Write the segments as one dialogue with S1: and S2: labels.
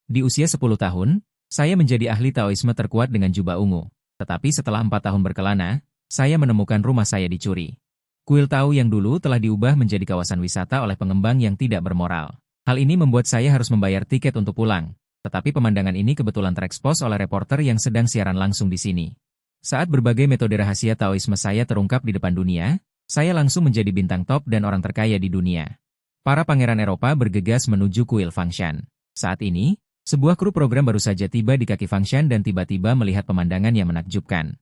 S1: Di usia 10 tahun, saya menjadi ahli Taoisme terkuat dengan jubah ungu. Tetapi setelah 4 tahun berkelana, saya menemukan rumah saya dicuri. Kuil Tao yang dulu telah diubah menjadi kawasan wisata oleh pengembang yang tidak bermoral. Hal ini membuat saya harus membayar tiket untuk pulang. Tetapi pemandangan ini kebetulan terekspos oleh reporter yang sedang siaran langsung di sini. Saat berbagai metode rahasia Taoisme saya terungkap di depan dunia, saya langsung menjadi bintang top dan orang terkaya di dunia. Para pangeran Eropa bergegas menuju kuil Fangshan. Saat ini, sebuah kru program baru saja tiba di kaki Fangshan dan tiba-tiba melihat pemandangan yang menakjubkan.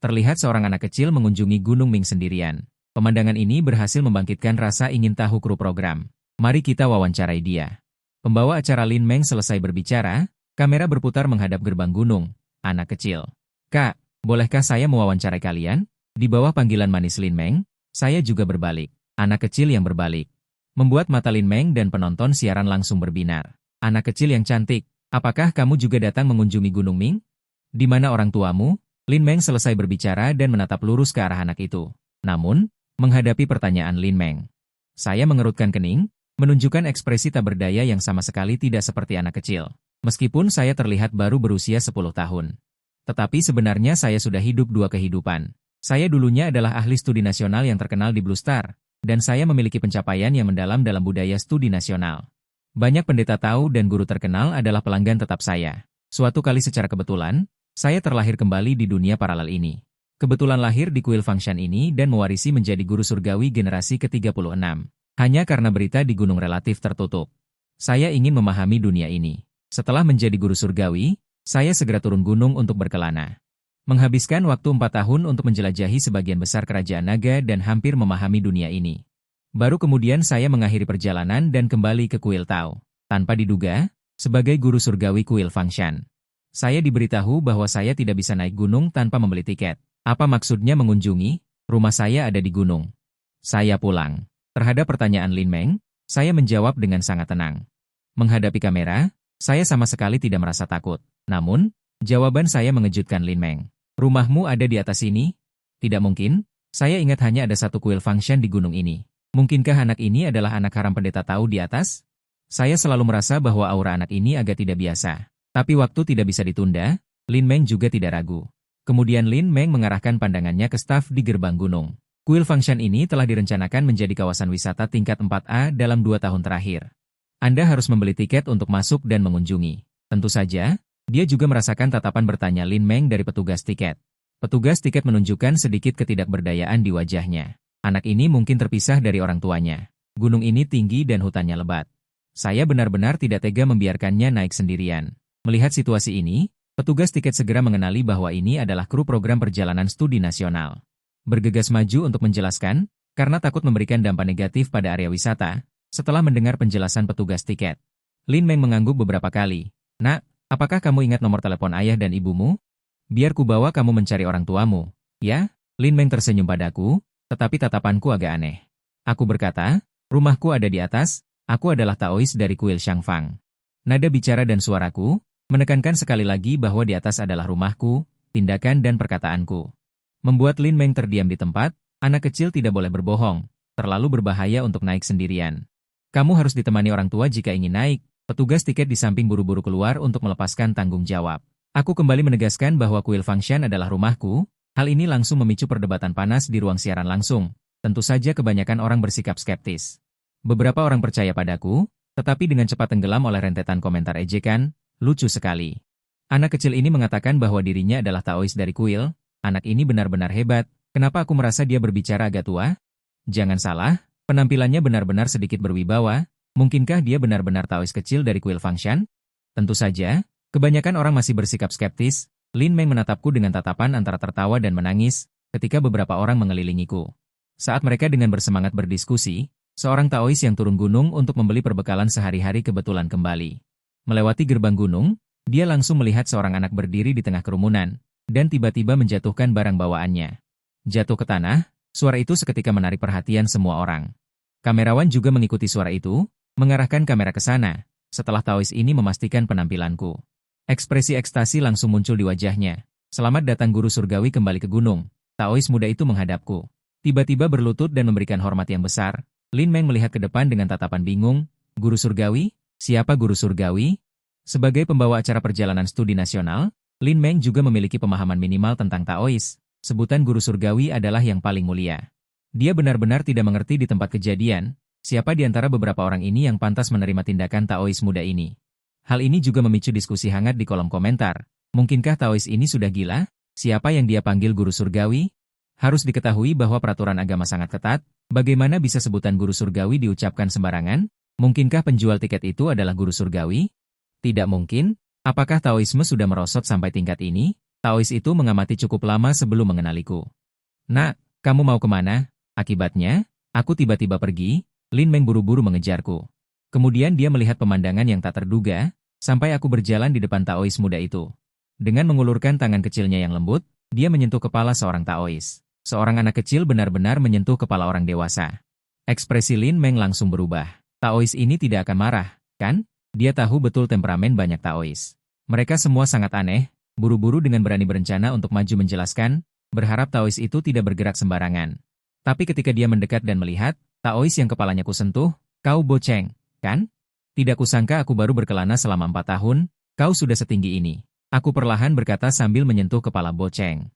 S1: Terlihat seorang anak kecil mengunjungi Gunung Ming sendirian. Pemandangan ini berhasil membangkitkan rasa ingin tahu kru program. Mari kita wawancarai dia. Pembawa acara Lin Meng selesai berbicara, kamera berputar menghadap gerbang gunung. Anak kecil. Kak, bolehkah saya mewawancarai kalian? Di bawah panggilan manis Lin Meng, saya juga berbalik. Anak kecil yang berbalik. Membuat mata Lin Meng dan penonton siaran langsung berbinar. Anak kecil yang cantik, apakah kamu juga datang mengunjungi Gunung Ming? Di mana orang tuamu? Lin Meng selesai berbicara dan menatap lurus ke arah anak itu. Namun, menghadapi pertanyaan Lin Meng, saya mengerutkan kening, menunjukkan ekspresi tak berdaya yang sama sekali tidak seperti anak kecil. Meskipun saya terlihat baru berusia 10 tahun. Tetapi sebenarnya saya sudah hidup 2 kehidupan. Saya dulunya adalah ahli studi nasional yang terkenal di Blue Star, dan saya memiliki pencapaian yang mendalam dalam budaya studi nasional. Banyak pendeta Tao dan guru terkenal adalah pelanggan tetap saya. Suatu kali secara kebetulan, saya terlahir kembali di dunia paralel ini. Kebetulan lahir di kuil Fangshan ini dan mewarisi menjadi guru surgawi generasi ke-36. Hanya karena berita di gunung relatif tertutup. Saya ingin memahami dunia ini. Setelah menjadi guru surgawi, saya segera turun gunung untuk berkelana. Menghabiskan waktu 4 tahun untuk menjelajahi sebagian besar kerajaan naga dan hampir memahami dunia ini. Baru kemudian saya mengakhiri perjalanan dan kembali ke kuil Tao. Tanpa diduga, sebagai guru surgawi kuil Fangshan. Saya diberitahu bahwa saya tidak bisa naik gunung tanpa membeli tiket. Apa maksudnya mengunjungi? Rumah saya ada di gunung. Saya pulang. Terhadap pertanyaan Lin Meng, saya menjawab dengan sangat tenang. Menghadapi kamera, saya sama sekali tidak merasa takut. Namun, jawaban saya mengejutkan Lin Meng. Rumahmu ada di atas sini? Tidak mungkin, saya ingat hanya ada satu kuil Fangshan di gunung ini. Mungkinkah anak ini adalah anak haram pendeta Tao di atas? Saya selalu merasa bahwa aura anak ini agak tidak biasa. Tapi waktu tidak bisa ditunda, Lin Meng juga tidak ragu. Kemudian Lin Meng mengarahkan pandangannya ke staf di gerbang gunung. Kuil Fangshan ini telah direncanakan menjadi kawasan wisata tingkat 4A dalam 2 tahun terakhir. Anda harus membeli tiket untuk masuk dan mengunjungi. Tentu saja, dia juga merasakan tatapan bertanya Lin Meng dari petugas tiket. Petugas tiket menunjukkan sedikit ketidakberdayaan di wajahnya. Anak ini mungkin terpisah dari orang tuanya. Gunung ini tinggi dan hutannya lebat. Saya benar-benar tidak tega membiarkannya naik sendirian. Melihat situasi ini, petugas tiket segera mengenali bahwa ini adalah kru program perjalanan studi nasional. Bergegas maju untuk menjelaskan, karena takut memberikan dampak negatif pada area wisata, setelah mendengar penjelasan petugas tiket. Lin Meng mengangguk beberapa kali. Nak, apakah kamu ingat nomor telepon ayah dan ibumu? Biar ku bawa kamu mencari orang tuamu. Ya? Lin Meng tersenyum padaku, tetapi tatapanku agak aneh. Aku berkata, rumahku ada di atas, aku adalah Taois dari kuil Shangfang. Nada bicara dan suaraku, menekankan sekali lagi bahwa di atas adalah rumahku, tindakan dan perkataanku. Membuat Lin Meng terdiam di tempat, anak kecil tidak boleh berbohong, terlalu berbahaya untuk naik sendirian. Kamu harus ditemani orang tua jika ingin naik, petugas tiket di samping buru-buru keluar untuk melepaskan tanggung jawab. Aku kembali menegaskan bahwa kuil Fangshan adalah rumahku. Hal ini langsung memicu perdebatan panas di ruang siaran langsung. Tentu saja kebanyakan orang bersikap skeptis. Beberapa orang percaya padaku, tetapi dengan cepat tenggelam oleh rentetan komentar ejekan, lucu sekali. Anak kecil ini mengatakan bahwa dirinya adalah Taois dari kuil. Anak ini benar-benar hebat, kenapa aku merasa dia berbicara agak tua? Jangan salah, penampilannya benar-benar sedikit berwibawa. Mungkinkah dia benar-benar Taois kecil dari kuil Fangshan? Tentu saja, kebanyakan orang masih bersikap skeptis. Lin Meng menatapku dengan tatapan antara tertawa dan menangis, ketika beberapa orang mengelilingiku. Saat mereka dengan bersemangat berdiskusi, seorang Taois yang turun gunung untuk membeli perbekalan sehari-hari kebetulan kembali. Melewati gerbang gunung, dia langsung melihat seorang anak berdiri di tengah kerumunan, dan tiba-tiba menjatuhkan barang bawaannya. Jatuh ke tanah, suara itu seketika menarik perhatian semua orang. Kamerawan juga mengikuti suara itu, mengarahkan kamera ke sana, setelah Taois ini memastikan penampilanku. Ekspresi ekstasi langsung muncul di wajahnya. Selamat datang guru surgawi kembali ke gunung. Taois muda itu menghadapku. Tiba-tiba berlutut dan memberikan hormat yang besar. Lin Meng melihat ke depan dengan tatapan bingung. Guru surgawi? Siapa guru surgawi? Sebagai pembawa acara perjalanan studi nasional, Lin Meng juga memiliki pemahaman minimal tentang Taois. Sebutan guru surgawi adalah yang paling mulia. Dia benar-benar tidak mengerti di tempat kejadian, siapa di antara beberapa orang ini yang pantas menerima tindakan Taois muda ini. Hal ini juga memicu diskusi hangat di kolom komentar. Mungkinkah Taois ini sudah gila? Siapa yang dia panggil guru surgawi? Harus diketahui bahwa peraturan agama sangat ketat. Bagaimana bisa sebutan guru surgawi diucapkan sembarangan? Mungkinkah penjual tiket itu adalah guru surgawi? Tidak mungkin. Apakah Taoisme sudah merosot sampai tingkat ini? Taois itu mengamati cukup lama sebelum mengenaliku. Nak, kamu mau kemana? Akibatnya, aku tiba-tiba pergi. Lin Meng buru-buru mengejarku. Kemudian dia melihat pemandangan yang tak terduga, sampai aku berjalan di depan Taois muda itu. Dengan mengulurkan tangan kecilnya yang lembut, dia menyentuh kepala seorang Taois. Seorang anak kecil benar-benar menyentuh kepala orang dewasa. Ekspresi Lin Meng langsung berubah. Taois ini tidak akan marah, kan? Dia tahu betul temperamen banyak Taois. Mereka semua sangat aneh, buru-buru dengan berani berencana untuk maju menjelaskan, berharap Taois itu tidak bergerak sembarangan. Tapi ketika dia mendekat dan melihat, Taois yang kepalanya kusentuh, kau boceng, kan? Tidak kusangka aku baru berkelana selama 4 tahun, kau sudah setinggi ini. Aku perlahan berkata sambil menyentuh kepala boceng.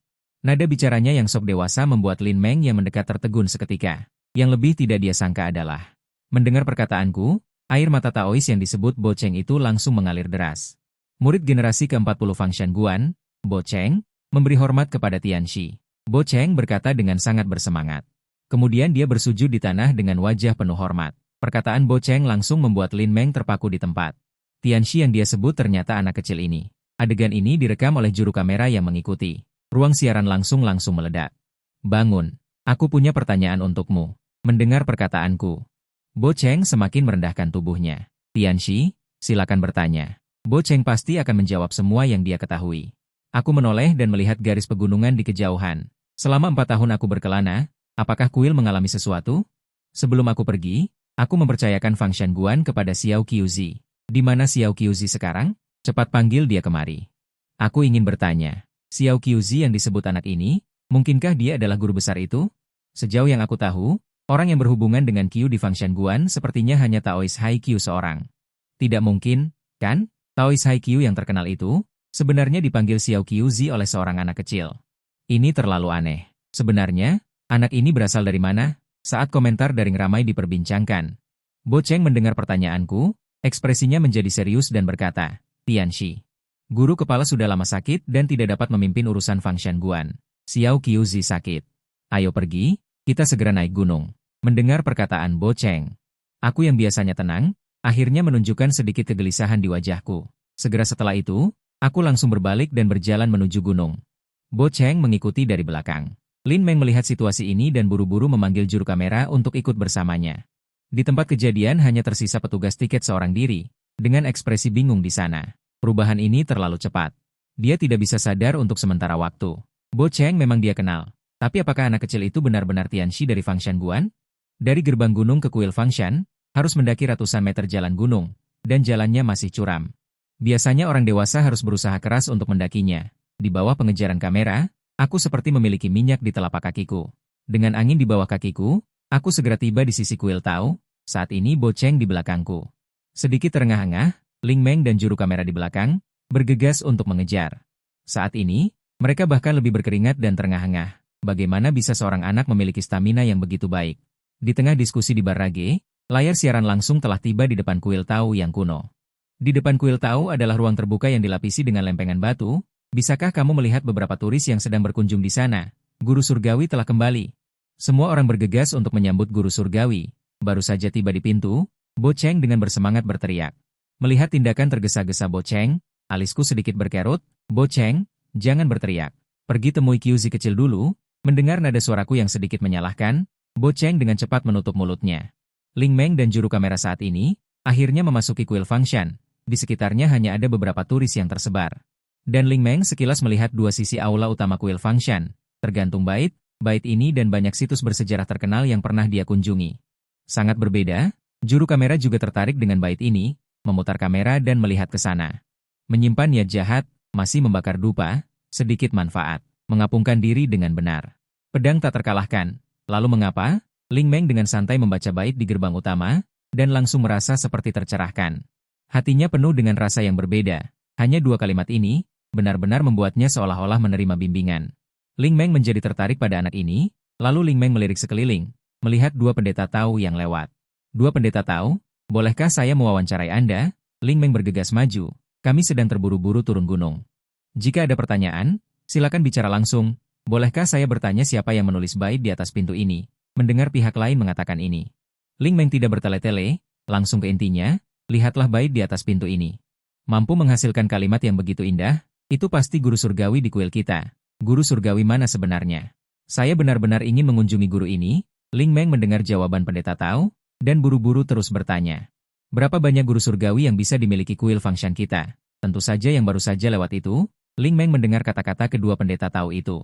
S1: Nada bicaranya yang sok dewasa membuat Lin Meng yang mendekat tertegun seketika. Yang lebih tidak dia sangka adalah, mendengar perkataanku, air mata Taois yang disebut boceng itu langsung mengalir deras. Murid generasi ke-40 Fang Shanguan, boceng, memberi hormat kepada Tianxi. Boceng berkata dengan sangat bersemangat. Kemudian dia bersujud di tanah dengan wajah penuh hormat. Perkataan boceng langsung membuat Lin Meng terpaku di tempat. Tianxi yang dia sebut ternyata anak kecil ini. Adegan ini direkam oleh juru kamera yang mengikuti. Ruang siaran langsung meledak. Bangun, aku punya pertanyaan untukmu. Mendengar perkataanku, Boceng semakin merendahkan tubuhnya. Tianxi, silakan bertanya. Boceng pasti akan menjawab semua yang dia ketahui. Aku menoleh dan melihat garis pegunungan di kejauhan. Selama 4 tahun aku berkelana, apakah kuil mengalami sesuatu? Sebelum aku pergi, aku mempercayakan Fang Shanguan kepada Xiao Qiuzi. Di mana Xiao Qiuzi sekarang? Cepat panggil dia kemari. Aku ingin bertanya. Xiao Qiuzi yang disebut anak ini, mungkinkah dia adalah guru besar itu? Sejauh yang aku tahu, orang yang berhubungan dengan Qiu di Fang Shanguan sepertinya hanya Taois Hai Qiu seorang. Tidak mungkin, kan? Taois Hai Qiu yang terkenal itu, sebenarnya dipanggil Xiao Qiuzi oleh seorang anak kecil. Ini terlalu aneh. Sebenarnya, anak ini berasal dari mana? Saat komentar daring ramai diperbincangkan. Boceng mendengar pertanyaanku, ekspresinya menjadi serius dan berkata, Tianxi. Guru kepala sudah lama sakit dan tidak dapat memimpin urusan Fang Shanguan. Xiao Qiuzi sakit. Ayo pergi, kita segera naik gunung. Mendengar perkataan Boceng, aku yang biasanya tenang, akhirnya menunjukkan sedikit kegelisahan di wajahku. Segera setelah itu, aku langsung berbalik dan berjalan menuju gunung. Boceng mengikuti dari belakang. Lin Meng melihat situasi ini dan buru-buru memanggil juru kamera untuk ikut bersamanya. Di tempat kejadian hanya tersisa petugas tiket seorang diri, dengan ekspresi bingung di sana. Perubahan ini terlalu cepat. Dia tidak bisa sadar untuk sementara waktu. Boceng memang dia kenal. Tapi apakah anak kecil itu benar-benar Tianxi dari Fang Shanguan? Dari gerbang gunung ke kuil Fangshan, harus mendaki ratusan meter jalan gunung, dan jalannya masih curam. Biasanya orang dewasa harus berusaha keras untuk mendakinya. Di bawah pengejaran kamera, aku seperti memiliki minyak di telapak kakiku. Dengan angin di bawah kakiku, aku segera tiba di sisi kuil Tao. Saat ini Boceng di belakangku. Sedikit terengah-engah, Lin Meng dan juru kamera di belakang, bergegas untuk mengejar. Saat ini, mereka bahkan lebih berkeringat dan terengah-engah. Bagaimana bisa seorang anak memiliki stamina yang begitu baik? Di tengah diskusi di bar rage, layar siaran langsung telah tiba di depan kuil Tao yang kuno. Di depan kuil Tao adalah ruang terbuka yang dilapisi dengan lempengan batu. Bisakah kamu melihat beberapa turis yang sedang berkunjung di sana? Guru surgawi telah kembali. Semua orang bergegas untuk menyambut guru surgawi. Baru saja tiba di pintu, Boceng dengan bersemangat berteriak. Melihat tindakan tergesa-gesa Boceng, alisku sedikit berkerut. Boceng, jangan berteriak. Pergi temui Qiuzi kecil dulu. Mendengar nada suaraku yang sedikit menyalahkan, Boceng dengan cepat menutup mulutnya. Lin Meng dan juru kamera saat ini, akhirnya memasuki kuil Fangshan. Di sekitarnya hanya ada beberapa turis yang tersebar. Dan Lin Meng sekilas melihat dua sisi aula utama kuil Fangshan. Tergantung bait ini dan banyak situs bersejarah terkenal yang pernah dia kunjungi. Sangat berbeda, juru kamera juga tertarik dengan bait ini, memutar kamera dan melihat ke sana. Menyimpan niat jahat, masih membakar dupa, sedikit manfaat. Mengapungkan diri dengan benar. Pedang tak terkalahkan. Lalu mengapa? Lin Meng dengan santai membaca bait di gerbang utama, dan langsung merasa seperti tercerahkan. Hatinya penuh dengan rasa yang berbeda. Hanya dua kalimat ini, benar-benar membuatnya seolah-olah menerima bimbingan. Ling Meng menjadi tertarik pada anak ini, lalu Ling Meng melirik sekeliling, melihat dua pendeta Tao yang lewat. Dua pendeta Tao, bolehkah saya mewawancarai Anda? Ling Meng bergegas maju, kami sedang terburu-buru turun gunung. Jika ada pertanyaan, silakan bicara langsung. Bolehkah saya bertanya siapa yang menulis bait di atas pintu ini? Mendengar pihak lain mengatakan ini. Ling Meng tidak bertele-tele, langsung ke intinya, lihatlah bait di atas pintu ini. Mampu menghasilkan kalimat yang begitu indah, itu pasti guru surgawi di kuil kita. Guru surgawi mana sebenarnya? Saya benar-benar ingin mengunjungi guru ini. Ling Meng mendengar jawaban pendeta Tao, dan buru-buru terus bertanya. Berapa banyak guru surgawi yang bisa dimiliki kuil Fangshan kita? Tentu saja yang baru saja lewat itu, Ling Meng mendengar kata-kata kedua pendeta Tao itu.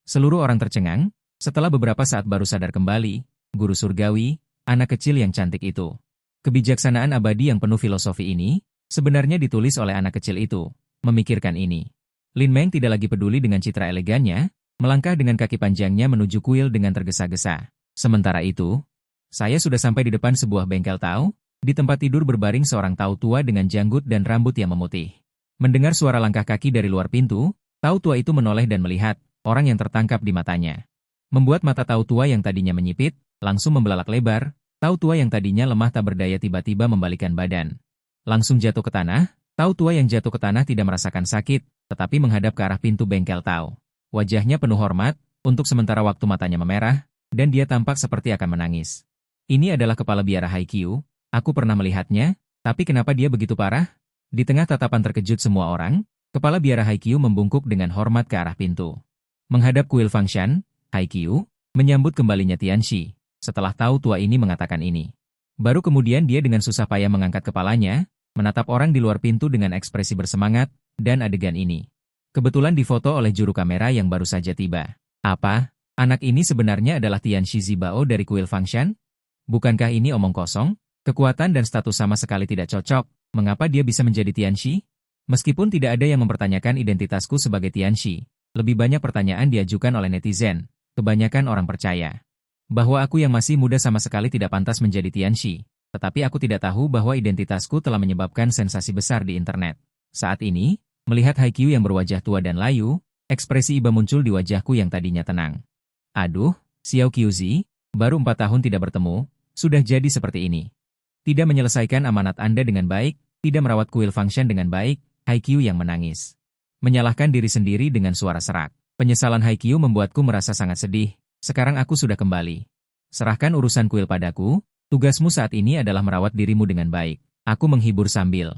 S1: Seluruh orang tercengang, setelah beberapa saat baru sadar kembali, guru surgawi, anak kecil yang cantik itu. Kebijaksanaan abadi yang penuh filosofi ini, sebenarnya ditulis oleh anak kecil itu. Memikirkan ini, Lin Meng tidak lagi peduli dengan citra elegannya, melangkah dengan kaki panjangnya menuju kuil dengan tergesa-gesa. Sementara itu, saya sudah sampai di depan sebuah bengkel Tao, di tempat tidur berbaring seorang Tao tua dengan janggut dan rambut yang memutih. Mendengar suara langkah kaki dari luar pintu, Tao tua itu menoleh dan melihat orang yang tertangkap di matanya. Membuat mata Tao tua yang tadinya menyipit, langsung membelalak lebar. Tao tua yang tadinya lemah tak berdaya tiba-tiba membalikkan badan. Langsung jatuh ke tanah. Tao tua yang jatuh ke tanah tidak merasakan sakit, tetapi menghadap ke arah pintu bengkel Tao. Wajahnya penuh hormat, untuk sementara waktu matanya memerah, dan dia tampak seperti akan menangis. Ini adalah kepala biara Haikyuu, aku pernah melihatnya, tapi kenapa dia begitu parah? Di tengah tatapan terkejut semua orang, kepala biara Haikyuu membungkuk dengan hormat ke arah pintu. Menghadap kuil Fangshan, Haikyuu menyambut kembalinya Tianxi, setelah Tao tua ini mengatakan ini. Baru kemudian dia dengan susah payah mengangkat kepalanya, menatap orang di luar pintu dengan ekspresi bersemangat, dan adegan ini kebetulan difoto oleh juru kamera yang baru saja tiba. Apa? Anak ini sebenarnya adalah Tianxi Zibao dari kuil Fangshan? Bukankah ini omong kosong? Kekuatan dan status sama sekali tidak cocok, mengapa dia bisa menjadi Tianxi? Meskipun tidak ada yang mempertanyakan identitasku sebagai Tianxi, lebih banyak pertanyaan diajukan oleh netizen, kebanyakan orang percaya bahwa aku yang masih muda sama sekali tidak pantas menjadi Tianxi. Tetapi aku tidak tahu bahwa identitasku telah menyebabkan sensasi besar di internet. Saat ini, melihat Haikyuu yang berwajah tua dan layu, ekspresi iba muncul di wajahku yang tadinya tenang. Aduh, Xiao Qiuzi, baru 4 tahun tidak bertemu, sudah jadi seperti ini. Tidak menyelesaikan amanat Anda dengan baik, tidak merawat kuil Fangshan dengan baik, Haikyuu yang menangis. Menyalahkan diri sendiri dengan suara serak. Penyesalan Haikyuu membuatku merasa sangat sedih, sekarang aku sudah kembali. Serahkan urusan kuil padaku. Tugasmu saat ini adalah merawat dirimu dengan baik. Aku menghibur sambil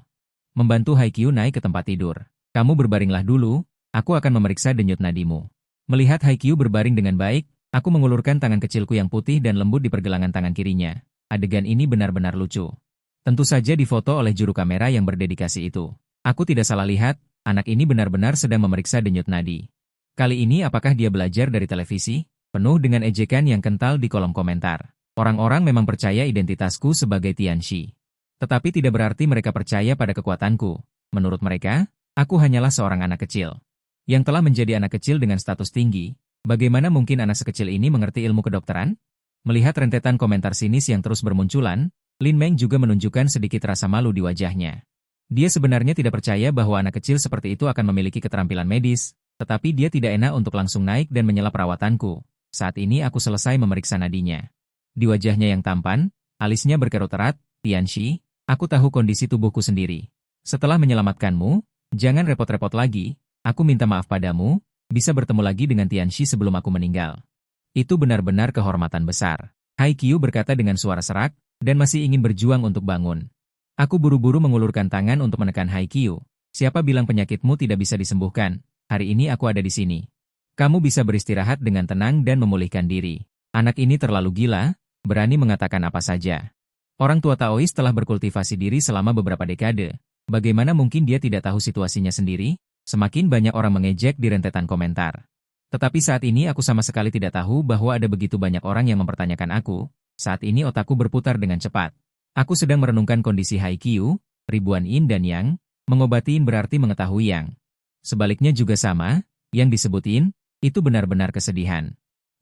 S1: membantu Haikyuu naik ke tempat tidur. Kamu berbaringlah dulu, aku akan memeriksa denyut nadimu. Melihat Haikyuu berbaring dengan baik, aku mengulurkan tangan kecilku yang putih dan lembut di pergelangan tangan kirinya. Adegan ini benar-benar lucu. Tentu saja difoto oleh juru kamera yang berdedikasi itu. Aku tidak salah lihat, anak ini benar-benar sedang memeriksa denyut nadi. Kali ini apakah dia belajar dari televisi? Penuh dengan ejekan yang kental di kolom komentar. Orang-orang memang percaya identitasku sebagai Tianxi. Tetapi tidak berarti mereka percaya pada kekuatanku. Menurut mereka, aku hanyalah seorang anak kecil yang telah menjadi anak kecil dengan status tinggi. Bagaimana mungkin anak sekecil ini mengerti ilmu kedokteran? Melihat rentetan komentar sinis yang terus bermunculan, Lin Meng juga menunjukkan sedikit rasa malu di wajahnya. Dia sebenarnya tidak percaya bahwa anak kecil seperti itu akan memiliki keterampilan medis, tetapi dia tidak enak untuk langsung naik dan menyela perawatanku. Saat ini aku selesai memeriksa nadinya. Di wajahnya yang tampan, alisnya berkerut erat, Tianxi, aku tahu kondisi tubuhku sendiri. Setelah menyelamatkanmu, jangan repot-repot lagi, aku minta maaf padamu, bisa bertemu lagi dengan Tianxi sebelum aku meninggal. Itu benar-benar kehormatan besar. Haikyuu berkata dengan suara serak, dan masih ingin berjuang untuk bangun. Aku buru-buru mengulurkan tangan untuk menekan Haikyuu. Siapa bilang penyakitmu tidak bisa disembuhkan? Hari ini aku ada di sini. Kamu bisa beristirahat dengan tenang dan memulihkan diri. Anak ini terlalu gila, berani mengatakan apa saja. Orang tua Taois telah berkultivasi diri selama beberapa dekade. Bagaimana mungkin dia tidak tahu situasinya sendiri? Semakin banyak orang mengejek di rentetan komentar. Tetapi saat ini aku sama sekali tidak tahu bahwa ada begitu banyak orang yang mempertanyakan aku. Saat ini otakku berputar dengan cepat. Aku sedang merenungkan kondisi Haikyuu, ribuan yin dan yang, mengobati yin berarti mengetahui yang. Sebaliknya juga sama, yang disebutin, itu benar-benar kesedihan.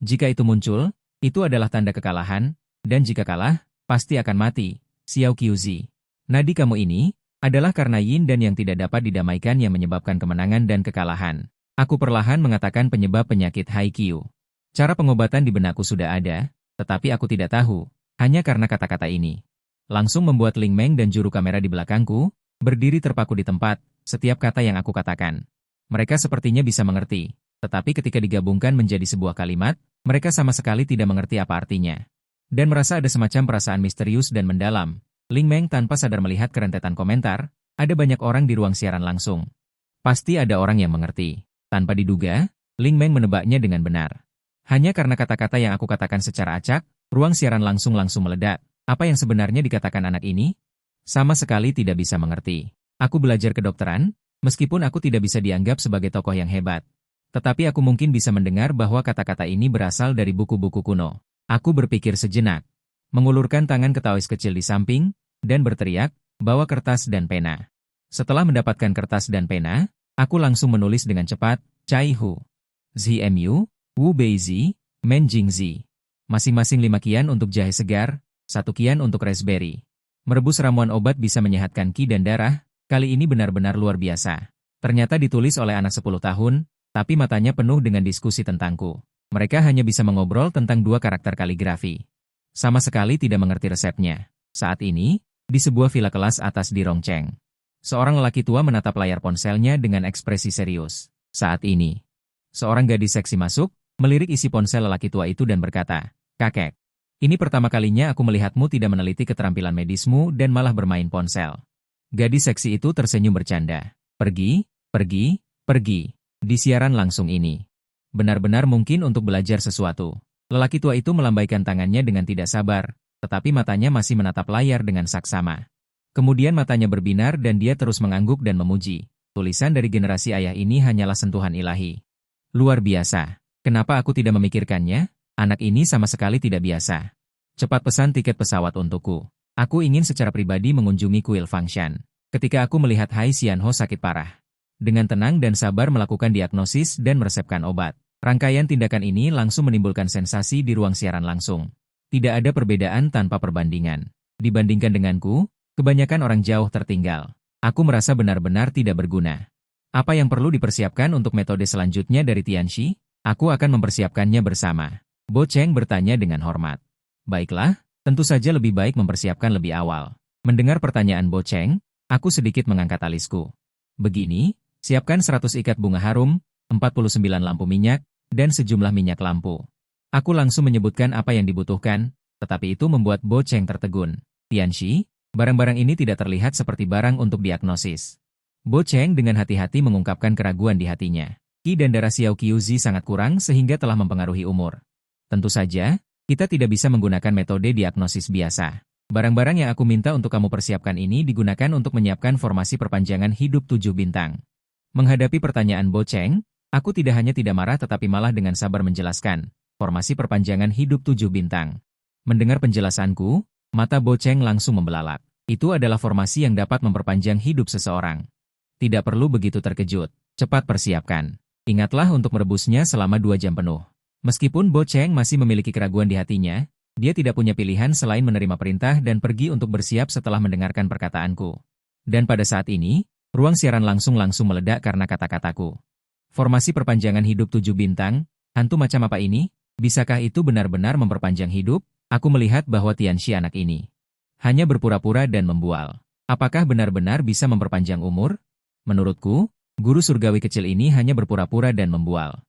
S1: Jika itu muncul, itu adalah tanda kekalahan, dan jika kalah, pasti akan mati. Xiao Qiuzi. Nadi kamu ini, Adalah karena yin dan yang tidak dapat didamaikan yang menyebabkan kemenangan dan kekalahan. Aku perlahan mengatakan penyebab penyakit Haikyuu. Cara pengobatan di benakku sudah ada, tetapi aku tidak tahu, hanya karena kata-kata ini. Langsung membuat Ling Meng dan juru kamera di belakangku, berdiri terpaku di tempat, setiap kata yang aku katakan. Mereka sepertinya bisa mengerti, tetapi ketika digabungkan menjadi sebuah kalimat, mereka sama sekali tidak mengerti apa artinya. Dan merasa ada semacam perasaan misterius dan mendalam. Ling Meng tanpa sadar melihat kerentetan komentar, ada banyak orang di ruang siaran langsung. Pasti ada orang yang mengerti. Tanpa diduga, Ling Meng menebaknya dengan benar. Hanya karena kata-kata yang aku katakan secara acak, ruang siaran langsung meledak. Apa yang sebenarnya dikatakan anak ini? Sama sekali tidak bisa mengerti. Aku belajar kedokteran, meskipun aku tidak bisa dianggap sebagai tokoh yang hebat. Tetapi aku mungkin bisa mendengar bahwa kata-kata ini berasal dari buku-buku kuno. Aku berpikir sejenak. Mengulurkan tangan ke Taois kecil di samping, dan berteriak, bawa kertas dan pena. Setelah mendapatkan kertas dan pena, aku langsung menulis dengan cepat, Cai Hu, ZMU, Wu Beizi, Men Jingzi. Masing-masing 5 kian untuk jahe segar, 1 kian untuk raspberry. Merebus ramuan obat bisa menyehatkan ki dan darah, kali ini benar-benar luar biasa. Ternyata ditulis oleh anak 10 tahun, tapi matanya penuh dengan diskusi tentangku. Mereka hanya bisa mengobrol tentang 2 karakter kaligrafi. Sama sekali tidak mengerti resepnya. Saat ini, di sebuah villa kelas atas di Rongcheng. Seorang lelaki tua menatap layar ponselnya dengan ekspresi serius. Saat ini, seorang gadis seksi masuk, melirik isi ponsel lelaki tua itu dan berkata, "Kakek, ini pertama kalinya aku melihatmu tidak meneliti keterampilan medismu dan malah bermain ponsel." Gadis seksi itu tersenyum bercanda. "Pergi, pergi, pergi." Di siaran langsung ini. Benar-benar mungkin untuk belajar sesuatu. Lelaki tua itu melambaikan tangannya dengan tidak sabar, tetapi matanya masih menatap layar dengan saksama. Kemudian matanya berbinar dan dia terus mengangguk dan memuji. Tulisan dari generasi ayah ini hanyalah sentuhan ilahi. Luar biasa. Kenapa aku tidak memikirkannya? Anak ini sama sekali tidak biasa. Cepat pesan tiket pesawat untukku. Aku ingin secara pribadi mengunjungi kuil Fangshan. Ketika aku melihat Hai Xianho sakit parah. Dengan tenang dan sabar melakukan diagnosis dan meresepkan obat. Rangkaian tindakan ini langsung menimbulkan sensasi di ruang siaran langsung. Tidak ada perbedaan tanpa perbandingan. Dibandingkan denganku, kebanyakan orang jauh tertinggal. Aku merasa benar-benar tidak berguna. Apa yang perlu dipersiapkan untuk metode selanjutnya dari Tianxi? Aku akan mempersiapkannya bersama. Bo Cheng bertanya dengan hormat. Baiklah, tentu saja lebih baik mempersiapkan lebih awal. Mendengar pertanyaan Bo Cheng, aku sedikit mengangkat alisku. Begini, siapkan 100 ikat bunga harum, 49 lampu minyak, dan sejumlah minyak lampu. Aku langsung menyebutkan apa yang dibutuhkan, tetapi itu membuat Bo Cheng tertegun. Tianxi, barang-barang ini tidak terlihat seperti barang untuk diagnosis. Bo Cheng dengan hati-hati mengungkapkan keraguan di hatinya. Qi dan darah Xiao Qiuzi sangat kurang sehingga telah mempengaruhi umur. Tentu saja, kita tidak bisa menggunakan metode diagnosis biasa. Barang-barang yang aku minta untuk kamu persiapkan ini digunakan untuk menyiapkan formasi perpanjangan hidup 7 bintang. Menghadapi pertanyaan Bo Cheng, aku tidak hanya tidak marah tetapi malah dengan sabar menjelaskan, formasi perpanjangan hidup 7 bintang. Mendengar penjelasanku, mata Bo Cheng langsung membelalak. Itu adalah formasi yang dapat memperpanjang hidup seseorang. Tidak perlu begitu terkejut, cepat persiapkan. Ingatlah untuk merebusnya selama 2 jam penuh. Meskipun Bo Cheng masih memiliki keraguan di hatinya, dia tidak punya pilihan selain menerima perintah dan pergi untuk bersiap setelah mendengarkan perkataanku. Dan pada saat ini, ruang siaran langsung meledak karena kata-kataku. Formasi perpanjangan hidup 7 bintang, hantu macam apa ini? Bisakah itu benar-benar memperpanjang hidup? Aku melihat bahwa Tianxi anak ini hanya berpura-pura dan membual. Apakah benar-benar bisa memperpanjang umur? Menurutku, guru surgawi kecil ini hanya berpura-pura dan membual.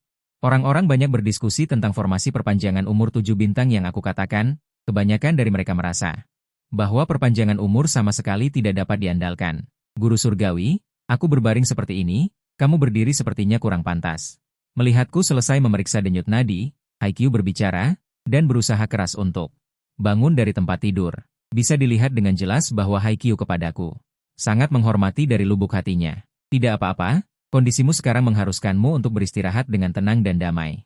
S1: Orang-orang banyak berdiskusi tentang formasi perpanjangan umur 7 bintang yang aku katakan, kebanyakan dari mereka merasa bahwa perpanjangan umur sama sekali tidak dapat diandalkan. Guru surgawi, aku berbaring seperti ini, kamu berdiri sepertinya kurang pantas. Melihatku selesai memeriksa denyut nadi, Haikyuu berbicara, dan berusaha keras untuk bangun dari tempat tidur. Bisa dilihat dengan jelas bahwa Haikyuu kepadaku sangat menghormati dari lubuk hatinya. Tidak apa-apa, kondisimu sekarang mengharuskanmu untuk beristirahat dengan tenang dan damai.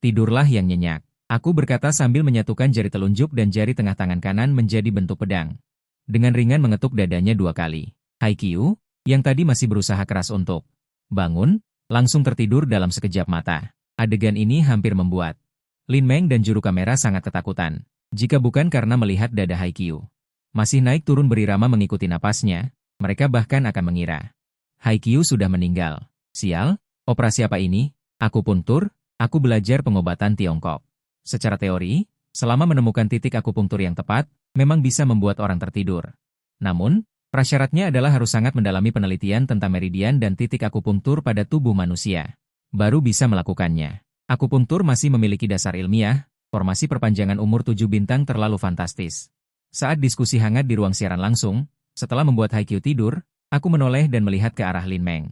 S1: Tidurlah yang nyenyak. Aku berkata sambil menyatukan jari telunjuk dan jari tengah tangan kanan menjadi bentuk pedang. Dengan ringan mengetuk dadanya 2 kali. Haikyuu, yang tadi masih berusaha keras untuk bangun, langsung tertidur dalam sekejap mata. Adegan ini hampir membuat Lin Meng dan juru kamera sangat ketakutan. Jika bukan karena melihat dada Haikyuu masih naik turun berirama mengikuti napasnya, Mereka bahkan akan mengira Haikyuu sudah meninggal. Sial, operasi apa ini? Akupunktur? Aku belajar pengobatan Tiongkok. Secara teori, selama menemukan titik akupunktur yang tepat, memang bisa membuat orang tertidur. Namun, prasyaratnya adalah harus sangat mendalami penelitian tentang meridian dan titik akupunktur pada tubuh manusia. Baru bisa melakukannya. Akupunktur masih memiliki dasar ilmiah, formasi perpanjangan umur 7 bintang terlalu fantastis. Saat diskusi hangat di ruang siaran langsung, setelah membuat Haikyuu tidur, aku menoleh dan melihat ke arah Lin Meng.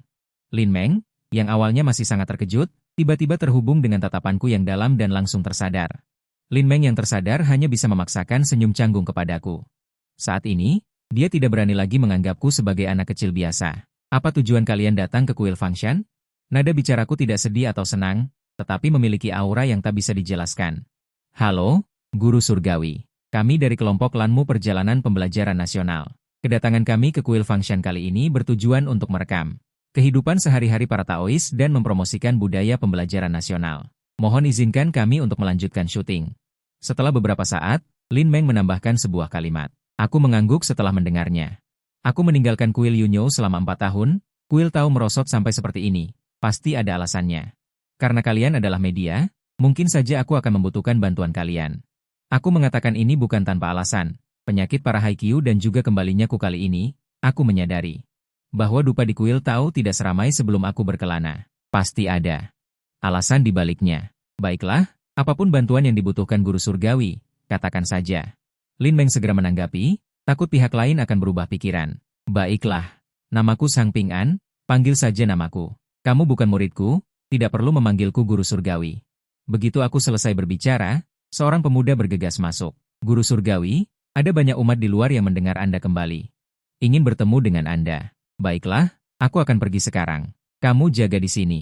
S1: Lin Meng, yang awalnya masih sangat terkejut, tiba-tiba terhubung dengan tatapanku yang dalam dan langsung tersadar. Lin Meng yang tersadar hanya bisa memaksakan senyum canggung kepadaku. Saat ini, dia tidak berani lagi menganggapku sebagai anak kecil biasa. Apa tujuan kalian datang ke kuil Fangshan? Nada bicaraku tidak sedih atau senang, tetapi memiliki aura yang tak bisa dijelaskan. Halo, Guru Surgawi. Kami dari kelompok Lanmu Perjalanan Pembelajaran Nasional. Kedatangan kami ke kuil Fangshan kali ini bertujuan untuk merekam kehidupan sehari-hari para Taois dan mempromosikan budaya pembelajaran nasional. Mohon izinkan kami untuk melanjutkan syuting. Setelah beberapa saat, Lin Meng menambahkan sebuah kalimat. Aku mengangguk setelah mendengarnya. Aku meninggalkan kuil Yunyo selama 4 tahun, kuil Tao merosot sampai seperti ini. Pasti ada alasannya. Karena kalian adalah media, mungkin saja aku akan membutuhkan bantuan kalian. Aku mengatakan ini bukan tanpa alasan. Penyakit para Haikyuu dan juga kembalinya ku kali ini, aku menyadari bahwa dupa di kuil Tao tidak seramai sebelum aku berkelana. Pasti ada alasan di baliknya. Baiklah, apapun bantuan yang dibutuhkan Guru Surgawi, katakan saja. Lin Meng segera menanggapi, takut pihak lain akan berubah pikiran. Baiklah, namaku Sang Ping An, panggil saja namaku. Kamu bukan muridku, tidak perlu memanggilku Guru Surgawi. Begitu aku selesai berbicara, seorang pemuda bergegas masuk. Guru Surgawi, ada banyak umat di luar yang mendengar Anda kembali. Ingin bertemu dengan Anda. Baiklah, aku akan pergi sekarang. Kamu jaga di sini.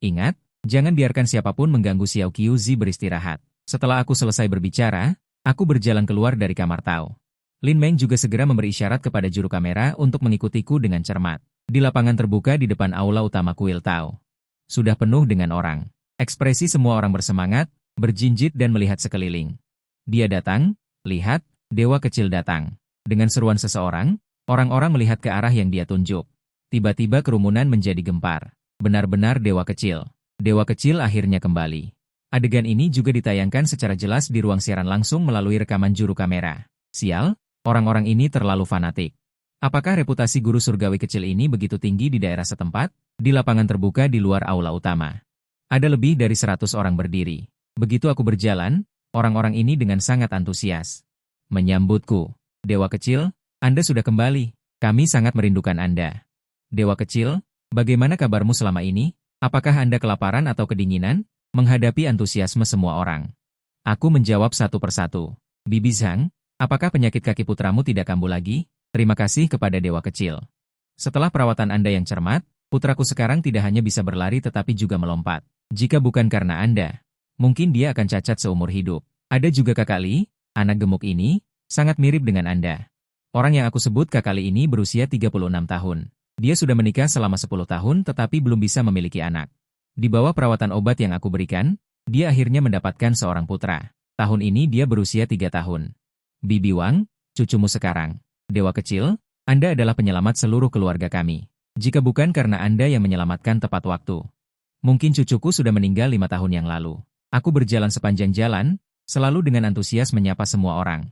S1: Ingat, jangan biarkan siapapun mengganggu Xiao Qiuzi beristirahat. Setelah aku selesai berbicara, aku berjalan keluar dari kamar Tao. Lin Meng juga segera memberi isyarat kepada juru kamera untuk mengikutiku dengan cermat. Di lapangan terbuka di depan aula utama kuil Tao. Sudah penuh dengan orang. Ekspresi semua orang bersemangat, berjinjit dan melihat sekeliling. Dia datang, lihat, dewa kecil datang. Dengan seruan seseorang, orang-orang melihat ke arah yang dia tunjuk. Tiba-tiba kerumunan menjadi gempar. Benar-benar dewa kecil. Dewa kecil akhirnya kembali. Adegan ini juga ditayangkan secara jelas di ruang siaran langsung melalui rekaman juru kamera. Sial, orang-orang ini terlalu fanatik. Apakah reputasi Guru Surgawi kecil ini begitu tinggi di daerah setempat? Di lapangan terbuka di luar aula utama. Ada lebih dari 100 orang berdiri. Begitu aku berjalan, orang-orang ini dengan sangat antusias menyambutku. Dewa kecil, Anda sudah kembali. Kami sangat merindukan Anda. Dewa kecil, bagaimana kabarmu selama ini? Apakah Anda kelaparan atau kedinginan? Menghadapi antusiasme semua orang. Aku menjawab satu persatu. Bibi Zhang, apakah penyakit kaki putramu tidak kambuh lagi? Terima kasih kepada Dewa kecil. Setelah perawatan Anda yang cermat, putraku sekarang tidak hanya bisa berlari tetapi juga melompat. Jika bukan karena Anda, mungkin dia akan cacat seumur hidup. Ada juga Kakak Li, anak gemuk ini, sangat mirip dengan Anda. Orang yang aku sebut Kakak Li ini berusia 36 tahun. Dia sudah menikah selama 10 tahun tetapi belum bisa memiliki anak. Di bawah perawatan obat yang aku berikan, dia akhirnya mendapatkan seorang putra. Tahun ini dia berusia 3 tahun. Bibi Wang, cucumu sekarang. Dewa kecil, Anda adalah penyelamat seluruh keluarga kami. Jika bukan karena Anda yang menyelamatkan tepat waktu. Mungkin cucuku sudah meninggal 5 tahun yang lalu. Aku berjalan sepanjang jalan, selalu dengan antusias menyapa semua orang.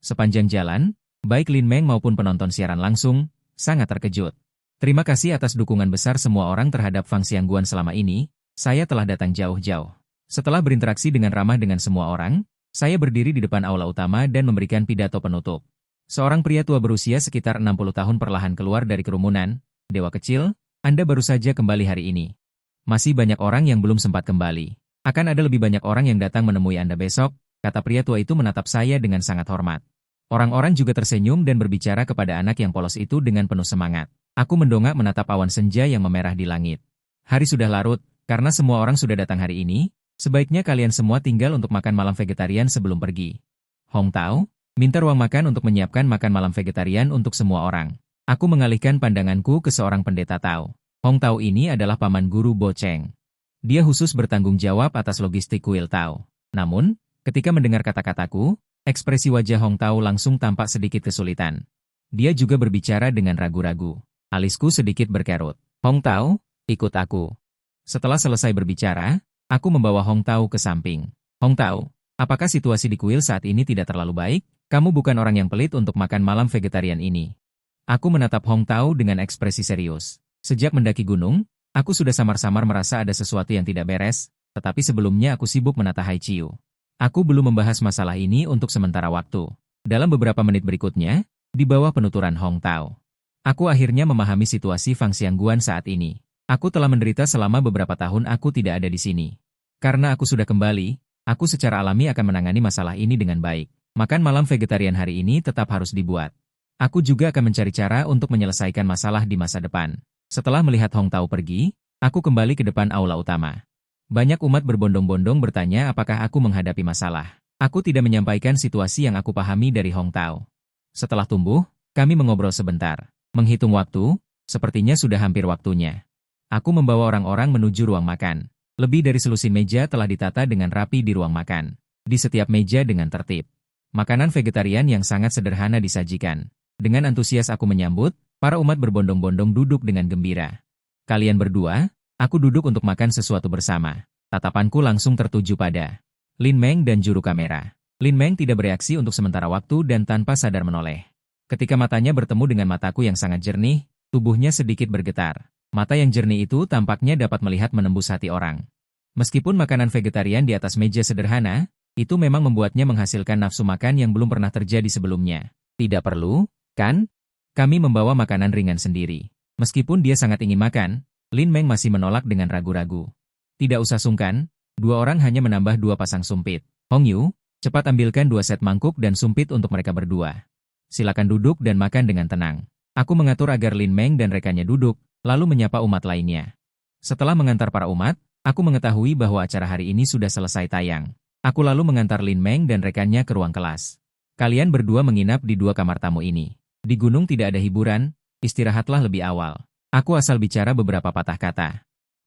S1: Sepanjang jalan, baik Lin Meng maupun penonton siaran langsung, sangat terkejut. Terima kasih atas dukungan besar semua orang terhadap Fang Xiangguan selama ini, saya telah datang jauh-jauh. Setelah berinteraksi dengan ramah dengan semua orang, saya berdiri di depan aula utama dan memberikan pidato penutup. Seorang pria tua berusia sekitar 60 tahun perlahan keluar dari kerumunan. Dewa kecil, Anda baru saja kembali hari ini. Masih banyak orang yang belum sempat kembali. Akan ada lebih banyak orang yang datang menemui Anda besok, kata pria tua itu menatap saya dengan sangat hormat. Orang-orang juga tersenyum dan berbicara kepada anak yang polos itu dengan penuh semangat. Aku mendongak menatap awan senja yang memerah di langit. Hari sudah larut, karena semua orang sudah datang hari ini, sebaiknya kalian semua tinggal untuk makan malam vegetarian sebelum pergi. Hong Tao, minta ruang makan untuk menyiapkan makan malam vegetarian untuk semua orang. Aku mengalihkan pandanganku ke seorang pendeta Tao. Hong Tao ini adalah paman guru Bo Cheng. Dia khusus bertanggung jawab atas logistik kuil Tao. Namun, ketika mendengar kata-kataku, ekspresi wajah Hong Tao langsung tampak sedikit kesulitan. Dia juga berbicara dengan ragu-ragu. Alisku sedikit berkerut. Hong Tao, ikut aku. Setelah selesai berbicara, aku membawa Hong Tao ke samping. Hong Tao, apakah situasi di kuil saat ini tidak terlalu baik? Kamu bukan orang yang pelit untuk makan malam vegetarian ini. Aku menatap Hong Tao dengan ekspresi serius. Sejak mendaki gunung, aku sudah samar-samar merasa ada sesuatu yang tidak beres, tetapi sebelumnya aku sibuk menata Haichiu. Aku belum membahas masalah ini untuk sementara waktu. Dalam beberapa menit berikutnya, di bawah penuturan Hong Tao, aku akhirnya memahami situasi Fang Xiangguan saat ini. Aku telah menderita selama beberapa tahun aku tidak ada di sini. Karena aku sudah kembali, aku secara alami akan menangani masalah ini dengan baik. Makan malam vegetarian hari ini tetap harus dibuat. Aku juga akan mencari cara untuk menyelesaikan masalah di masa depan. Setelah melihat Hong Tao pergi, aku kembali ke depan aula utama. Banyak umat berbondong-bondong bertanya apakah aku menghadapi masalah. Aku tidak menyampaikan situasi yang aku pahami dari Hong Tao. Setelah tumbuh, kami mengobrol sebentar. Menghitung waktu, sepertinya sudah hampir waktunya. Aku membawa orang-orang menuju ruang makan. Lebih dari selusin meja telah ditata dengan rapi di ruang makan. Di setiap meja dengan tertib. Makanan vegetarian yang sangat sederhana disajikan. Dengan antusias aku menyambut, para umat berbondong-bondong duduk dengan gembira. Kalian berdua, aku duduk untuk makan sesuatu bersama. Tatapanku langsung tertuju pada Lin Meng dan juru kamera. Lin Meng tidak bereaksi untuk sementara waktu dan tanpa sadar menoleh. Ketika matanya bertemu dengan mataku yang sangat jernih, tubuhnya sedikit bergetar. Mata yang jernih itu tampaknya dapat melihat menembus hati orang. Meskipun makanan vegetarian di atas meja sederhana, itu memang membuatnya menghasilkan nafsu makan yang belum pernah terjadi sebelumnya. Tidak perlu, kan? Kami membawa makanan ringan sendiri. Meskipun dia sangat ingin makan, Lin Meng masih menolak dengan ragu-ragu. Tidak usah sungkan, dua orang hanya menambah dua pasang sumpit. Hong Yu, cepat ambilkan 2 set mangkuk dan sumpit untuk mereka berdua. Silakan duduk dan makan dengan tenang. Aku mengatur agar Lin Meng dan rekannya duduk, lalu menyapa umat lainnya. Setelah mengantar para umat, aku mengetahui bahwa acara hari ini sudah selesai tayang. Aku lalu mengantar Lin Meng dan rekannya ke ruang kelas. Kalian berdua menginap di 2 kamar tamu ini. Di gunung tidak ada hiburan, istirahatlah lebih awal. Aku asal bicara beberapa patah kata.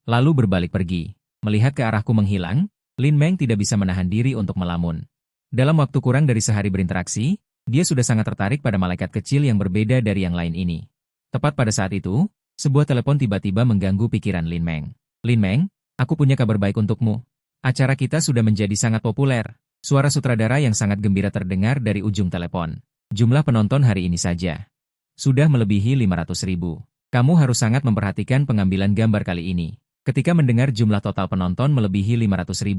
S1: Lalu berbalik pergi. Melihat ke arahku menghilang, Lin Meng tidak bisa menahan diri untuk melamun. Dalam waktu kurang dari sehari berinteraksi, dia sudah sangat tertarik pada malaikat kecil yang berbeda dari yang lain ini. Tepat pada saat itu, sebuah telepon tiba-tiba mengganggu pikiran Lin Meng. Lin Meng, aku punya kabar baik untukmu. Acara kita sudah menjadi sangat populer. Suara sutradara yang sangat gembira terdengar dari ujung telepon. Jumlah penonton hari ini saja sudah melebihi 500.000. Kamu harus sangat memperhatikan pengambilan gambar kali ini. Ketika mendengar jumlah total penonton melebihi 500.000,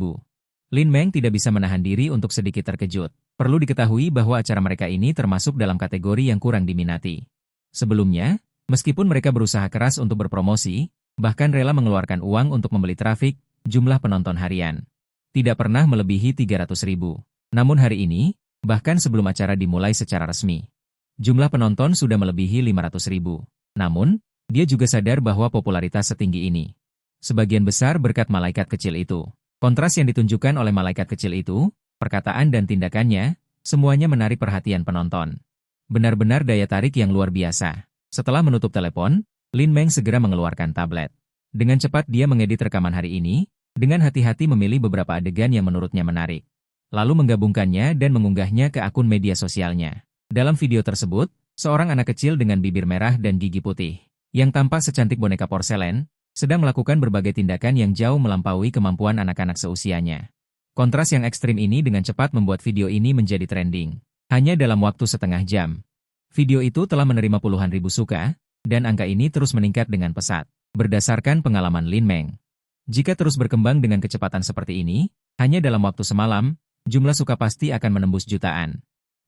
S1: Lin Meng tidak bisa menahan diri untuk sedikit terkejut. Perlu diketahui bahwa acara mereka ini termasuk dalam kategori yang kurang diminati. Sebelumnya, meskipun mereka berusaha keras untuk berpromosi, bahkan rela mengeluarkan uang untuk membeli trafik, jumlah penonton harian tidak pernah melebihi 300.000. Namun hari ini, bahkan sebelum acara dimulai secara resmi, jumlah penonton sudah melebihi 500.000. Namun, dia juga sadar bahwa popularitas setinggi ini sebagian besar berkat malaikat kecil itu. Kontras yang ditunjukkan oleh malaikat kecil itu, perkataan dan tindakannya, semuanya menarik perhatian penonton. Benar-benar daya tarik yang luar biasa. Setelah menutup telepon, Lin Meng segera mengeluarkan tablet. Dengan cepat dia mengedit rekaman hari ini, dengan hati-hati memilih beberapa adegan yang menurutnya menarik. Lalu menggabungkannya dan mengunggahnya ke akun media sosialnya. Dalam video tersebut, seorang anak kecil dengan bibir merah dan gigi putih, yang tampak secantik boneka porselen, sedang melakukan berbagai tindakan yang jauh melampaui kemampuan anak-anak seusianya. Kontras yang ekstrim ini dengan cepat membuat video ini menjadi trending. Hanya dalam waktu setengah jam, video itu telah menerima puluhan ribu suka, dan angka ini terus meningkat dengan pesat, berdasarkan pengalaman Lin Meng. Jika terus berkembang dengan kecepatan seperti ini, hanya dalam waktu semalam, jumlah suka pasti akan menembus jutaan.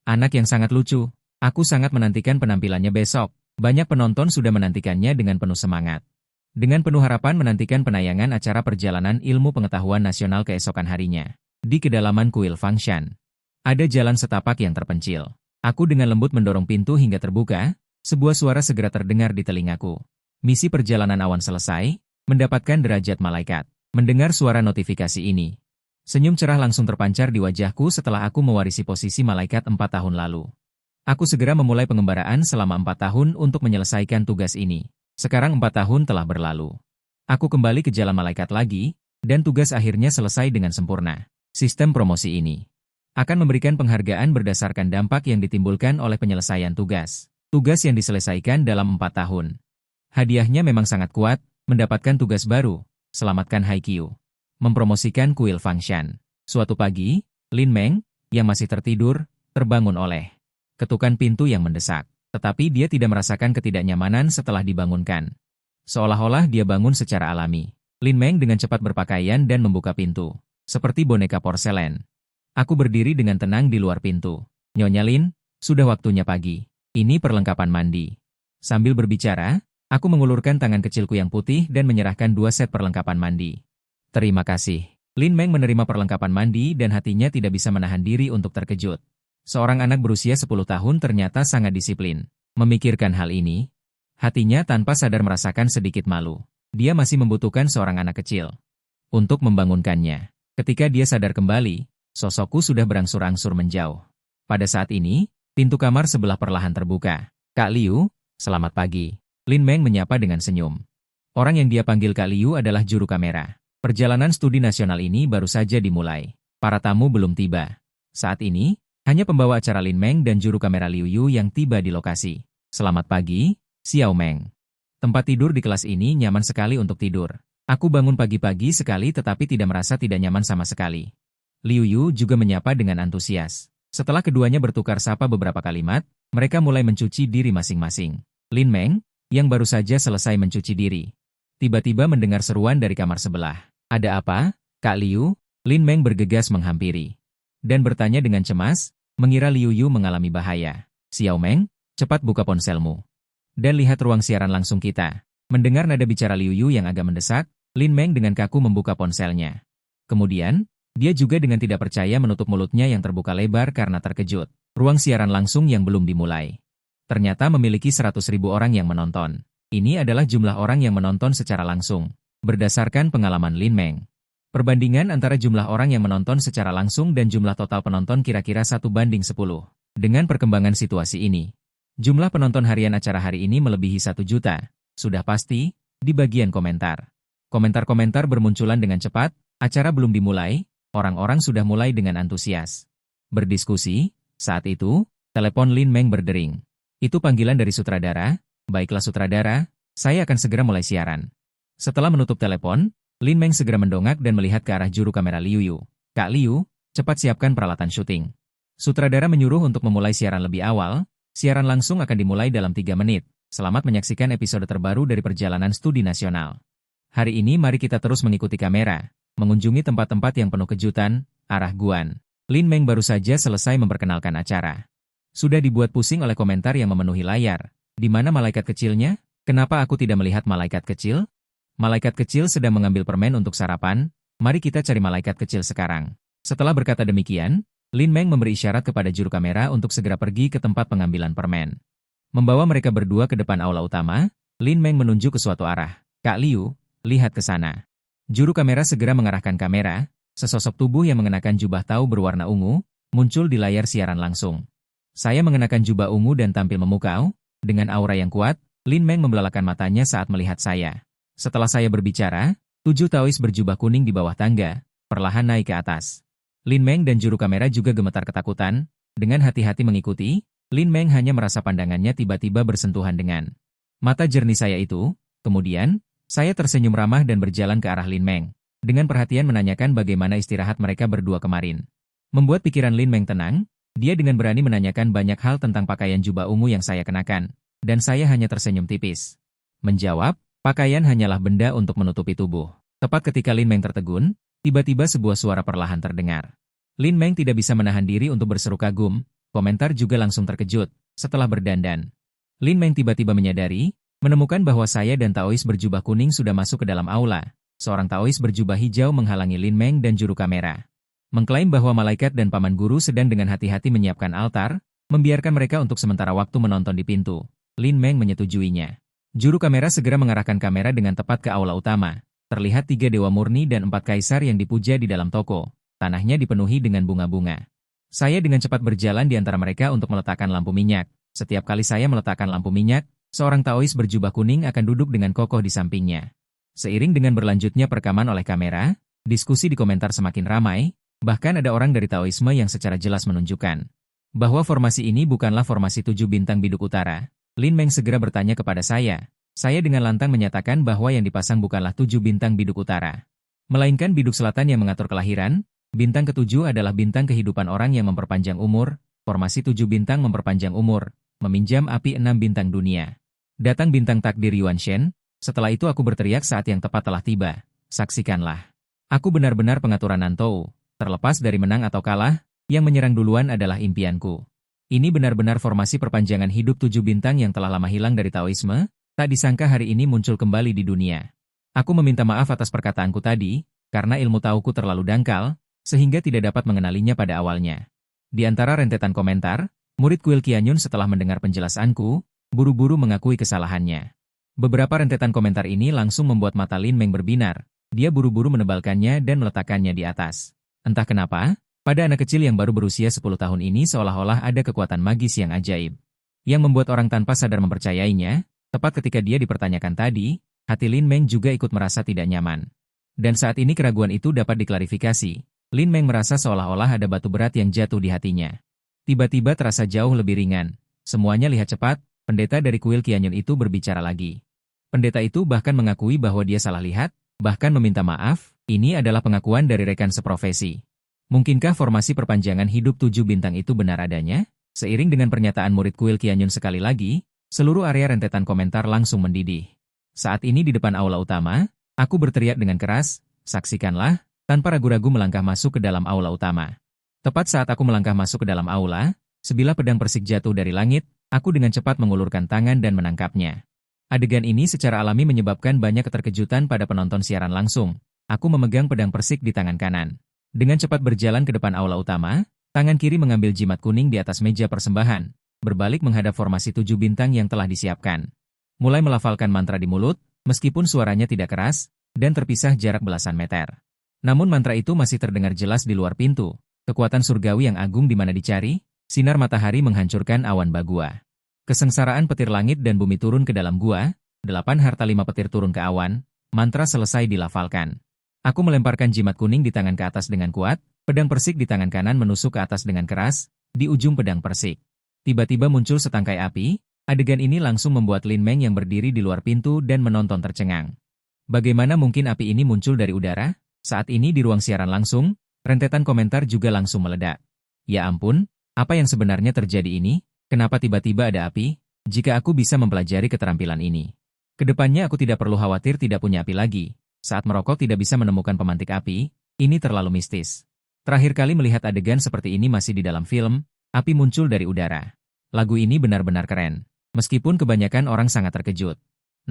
S1: Anak yang sangat lucu, aku sangat menantikan penampilannya besok. Banyak penonton sudah menantikannya dengan penuh semangat. Dengan penuh harapan menantikan penayangan acara perjalanan ilmu pengetahuan nasional keesokan harinya. Di kedalaman kuil Fangshan, ada jalan setapak yang terpencil. Aku dengan lembut mendorong pintu hingga terbuka, sebuah suara segera terdengar di telingaku. Misi perjalanan awan selesai, mendapatkan derajat malaikat. Mendengar suara notifikasi ini, senyum cerah langsung terpancar di wajahku setelah aku mewarisi posisi malaikat 4 tahun lalu. Aku segera memulai pengembaraan selama 4 tahun untuk menyelesaikan tugas ini. Sekarang 4 tahun telah berlalu. Aku kembali ke jalan malaikat lagi, dan tugas akhirnya selesai dengan sempurna. Sistem promosi ini akan memberikan penghargaan berdasarkan dampak yang ditimbulkan oleh penyelesaian tugas. Tugas yang diselesaikan dalam 4 tahun. Hadiahnya memang sangat kuat, mendapatkan tugas baru, selamatkan Haikyuu. Mempromosikan kuil Fangshan. Suatu pagi, Lin Meng, yang masih tertidur, terbangun oleh ketukan pintu yang mendesak. Tetapi dia tidak merasakan ketidaknyamanan setelah dibangunkan. Seolah-olah dia bangun secara alami. Lin Meng dengan cepat berpakaian dan membuka pintu. Seperti boneka porselen. Aku berdiri dengan tenang di luar pintu. Nyonya Lin, sudah waktunya pagi. Ini perlengkapan mandi. Sambil berbicara, aku mengulurkan tangan kecilku yang putih dan menyerahkan 2 set perlengkapan mandi. Terima kasih. Lin Meng menerima perlengkapan mandi dan hatinya tidak bisa menahan diri untuk terkejut. Seorang anak berusia 10 tahun ternyata sangat disiplin. Memikirkan hal ini, hatinya tanpa sadar merasakan sedikit malu. Dia masih membutuhkan seorang anak kecil untuk membangunkannya. Ketika dia sadar kembali, sosokku sudah berangsur-angsur menjauh. Pada saat ini, pintu kamar sebelah perlahan terbuka. Kak Liu, selamat pagi. Lin Meng menyapa dengan senyum. Orang yang dia panggil Kak Liu adalah juru kamera. Perjalanan studi nasional ini baru saja dimulai. Para tamu belum tiba. Saat ini, hanya pembawa acara Lin Meng dan juru kamera Liu Yu yang tiba di lokasi. Selamat pagi, Xiao Meng. Tempat tidur di kelas ini nyaman sekali untuk tidur. Aku bangun pagi-pagi sekali tetapi tidak merasa tidak nyaman sama sekali. Liu Yu juga menyapa dengan antusias. Setelah keduanya bertukar sapa beberapa kalimat, mereka mulai mencuci diri masing-masing. Lin Meng, yang baru saja selesai mencuci diri, tiba-tiba mendengar seruan dari kamar sebelah. Ada apa, Kak Liu? Lin Meng bergegas menghampiri dan bertanya dengan cemas, mengira Liu Yu mengalami bahaya. Xiao Meng, cepat buka ponselmu dan lihat ruang siaran langsung kita. Mendengar nada bicara Liu Yu yang agak mendesak, Lin Meng dengan kaku membuka ponselnya. Kemudian, dia juga dengan tidak percaya menutup mulutnya yang terbuka lebar karena terkejut. Ruang siaran langsung yang belum dimulai ternyata memiliki 100.000 orang yang menonton. Ini adalah jumlah orang yang menonton secara langsung. Berdasarkan pengalaman Lin Meng, perbandingan antara jumlah orang yang menonton secara langsung dan jumlah total penonton kira-kira 1:10. Dengan perkembangan situasi ini, jumlah penonton harian acara hari ini melebihi 1 juta. Sudah pasti, di bagian komentar. Komentar-komentar bermunculan dengan cepat, acara belum dimulai, orang-orang sudah mulai dengan antusias berdiskusi. Saat itu, telepon Lin Meng berdering. Itu panggilan dari sutradara. Baiklah sutradara, saya akan segera mulai siaran. Setelah menutup telepon, Lin Meng segera mendongak dan melihat ke arah juru kamera Liu Yu. Kak Liu, cepat siapkan peralatan syuting. Sutradara menyuruh untuk memulai siaran lebih awal. Siaran langsung akan dimulai dalam 3 menit. Selamat menyaksikan episode terbaru dari Perjalanan Studi Nasional. Hari ini mari kita terus mengikuti kamera, mengunjungi tempat-tempat yang penuh kejutan, arah Guan. Lin Meng baru saja selesai memperkenalkan acara. Sudah dibuat pusing oleh komentar yang memenuhi layar. Di mana malaikat kecilnya? Kenapa aku tidak melihat malaikat kecil? Malaikat kecil sedang mengambil permen untuk sarapan. Mari kita cari malaikat kecil sekarang. Setelah berkata demikian, Lin Meng memberi isyarat kepada juru kamera untuk segera pergi ke tempat pengambilan permen. Membawa mereka berdua ke depan aula utama, Lin Meng menunjuk ke suatu arah. Kak Liu, lihat ke sana. Juru kamera segera mengarahkan kamera, sesosok tubuh yang mengenakan jubah tau berwarna ungu, muncul di layar siaran langsung. Saya mengenakan jubah ungu dan tampil memukau, dengan aura yang kuat, Lin Meng membelalakan matanya saat melihat saya. Setelah saya berbicara, 7 Taois berjubah kuning di bawah tangga, perlahan naik ke atas. Lin Meng dan juru kamera juga gemetar ketakutan. Dengan hati-hati mengikuti, Lin Meng hanya merasa pandangannya tiba-tiba bersentuhan dengan mata jernih saya itu. Kemudian, saya tersenyum ramah dan berjalan ke arah Lin Meng. Dengan perhatian menanyakan bagaimana istirahat mereka berdua kemarin. Membuat pikiran Lin Meng tenang, dia dengan berani menanyakan banyak hal tentang pakaian jubah ungu yang saya kenakan. Dan saya hanya tersenyum tipis. Menjawab, pakaian hanyalah benda untuk menutupi tubuh. Tepat ketika Lin Meng tertegun, tiba-tiba sebuah suara perlahan terdengar. Lin Meng tidak bisa menahan diri untuk berseru kagum, komentar juga langsung terkejut, setelah berdandan. Lin Meng tiba-tiba menyadari, menemukan bahwa saya dan Taois berjubah kuning sudah masuk ke dalam aula. Seorang Taois berjubah hijau menghalangi Lin Meng dan juru kamera. Mengklaim bahwa malaikat dan paman guru sedang dengan hati-hati menyiapkan altar, membiarkan mereka untuk sementara waktu menonton di pintu. Lin Meng menyetujuinya. Juru kamera segera mengarahkan kamera dengan tepat ke aula utama. Terlihat 3 dewa murni dan 4 kaisar yang dipuja di dalam toko. Tanahnya dipenuhi dengan bunga-bunga. Saya dengan cepat berjalan di antara mereka untuk meletakkan lampu minyak. Setiap kali saya meletakkan lampu minyak, seorang Taois berjubah kuning akan duduk dengan kokoh di sampingnya. Seiring dengan berlanjutnya perekaman oleh kamera, diskusi di komentar semakin ramai, bahkan ada orang dari Taoisme yang secara jelas menunjukkan bahwa formasi ini bukanlah formasi 7 bintang biduk utara, Lin Meng segera bertanya kepada saya. Saya dengan lantang menyatakan bahwa yang dipasang bukanlah 7 bintang biduk utara, melainkan biduk selatan yang mengatur kelahiran. Bintang ketujuh adalah bintang kehidupan orang yang memperpanjang umur. Formasi 7 bintang memperpanjang umur, meminjam api 6 bintang dunia. Datang bintang takdir Yuan Shen. Setelah itu aku berteriak saat yang tepat telah tiba. Saksikanlah. Aku benar-benar pengaturan Nantou. Terlepas dari menang atau kalah, yang menyerang duluan adalah impianku. Ini benar-benar formasi perpanjangan hidup 7 bintang yang telah lama hilang dari Taoisme. Tak disangka hari ini muncul kembali di dunia. Aku meminta maaf atas perkataanku tadi, karena ilmu tauku terlalu dangkal, sehingga tidak dapat mengenalinya pada awalnya. Di antara rentetan komentar, murid kuil Qianyun setelah mendengar penjelasanku, buru-buru mengakui kesalahannya. Beberapa rentetan komentar ini langsung membuat mata Lin Meng berbinar. Dia buru-buru menebalkannya dan meletakkannya di atas. Entah kenapa, pada anak kecil yang baru berusia 10 tahun ini seolah-olah ada kekuatan magis yang ajaib, yang membuat orang tanpa sadar mempercayainya. Tepat ketika dia dipertanyakan tadi, hati Lin Meng juga ikut merasa tidak nyaman. Dan saat ini keraguan itu dapat diklarifikasi. Lin Meng merasa seolah-olah ada batu berat yang jatuh di hatinya. Tiba-tiba terasa jauh lebih ringan. Semuanya lihat cepat, pendeta dari kuil Qianyun itu berbicara lagi. Pendeta itu bahkan mengakui bahwa dia salah lihat, bahkan meminta maaf. Ini adalah pengakuan dari rekan seprofesi. Mungkinkah formasi perpanjangan hidup 7 bintang itu benar adanya? Seiring dengan pernyataan murid kuil Qianyun sekali lagi, seluruh area rentetan komentar langsung mendidih. Saat ini di depan aula utama, aku berteriak dengan keras, saksikanlah, tanpa ragu-ragu melangkah masuk ke dalam aula utama. Tepat saat aku melangkah masuk ke dalam aula, sebilah pedang persik jatuh dari langit, aku dengan cepat mengulurkan tangan dan menangkapnya. Adegan ini secara alami menyebabkan banyak keterkejutan pada penonton siaran langsung. Aku memegang pedang persik di tangan kanan. Dengan cepat berjalan ke depan aula utama, tangan kiri mengambil jimat kuning di atas meja persembahan, berbalik menghadap formasi 7 bintang yang telah disiapkan. Mulai melafalkan mantra di mulut, meskipun suaranya tidak keras, dan terpisah jarak belasan meter. Namun mantra itu masih terdengar jelas di luar pintu. Kekuatan surgawi yang agung di mana dicari, sinar matahari menghancurkan awan bagua. Kesengsaraan petir langit dan bumi turun ke dalam gua, 8 harta 5 petir turun ke awan, mantra selesai dilafalkan. Aku melemparkan jimat kuning di tangan ke atas dengan kuat, pedang persik di tangan kanan menusuk ke atas dengan keras, di ujung pedang persik. Tiba-tiba muncul setangkai api, adegan ini langsung membuat Lin Meng yang berdiri di luar pintu dan menonton tercengang. Bagaimana mungkin api ini muncul dari udara? Saat ini di ruang siaran langsung, rentetan komentar juga langsung meledak. Ya ampun, apa yang sebenarnya terjadi ini? Kenapa tiba-tiba ada api? Jika aku bisa mempelajari keterampilan ini, kedepannya aku tidak perlu khawatir tidak punya api lagi. Saat merokok tidak bisa menemukan pemantik api, ini terlalu mistis. Terakhir kali melihat adegan seperti ini masih di dalam film, api muncul dari udara. Lagu ini benar-benar keren, meskipun kebanyakan orang sangat terkejut.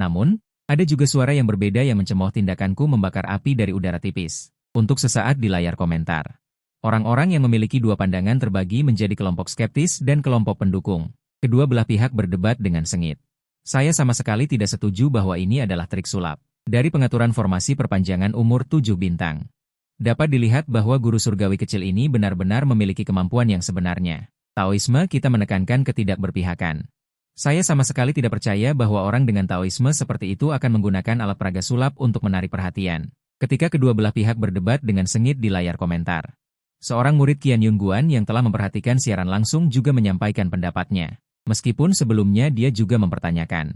S1: Namun, ada juga suara yang berbeda yang mencemooh tindakanku membakar api dari udara tipis. Untuk sesaat di layar komentar, orang-orang yang memiliki dua pandangan terbagi menjadi kelompok skeptis dan kelompok pendukung. Kedua belah pihak berdebat dengan sengit. Saya sama sekali tidak setuju bahwa ini adalah trik sulap. Dari pengaturan formasi perpanjangan umur 7 bintang, dapat dilihat bahwa guru surgawi kecil ini benar-benar memiliki kemampuan yang sebenarnya. Taoisme kita menekankan ketidakberpihakan. Saya sama sekali tidak percaya bahwa orang dengan Taoisme seperti itu akan menggunakan alat peraga sulap untuk menarik perhatian. Ketika kedua belah pihak berdebat dengan sengit di layar komentar, seorang murid Qianyun Guan yang telah memperhatikan siaran langsung juga menyampaikan pendapatnya. Meskipun sebelumnya dia juga mempertanyakan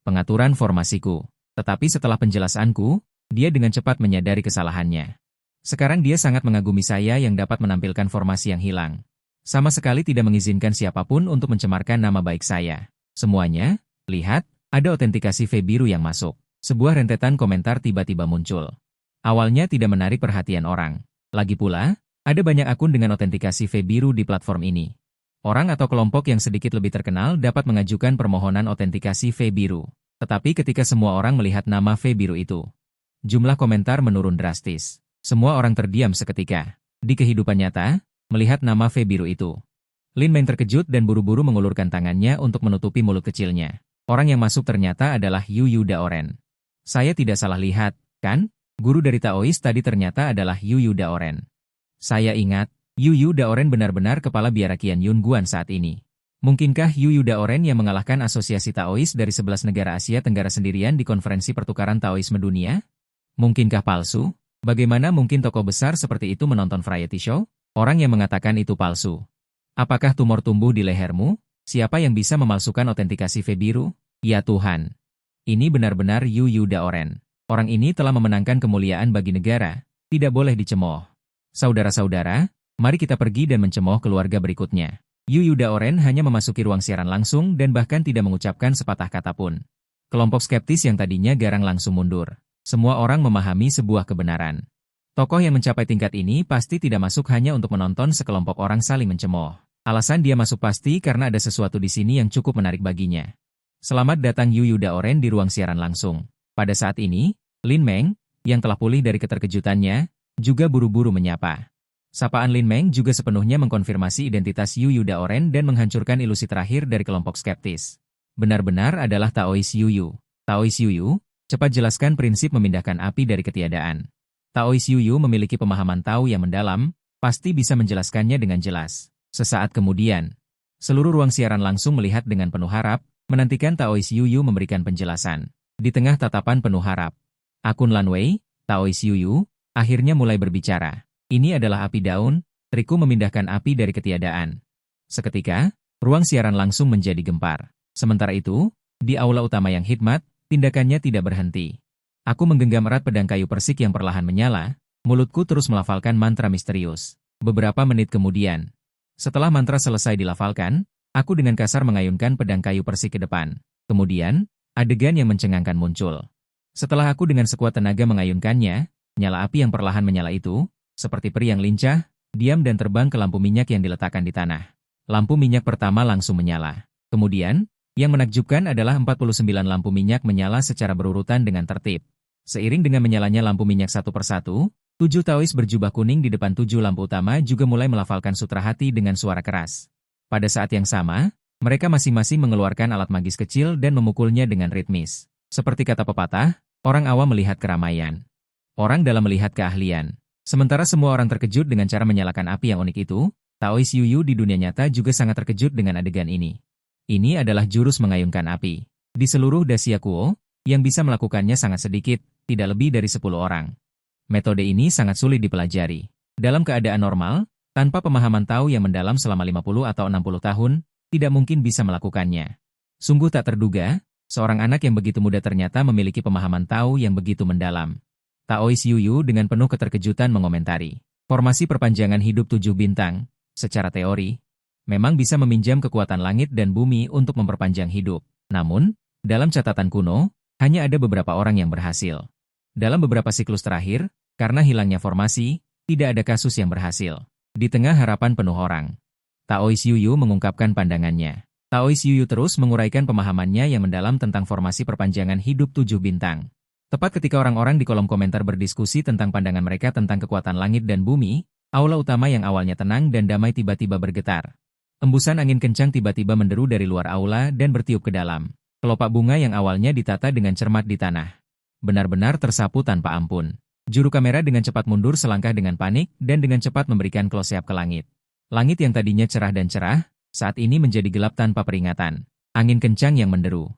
S1: pengaturan formasiku. Tetapi setelah penjelasanku, dia dengan cepat menyadari kesalahannya. Sekarang dia sangat mengagumi saya yang dapat menampilkan formasi yang hilang. Sama sekali tidak mengizinkan siapapun untuk mencemarkan nama baik saya. Semuanya, lihat, ada autentikasi V biru yang masuk. Sebuah rentetan komentar tiba-tiba muncul. Awalnya tidak menarik perhatian orang. Lagi pula, ada banyak akun dengan autentikasi V biru di platform ini. Orang atau kelompok yang sedikit lebih terkenal dapat mengajukan permohonan autentikasi V biru. Tetapi ketika semua orang melihat nama V biru itu, jumlah komentar menurun drastis. Semua orang terdiam seketika. Di kehidupan nyata, melihat nama V biru itu, Lin Meng terkejut dan buru-buru mengulurkan tangannya untuk menutupi mulut kecilnya. Orang yang masuk ternyata adalah Yu Yu Daoren. Saya tidak salah lihat, kan? Guru dari Taois tadi ternyata adalah Yu Yu Daoren. Saya ingat, Yu Yu Daoren benar-benar kepala biara Qianyun Guan saat ini. Mungkinkah Yu Yu Daoren yang mengalahkan asosiasi Taois dari 11 negara Asia Tenggara sendirian di konferensi pertukaran Taoisme dunia? Mungkinkah palsu? Bagaimana mungkin tokoh besar seperti itu menonton variety show? Orang yang mengatakan itu palsu. Apakah tumor tumbuh di lehermu? Siapa yang bisa memalsukan otentikasi V biru? Ya Tuhan. Ini benar-benar Yu Yu Daoren. Orang ini telah memenangkan kemuliaan bagi negara. Tidak boleh dicemooh. Saudara-saudara, mari kita pergi dan mencemooh keluarga berikutnya. Yu Yu Daoren hanya memasuki ruang siaran langsung dan bahkan tidak mengucapkan sepatah kata pun. Kelompok skeptis yang tadinya garang langsung mundur. Semua orang memahami sebuah kebenaran. Tokoh yang mencapai tingkat ini pasti tidak masuk hanya untuk menonton sekelompok orang saling mencemooh. Alasan dia masuk pasti karena ada sesuatu di sini yang cukup menarik baginya. Selamat datang Yu Yu Daoren di ruang siaran langsung. Pada saat ini, Lin Meng, yang telah pulih dari keterkejutannya, juga buru-buru menyapa. Sapaan Lin Meng juga sepenuhnya mengkonfirmasi identitas Yu Yu Daoren dan menghancurkan ilusi terakhir dari kelompok skeptis. Benar-benar adalah Taois Yu Yu. Taois Yu Yu, cepat jelaskan prinsip memindahkan api dari ketiadaan. Taois Yu Yu memiliki pemahaman Tao yang mendalam, pasti bisa menjelaskannya dengan jelas. Sesaat kemudian, seluruh ruang siaran langsung melihat dengan penuh harap, menantikan Taois Yu Yu memberikan penjelasan. Di tengah tatapan penuh harap, akun Lanwei, Taois Yu Yu, akhirnya mulai berbicara. Ini adalah api daun, trikku memindahkan api dari ketiadaan. Seketika, ruang siaran langsung menjadi gempar. Sementara itu, di aula utama yang hikmat, tindakannya tidak berhenti. Aku menggenggam erat pedang kayu persik yang perlahan menyala, mulutku terus melafalkan mantra misterius. Beberapa menit kemudian, setelah mantra selesai dilafalkan, aku dengan kasar mengayunkan pedang kayu persik ke depan. Kemudian, adegan yang mencengangkan muncul. Setelah aku dengan sekuat tenaga mengayunkannya, nyala api yang perlahan menyala itu, seperti peri yang lincah, diam dan terbang ke lampu minyak yang diletakkan di tanah. Lampu minyak pertama langsung menyala. Kemudian, yang menakjubkan adalah 49 lampu minyak menyala secara berurutan dengan tertib. Seiring dengan menyalanya lampu minyak satu persatu, 7 Taois berjubah kuning di depan 7 lampu utama juga mulai melafalkan sutra hati dengan suara keras. Pada saat yang sama, mereka masing-masing mengeluarkan alat magis kecil dan memukulnya dengan ritmis. Seperti kata pepatah, orang awam melihat keramaian. Orang dalam melihat keahlian. Sementara semua orang terkejut dengan cara menyalakan api yang unik itu, Taois Yu Yu di dunia nyata juga sangat terkejut dengan adegan ini. Ini adalah jurus mengayunkan api. Di seluruh Dacia Kuo, yang bisa melakukannya sangat sedikit, tidak lebih dari 10 orang. Metode ini sangat sulit dipelajari. Dalam keadaan normal, tanpa pemahaman Tao yang mendalam selama 50 atau 60 tahun, tidak mungkin bisa melakukannya. Sungguh tak terduga, seorang anak yang begitu muda ternyata memiliki pemahaman Tao yang begitu mendalam. Taois Yu Yu dengan penuh keterkejutan mengomentari. Formasi perpanjangan hidup 7 bintang, secara teori, memang bisa meminjam kekuatan langit dan bumi untuk memperpanjang hidup. Namun, dalam catatan kuno, hanya ada beberapa orang yang berhasil. Dalam beberapa siklus terakhir, karena hilangnya formasi, tidak ada kasus yang berhasil. Di tengah harapan penuh orang, Taois Yu Yu mengungkapkan pandangannya. Taois Yu Yu terus menguraikan pemahamannya yang mendalam tentang formasi perpanjangan hidup 7 bintang. Tepat ketika orang-orang di kolom komentar berdiskusi tentang pandangan mereka tentang kekuatan langit dan bumi, aula utama yang awalnya tenang dan damai tiba-tiba bergetar. Embusan angin kencang tiba-tiba menderu dari luar aula dan bertiup ke dalam. Kelopak bunga yang awalnya ditata dengan cermat di tanah benar-benar tersapu tanpa ampun. Juru kamera dengan cepat mundur selangkah dengan panik dan dengan cepat memberikan close-up ke langit. Langit yang tadinya cerah dan cerah, saat ini menjadi gelap tanpa peringatan. Angin kencang yang menderu.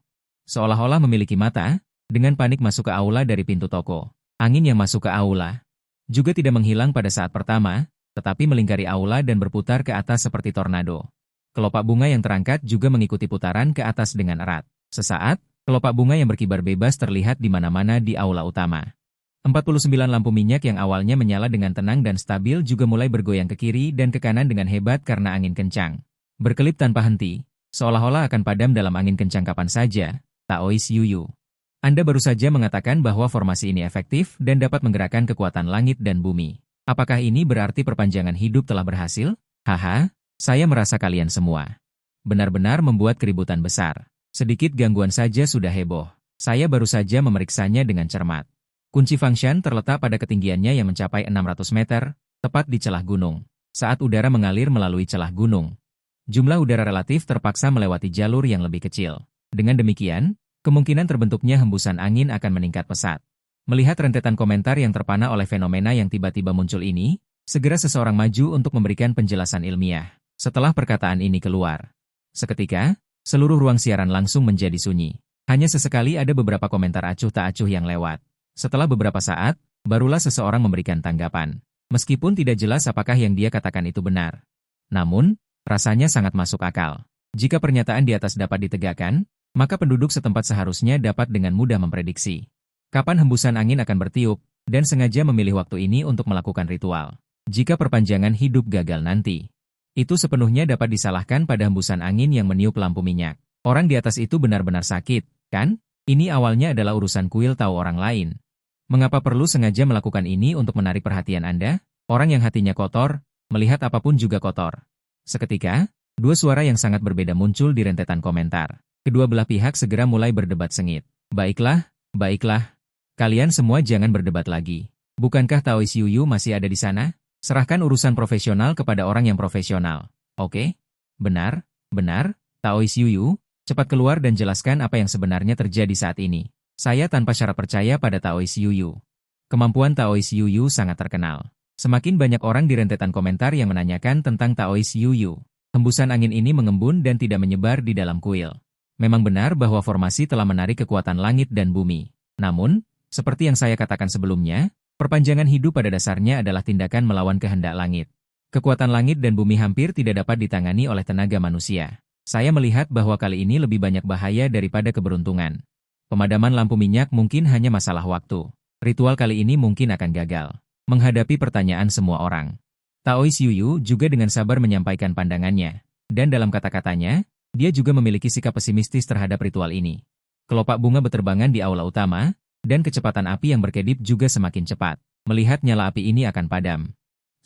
S1: Seolah-olah memiliki mata, dengan panik masuk ke aula dari pintu toko. Angin yang masuk ke aula juga tidak menghilang pada saat pertama, tetapi melingkari aula dan berputar ke atas seperti tornado. Kelopak bunga yang terangkat juga mengikuti putaran ke atas dengan erat. Sesaat, kelopak bunga yang berkibar bebas terlihat di mana-mana di aula utama. 49 lampu minyak yang awalnya menyala dengan tenang dan stabil juga mulai bergoyang ke kiri dan ke kanan dengan hebat karena angin kencang. Berkelip tanpa henti, seolah-olah akan padam dalam angin kencang kapan saja. Taois Yu Yu, Anda baru saja mengatakan bahwa formasi ini efektif dan dapat menggerakkan kekuatan langit dan bumi. Apakah ini berarti perpanjangan hidup telah berhasil? Haha, saya merasa kalian semua benar-benar membuat keributan besar. Sedikit gangguan saja sudah heboh. Saya baru saja memeriksanya dengan cermat. Kunci Fangshan terletak pada ketinggiannya yang mencapai 600 meter, tepat di celah gunung. Saat udara mengalir melalui celah gunung, jumlah udara relatif terpaksa melewati jalur yang lebih kecil. Dengan demikian, kemungkinan terbentuknya hembusan angin akan meningkat pesat. Melihat rentetan komentar yang terpana oleh fenomena yang tiba-tiba muncul ini, segera seseorang maju untuk memberikan penjelasan ilmiah. Setelah perkataan ini keluar, seketika, seluruh ruang siaran langsung menjadi sunyi. Hanya sesekali ada beberapa komentar acuh tak acuh yang lewat. Setelah beberapa saat, barulah seseorang memberikan tanggapan. Meskipun tidak jelas apakah yang dia katakan itu benar. Namun, rasanya sangat masuk akal. Jika pernyataan di atas dapat ditegakkan, maka penduduk setempat seharusnya dapat dengan mudah memprediksi kapan hembusan angin akan bertiup, dan sengaja memilih waktu ini untuk melakukan ritual. Jika perpanjangan hidup gagal nanti, itu sepenuhnya dapat disalahkan pada hembusan angin yang meniup lampu minyak. Orang di atas itu benar-benar sakit, kan? Ini awalnya adalah urusan kuil tahu orang lain. Mengapa perlu sengaja melakukan ini untuk menarik perhatian Anda? Orang yang hatinya kotor, melihat apapun juga kotor. Seketika, dua suara yang sangat berbeda muncul di rentetan komentar. Kedua belah pihak segera mulai berdebat sengit. Baiklah, baiklah. Kalian semua jangan berdebat lagi. Bukankah Taoist Yuyu masih ada di sana? Serahkan urusan profesional kepada orang yang profesional. Oke? Benar, benar, Taoist Yuyu. Cepat keluar dan jelaskan apa yang sebenarnya terjadi saat ini. Saya tanpa syarat percaya pada Taoist Yuyu. Kemampuan Taoist Yuyu sangat terkenal. Semakin banyak orang di rentetan komentar yang menanyakan tentang Taoist Yuyu. Hembusan angin ini mengembun dan tidak menyebar di dalam kuil. Memang benar bahwa formasi telah menarik kekuatan langit dan bumi. Namun, seperti yang saya katakan sebelumnya, perpanjangan hidup pada dasarnya adalah tindakan melawan kehendak langit. Kekuatan langit dan bumi hampir tidak dapat ditangani oleh tenaga manusia. Saya melihat bahwa kali ini lebih banyak bahaya daripada keberuntungan. Pemadaman lampu minyak mungkin hanya masalah waktu. Ritual kali ini mungkin akan gagal. Menghadapi pertanyaan semua orang, Taoist Yuyu juga dengan sabar menyampaikan pandangannya. Dan dalam kata-katanya, dia juga memiliki sikap pesimistis terhadap ritual ini. Kelopak bunga berterbangan di aula utama, dan kecepatan api yang berkedip juga semakin cepat. Melihat nyala api ini akan padam.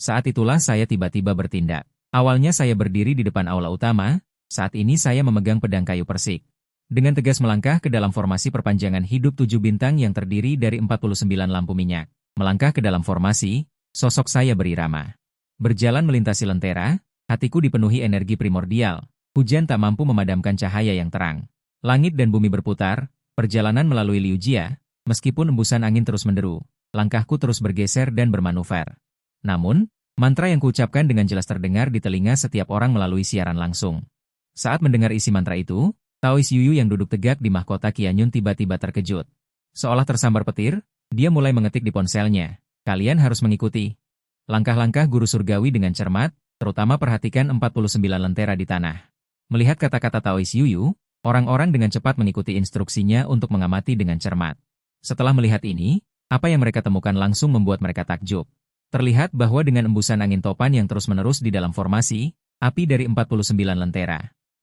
S1: Saat itulah saya tiba-tiba bertindak. Awalnya saya berdiri di depan aula utama. Saat ini saya memegang pedang kayu persik. Dengan tegas melangkah ke dalam formasi perpanjangan hidup 7 bintang yang terdiri dari 49 lampu minyak. Melangkah ke dalam formasi, sosok saya berirama. Berjalan melintasi lentera, hatiku dipenuhi energi primordial. Hujan tak mampu memadamkan cahaya yang terang. Langit dan bumi berputar, perjalanan melalui Liu Jia, meskipun embusan angin terus menderu, langkahku terus bergeser dan bermanuver. Namun, mantra yang kuucapkan dengan jelas terdengar di telinga setiap orang melalui siaran langsung. Saat mendengar isi mantra itu, Taoist Yuyu yang duduk tegak di mahkota Qianyun tiba-tiba terkejut. Seolah tersambar petir, dia mulai mengetik di ponselnya. Kalian harus mengikuti langkah-langkah guru surgawi dengan cermat, terutama perhatikan 49 lentera di tanah. Melihat kata-kata Taoist Yuyu, orang-orang dengan cepat mengikuti instruksinya untuk mengamati dengan cermat. Setelah melihat ini, apa yang mereka temukan langsung membuat mereka takjub. Terlihat bahwa dengan embusan angin topan yang terus-menerus di dalam formasi, api dari 49 lentera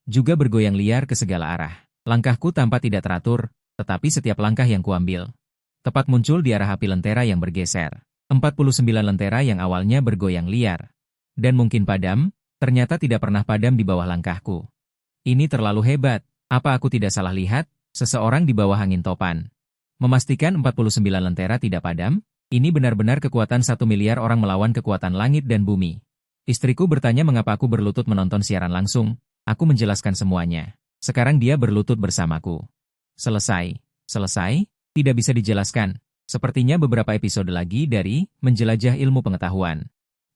S1: juga bergoyang liar ke segala arah. Langkahku tampak tidak teratur, tetapi setiap langkah yang kuambil tepat muncul di arah api lentera yang bergeser. 49 lentera yang awalnya bergoyang liar dan mungkin padam, ternyata tidak pernah padam di bawah langkahku. Ini terlalu hebat. Apa aku tidak salah lihat? Seseorang di bawah angin topan memastikan 49 lentera tidak padam? Ini benar-benar kekuatan 1 miliar orang melawan kekuatan langit dan bumi. Istriku bertanya mengapa aku berlutut menonton siaran langsung. Aku menjelaskan semuanya. Sekarang dia berlutut bersamaku. Selesai. Selesai? Tidak bisa dijelaskan. Sepertinya beberapa episode lagi dari Menjelajah Ilmu Pengetahuan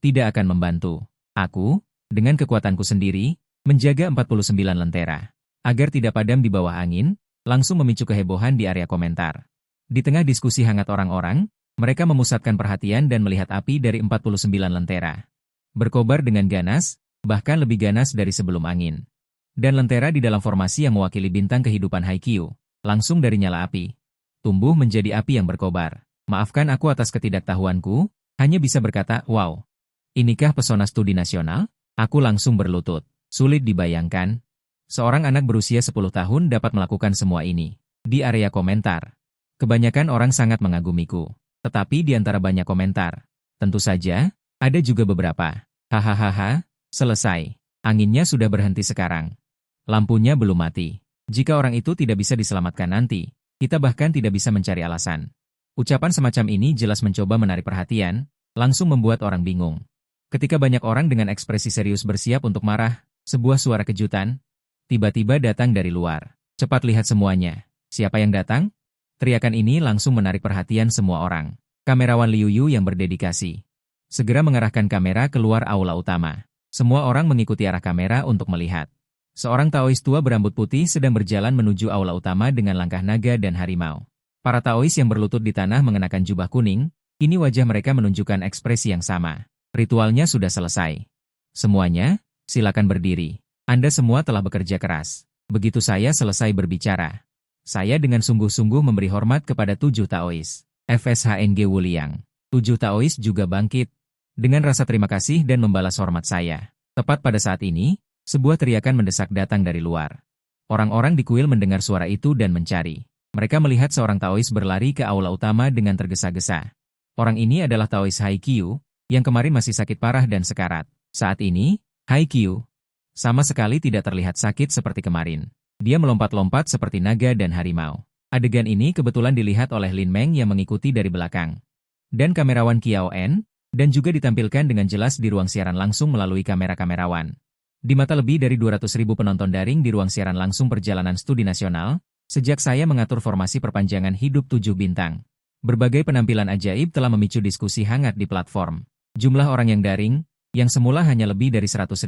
S1: tidak akan membantu. Aku, dengan kekuatanku sendiri, menjaga 49 lentera agar tidak padam di bawah angin, langsung memicu kehebohan di area komentar. Di tengah diskusi hangat orang-orang, mereka memusatkan perhatian dan melihat api dari 49 lentera berkobar dengan ganas, bahkan lebih ganas dari sebelum angin. Dan lentera di dalam formasi yang mewakili bintang kehidupan Haikyuu, langsung dari nyala api, tumbuh menjadi api yang berkobar. Maafkan aku atas ketidaktahuanku, hanya bisa berkata, wow. Inikah pesona studi nasional? Aku langsung berlutut. Sulit dibayangkan. Seorang anak berusia 10 tahun dapat melakukan semua ini. Di area komentar, kebanyakan orang sangat mengagumiku. Tetapi di antara banyak komentar, tentu saja, ada juga beberapa. Hahaha, selesai. Anginnya sudah berhenti sekarang. Lampunya belum mati. Jika orang itu tidak bisa diselamatkan nanti, kita bahkan tidak bisa mencari alasan. Ucapan semacam ini jelas mencoba menarik perhatian, langsung membuat orang bingung. Ketika banyak orang dengan ekspresi serius bersiap untuk marah, sebuah suara kejutan tiba-tiba datang dari luar. Cepat lihat semuanya. Siapa yang datang? Teriakan ini langsung menarik perhatian semua orang. Kamerawan Liu Yu yang berdedikasi segera mengarahkan kamera keluar aula utama. Semua orang mengikuti arah kamera untuk melihat. Seorang Taoist tua berambut putih sedang berjalan menuju aula utama dengan langkah naga dan harimau. Para Taoist yang berlutut di tanah mengenakan jubah kuning, kini wajah mereka menunjukkan ekspresi yang sama. Ritualnya sudah selesai. Semuanya, silakan berdiri. Anda semua telah bekerja keras. Begitu saya selesai berbicara, saya dengan sungguh-sungguh memberi hormat kepada 7 Taois. FSHNG Wuliang. 7 Taois juga bangkit dengan rasa terima kasih dan membalas hormat saya. Tepat pada saat ini, sebuah teriakan mendesak datang dari luar. Orang-orang di kuil mendengar suara itu dan mencari. Mereka melihat seorang Taois berlari ke aula utama dengan tergesa-gesa. Orang ini adalah Taois Haiqiu, yang kemarin masih sakit parah dan sekarat. Saat ini, Haiqiu sama sekali tidak terlihat sakit seperti kemarin. Dia melompat-lompat seperti naga dan harimau. Adegan ini kebetulan dilihat oleh Lin Meng yang mengikuti dari belakang. Dan kamerawan Kiao En, dan juga ditampilkan dengan jelas di ruang siaran langsung melalui kamera kamerawan. Di mata lebih dari 200.000 penonton daring di ruang siaran langsung perjalanan studi nasional, sejak saya mengatur formasi perpanjangan hidup 7 bintang. Berbagai penampilan ajaib telah memicu diskusi hangat di platform. Jumlah orang yang daring, yang semula hanya lebih dari 100.000,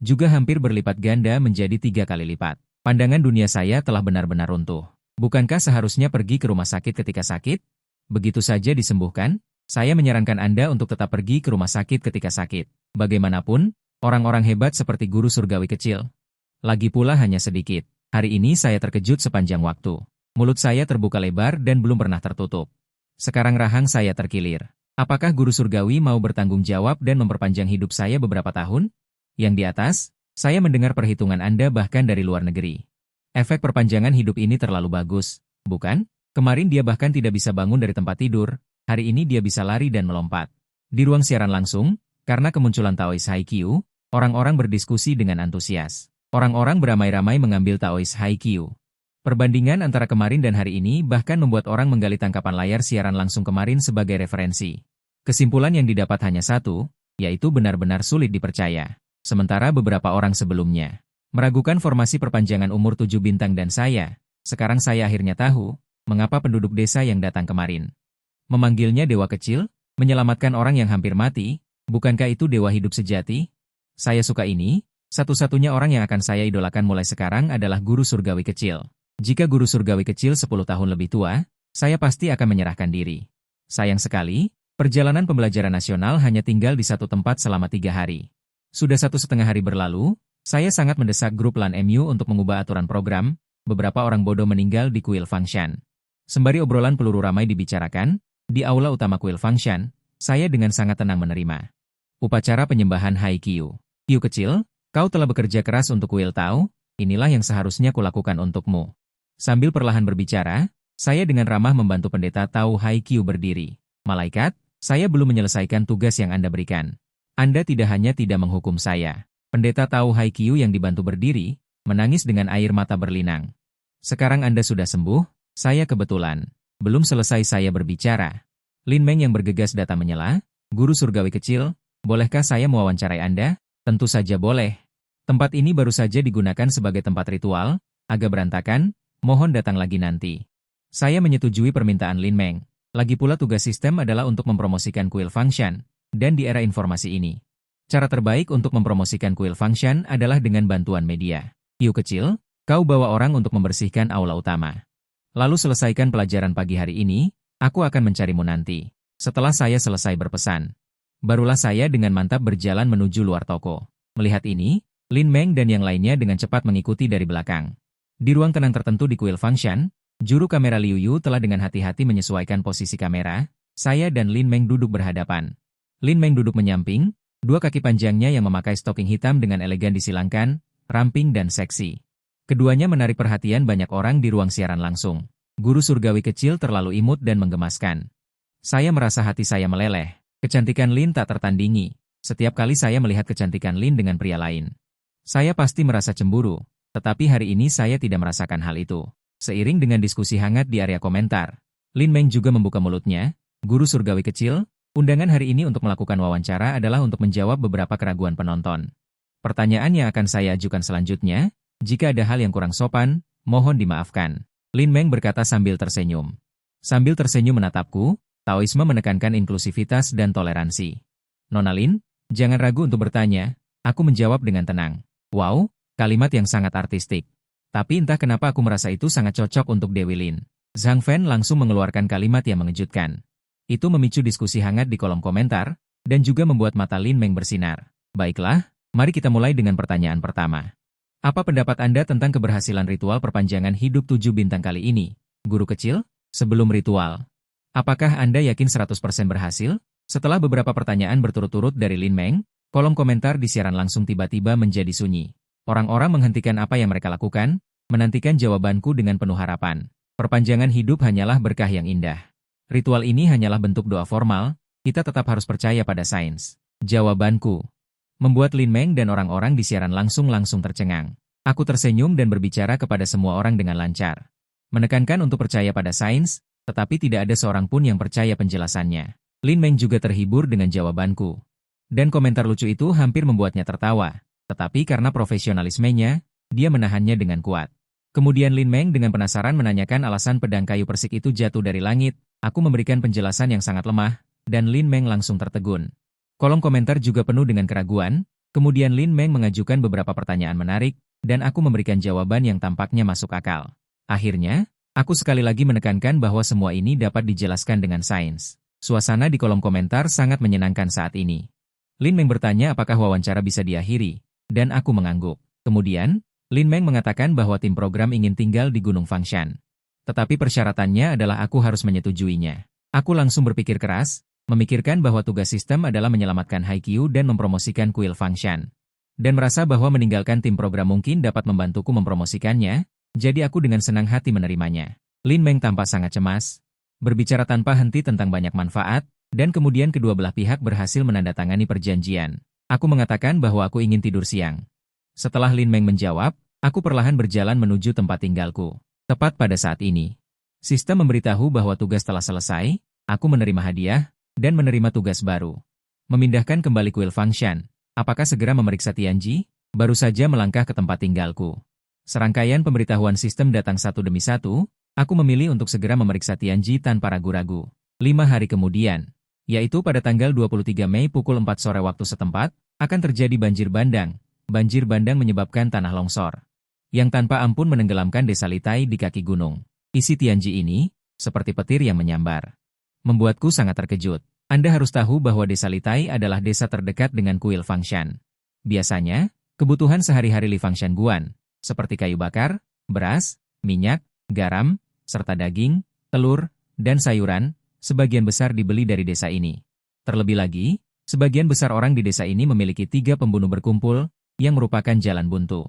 S1: juga hampir berlipat ganda menjadi 3 kali lipat. Pandangan dunia saya telah benar-benar runtuh. Bukankah seharusnya pergi ke rumah sakit ketika sakit? Begitu saja disembuhkan? Saya menyarankan Anda untuk tetap pergi ke rumah sakit ketika sakit. Bagaimanapun, orang-orang hebat seperti guru surgawi kecil. Lagi pula hanya sedikit. Hari ini saya terkejut sepanjang waktu. Mulut saya terbuka lebar dan belum pernah tertutup. Sekarang rahang saya terkilir. Apakah guru surgawi mau bertanggung jawab dan memperpanjang hidup saya beberapa tahun? Yang di atas, saya mendengar perhitungan Anda bahkan dari luar negeri. Efek perpanjangan hidup ini terlalu bagus, bukan? Kemarin dia bahkan tidak bisa bangun dari tempat tidur, hari ini dia bisa lari dan melompat. Di ruang siaran langsung, karena kemunculan Taois Haiqiu, orang-orang berdiskusi dengan antusias. Orang-orang beramai-ramai mengambil Taois Haiqiu. Perbandingan antara kemarin dan hari ini bahkan membuat orang menggali tangkapan layar siaran langsung kemarin sebagai referensi. Kesimpulan yang didapat hanya satu, yaitu benar-benar sulit dipercaya. Sementara beberapa orang sebelumnya meragukan formasi perpanjangan umur 7 bintang dan saya, sekarang saya akhirnya tahu, mengapa penduduk desa yang datang kemarin memanggilnya dewa kecil, menyelamatkan orang yang hampir mati, bukankah itu dewa hidup sejati? Saya suka ini, satu-satunya orang yang akan saya idolakan mulai sekarang adalah guru surgawi kecil. Jika guru surgawi kecil 10 tahun lebih tua, saya pasti akan menyerahkan diri. Sayang sekali, perjalanan pembelajaran nasional hanya tinggal di satu tempat selama 3 hari. Sudah 1,5 hari berlalu, saya sangat mendesak grup LAN MU untuk mengubah aturan program, beberapa orang bodoh meninggal di kuil Fangshan. Sembari obrolan peluru ramai dibicarakan, di aula utama kuil Fangshan, saya dengan sangat tenang menerima upacara penyembahan Haiqiu. Qiu kecil, kau telah bekerja keras untuk kuil Tao, inilah yang seharusnya kulakukan untukmu. Sambil perlahan berbicara, saya dengan ramah membantu pendeta Tao Haiqiu berdiri. Malaikat, saya belum menyelesaikan tugas yang Anda berikan. Anda tidak hanya tidak menghukum saya. Pendeta Tao Haiqiu yang dibantu berdiri, menangis dengan air mata berlinang. Sekarang Anda sudah sembuh, saya kebetulan. Belum selesai saya berbicara. Lin Meng yang bergegas datang menyela, guru surgawi kecil, bolehkah saya mewawancarai Anda? Tentu saja boleh. Tempat ini baru saja digunakan sebagai tempat ritual, agak berantakan, mohon datang lagi nanti. Saya menyetujui permintaan Lin Meng. Lagi pula tugas sistem adalah untuk mempromosikan kuil Fangshan, dan di era informasi ini, cara terbaik untuk mempromosikan kuil Fangshan adalah dengan bantuan media. Qiu kecil, kau bawa orang untuk membersihkan aula utama. Lalu selesaikan pelajaran pagi hari ini, aku akan mencarimu nanti. Setelah saya selesai berpesan, barulah saya dengan mantap berjalan menuju luar toko. Melihat ini, Lin Meng dan yang lainnya dengan cepat mengikuti dari belakang. Di ruang tenang tertentu di kuil Fangshan, juru kamera Liu Yu telah dengan hati-hati menyesuaikan posisi kamera. Saya dan Lin Meng duduk berhadapan. Lin Meng duduk menyamping, dua kaki panjangnya yang memakai stoking hitam dengan elegan disilangkan, ramping dan seksi. Keduanya menarik perhatian banyak orang di ruang siaran langsung. Guru surgawi kecil terlalu imut dan menggemaskan. Saya merasa hati saya meleleh. Kecantikan Lin tak tertandingi. Setiap kali saya melihat kecantikan Lin dengan pria lain, saya pasti merasa cemburu. Tetapi hari ini saya tidak merasakan hal itu. Seiring dengan diskusi hangat di area komentar, Lin Meng juga membuka mulutnya. Guru surgawi kecil, undangan hari ini untuk melakukan wawancara adalah untuk menjawab beberapa keraguan penonton. Pertanyaan yang akan saya ajukan selanjutnya, jika ada hal yang kurang sopan, mohon dimaafkan. Lin Meng berkata sambil tersenyum. Sambil tersenyum menatapku, Taoisme menekankan inklusivitas dan toleransi. Nona Lin, jangan ragu untuk bertanya, aku menjawab dengan tenang. Wow, kalimat yang sangat artistik. Tapi entah kenapa aku merasa itu sangat cocok untuk Dewi Lin. Zhang Fen langsung mengeluarkan kalimat yang mengejutkan. Itu memicu diskusi hangat di kolom komentar, dan juga membuat mata Lin Meng bersinar. Baiklah, Mari kita mulai dengan pertanyaan pertama. Apa pendapat Anda tentang keberhasilan ritual perpanjangan hidup 7 bintang kali ini? Guru kecil, sebelum ritual. Apakah Anda yakin 100% berhasil? Setelah beberapa pertanyaan berturut-turut dari Lin Meng, kolom komentar di siaran langsung tiba-tiba menjadi sunyi. Orang-orang menghentikan apa yang mereka lakukan, menantikan jawabanku dengan penuh harapan. Perpanjangan hidup hanyalah berkah yang indah. Ritual ini hanyalah bentuk doa formal, kita tetap harus percaya pada sains. Jawabanku membuat Lin Meng dan orang-orang di siaran langsung tercengang. Aku tersenyum dan berbicara kepada semua orang dengan lancar. Menekankan untuk percaya pada sains, tetapi tidak ada seorang pun yang percaya penjelasannya. Lin Meng juga terhibur dengan jawabanku. Dan komentar lucu itu hampir membuatnya tertawa. Tetapi karena profesionalismenya, dia menahannya dengan kuat. Kemudian Lin Meng dengan penasaran menanyakan alasan pedang kayu persik itu jatuh dari langit. Aku memberikan penjelasan yang sangat lemah, dan Lin Meng langsung tertegun. Kolom komentar juga penuh dengan keraguan, kemudian Lin Meng mengajukan beberapa pertanyaan menarik, dan aku memberikan jawaban yang tampaknya masuk akal. Akhirnya, aku sekali lagi menekankan bahwa semua ini dapat dijelaskan dengan sains. Suasana di kolom komentar sangat menyenangkan saat ini. Lin Meng bertanya apakah wawancara bisa diakhiri, dan aku mengangguk. Kemudian, Lin Meng mengatakan bahwa tim program ingin tinggal di Gunung Fangshan. Tetapi persyaratannya adalah aku harus menyetujuinya. Aku langsung berpikir keras, memikirkan bahwa tugas sistem adalah menyelamatkan Haikyuu dan mempromosikan kuil Fangshan. Dan merasa bahwa meninggalkan tim program mungkin dapat membantuku mempromosikannya, jadi aku dengan senang hati menerimanya. Lin Meng tampak sangat cemas, berbicara tanpa henti tentang banyak manfaat, dan kemudian kedua belah pihak berhasil menandatangani perjanjian. Aku mengatakan bahwa aku ingin tidur siang. Setelah Lin Meng menjawab, aku perlahan berjalan menuju tempat tinggalku. Tepat pada saat ini, sistem memberitahu bahwa tugas telah selesai, aku menerima hadiah, dan menerima tugas baru. Memindahkan kembali kuil Fangshan. Apakah segera memeriksa Tianji? Baru saja melangkah ke tempat tinggalku. Serangkaian pemberitahuan sistem datang satu demi satu, aku memilih untuk segera memeriksa Tianji tanpa ragu-ragu. 5 hari kemudian, yaitu pada tanggal 23 Mei pukul 4 sore waktu setempat, akan terjadi banjir bandang. Banjir bandang menyebabkan tanah longsor yang tanpa ampun menenggelamkan desa Litai di kaki gunung. Isi Tianji ini, seperti petir yang menyambar, membuatku sangat terkejut. Anda harus tahu bahwa desa Litai adalah desa terdekat dengan kuil Fangshan. Biasanya, kebutuhan sehari-hari Li Fangshan Guan, seperti kayu bakar, beras, minyak, garam, serta daging, telur, dan sayuran, sebagian besar dibeli dari desa ini. Terlebih lagi, sebagian besar orang di desa ini memiliki 3 pembunuh berkumpul, yang merupakan jalan buntu.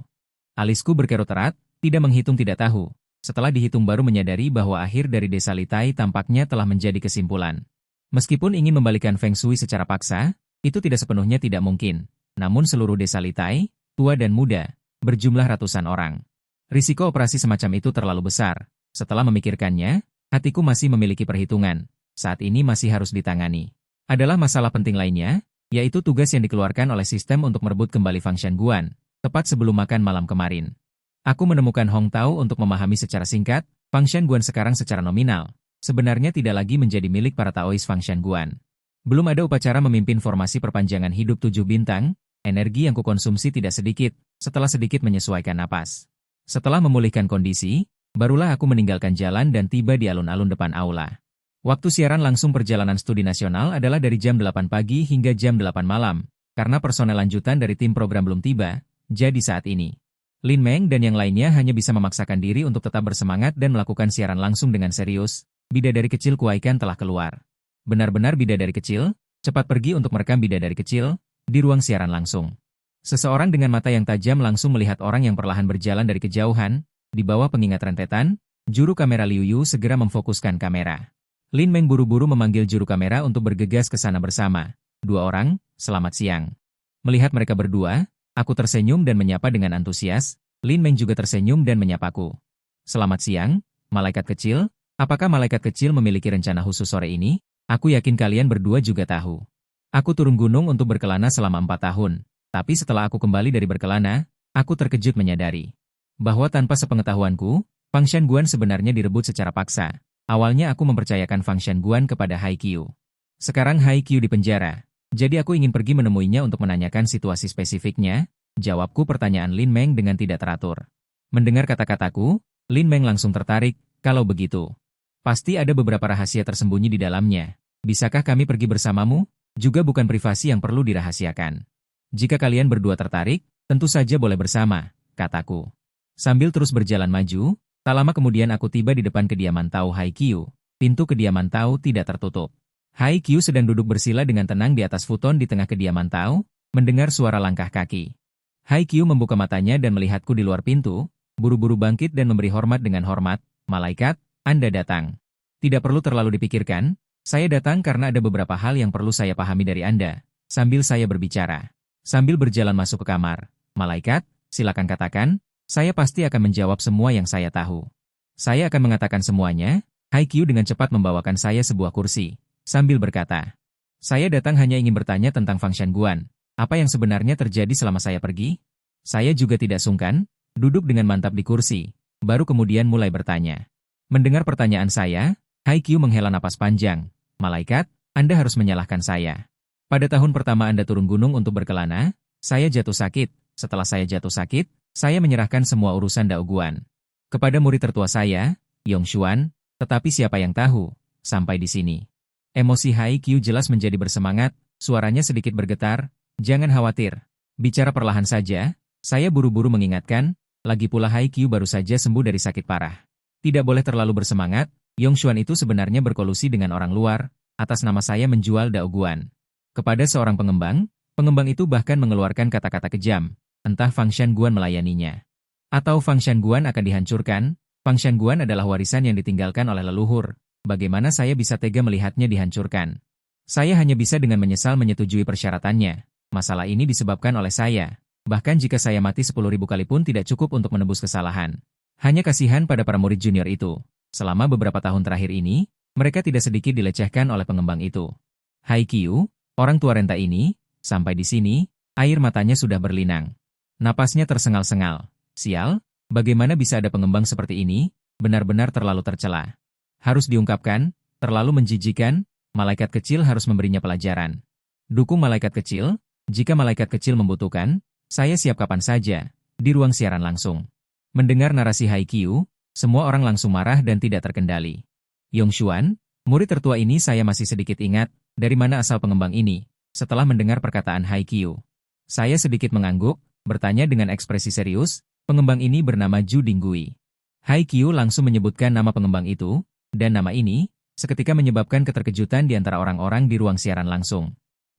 S1: Alisku berkerut erat, tidak menghitung tidak tahu. Setelah dihitung baru menyadari bahwa akhir dari desa Litai tampaknya telah menjadi kesimpulan. Meskipun ingin membalikan Feng Shui secara paksa, itu tidak sepenuhnya tidak mungkin. Namun seluruh desa Litai, tua dan muda, berjumlah ratusan orang. Risiko operasi semacam itu terlalu besar. Setelah memikirkannya, hatiku masih memiliki perhitungan. Saat ini masih harus ditangani. Adalah masalah penting lainnya, yaitu tugas yang dikeluarkan oleh sistem untuk merebut kembali Fangshan Guan, tepat sebelum makan malam kemarin. Aku menemukan Hong Tao untuk memahami secara singkat, Fangshan Guan sekarang secara nominal, sebenarnya tidak lagi menjadi milik para Taois Fangshan Guan. Belum ada upacara memimpin formasi perpanjangan hidup 7 bintang, energi yang kukonsumsi tidak sedikit, setelah sedikit menyesuaikan napas. Setelah memulihkan kondisi, barulah aku meninggalkan jalan dan tiba di alun-alun depan aula. Waktu siaran langsung perjalanan studi nasional adalah dari jam 8 pagi hingga jam 8 malam, karena personel lanjutan dari tim program belum tiba, jadi saat ini Lin Meng dan yang lainnya hanya bisa memaksakan diri untuk tetap bersemangat dan melakukan siaran langsung dengan serius. Bidadari kecil Kuaikan telah keluar. Benar-benar bidadari kecil, cepat pergi untuk merekam bidadari kecil, di ruang siaran langsung. Seseorang dengan mata yang tajam langsung melihat orang yang perlahan berjalan dari kejauhan, di bawah pengingat rentetan, juru kamera Liu Yu segera memfokuskan kamera. Lin Meng buru-buru memanggil juru kamera untuk bergegas ke sana bersama. 2 orang, selamat siang. Melihat mereka berdua, aku tersenyum dan menyapa dengan antusias. Lin Meng juga tersenyum dan menyapaku. Selamat siang, malaikat kecil. Apakah malaikat kecil memiliki rencana khusus sore ini? Aku yakin kalian berdua juga tahu. Aku turun gunung untuk berkelana selama 4 tahun. Tapi setelah aku kembali dari berkelana, aku terkejut menyadari bahwa tanpa sepengetahuanku, Fangshan Guan sebenarnya direbut secara paksa. Awalnya aku mempercayakan Fangshan Guan kepada Haikyuu. Sekarang Haikyuu di penjara. Jadi aku ingin pergi menemuinya untuk menanyakan situasi spesifiknya. Jawabku pertanyaan Lin Meng dengan tidak teratur. Mendengar kata-kataku, Lin Meng langsung tertarik. Kalau begitu, pasti ada beberapa rahasia tersembunyi di dalamnya. Bisakah kami pergi bersamamu? Juga bukan privasi yang perlu dirahasiakan. Jika kalian berdua tertarik, tentu saja boleh bersama, kataku. Sambil terus berjalan maju, tak lama kemudian aku tiba di depan kediaman Tao Haikyu. Pintu kediaman Tao tidak tertutup. Haikyu sedang duduk bersila dengan tenang di atas futon di tengah kediaman Tao, mendengar suara langkah kaki. Haikyu membuka matanya dan melihatku di luar pintu, buru-buru bangkit dan memberi hormat dengan hormat. Malaikat, Anda datang. Tidak perlu terlalu dipikirkan, saya datang karena ada beberapa hal yang perlu saya pahami dari Anda. Sambil saya berbicara. Sambil berjalan masuk ke kamar. Malaikat, silakan katakan, saya pasti akan menjawab semua yang saya tahu. Saya akan mengatakan semuanya. Haikyu dengan cepat membawakan saya sebuah kursi. Sambil berkata, saya datang hanya ingin bertanya tentang Fang Shanguan. Apa yang sebenarnya terjadi selama saya pergi? Saya juga tidak sungkan, duduk dengan mantap di kursi, baru kemudian mulai bertanya. Mendengar pertanyaan saya, Haikyu menghela napas panjang. Malaikat, Anda harus menyalahkan saya. Pada tahun pertama Anda turun gunung untuk berkelana, saya jatuh sakit. Setelah saya jatuh sakit, saya menyerahkan semua urusan Dao Guan kepada murid tertua saya, Yongshuan, tetapi siapa yang tahu, sampai di sini. Emosi Haikyu jelas menjadi bersemangat, suaranya sedikit bergetar, jangan khawatir. Bicara perlahan saja, saya buru-buru mengingatkan, lagi pula Haikyu baru saja sembuh dari sakit parah. Tidak boleh terlalu bersemangat, Yongshuan itu sebenarnya berkolusi dengan orang luar, atas nama saya menjual Dao Guan kepada seorang pengembang itu bahkan mengeluarkan kata-kata kejam, entah Fang Shanguan melayaninya. Atau Fang Shanguan akan dihancurkan, Fang Shanguan adalah warisan yang ditinggalkan oleh leluhur, bagaimana saya bisa tega melihatnya dihancurkan? Saya hanya bisa dengan menyesal menyetujui persyaratannya, masalah ini disebabkan oleh saya, bahkan jika saya mati 10.000 kali pun tidak cukup untuk menebus kesalahan. Hanya kasihan pada para murid junior itu, selama beberapa tahun terakhir ini, mereka tidak sedikit dilecehkan oleh pengembang itu. Haikyu, orang tua renta ini, sampai di sini, air matanya sudah berlinang. Napasnya tersengal-sengal. Sial, bagaimana bisa ada pengembang seperti ini? Benar-benar terlalu tercela. Harus diungkapkan, terlalu menjijikan, malaikat kecil harus memberinya pelajaran. Dukung malaikat kecil, jika malaikat kecil membutuhkan, saya siap kapan saja, di ruang siaran langsung. Mendengar narasi Haikyu, semua orang langsung marah dan tidak terkendali. Yongshuan, murid tertua ini saya masih sedikit ingat, dari mana asal pengembang ini, setelah mendengar perkataan Haikyu. Saya sedikit mengangguk, bertanya dengan ekspresi serius, pengembang ini bernama Zhu Dinggui. Haikyu langsung menyebutkan nama pengembang itu, dan nama ini, seketika menyebabkan keterkejutan di antara orang-orang di ruang siaran langsung.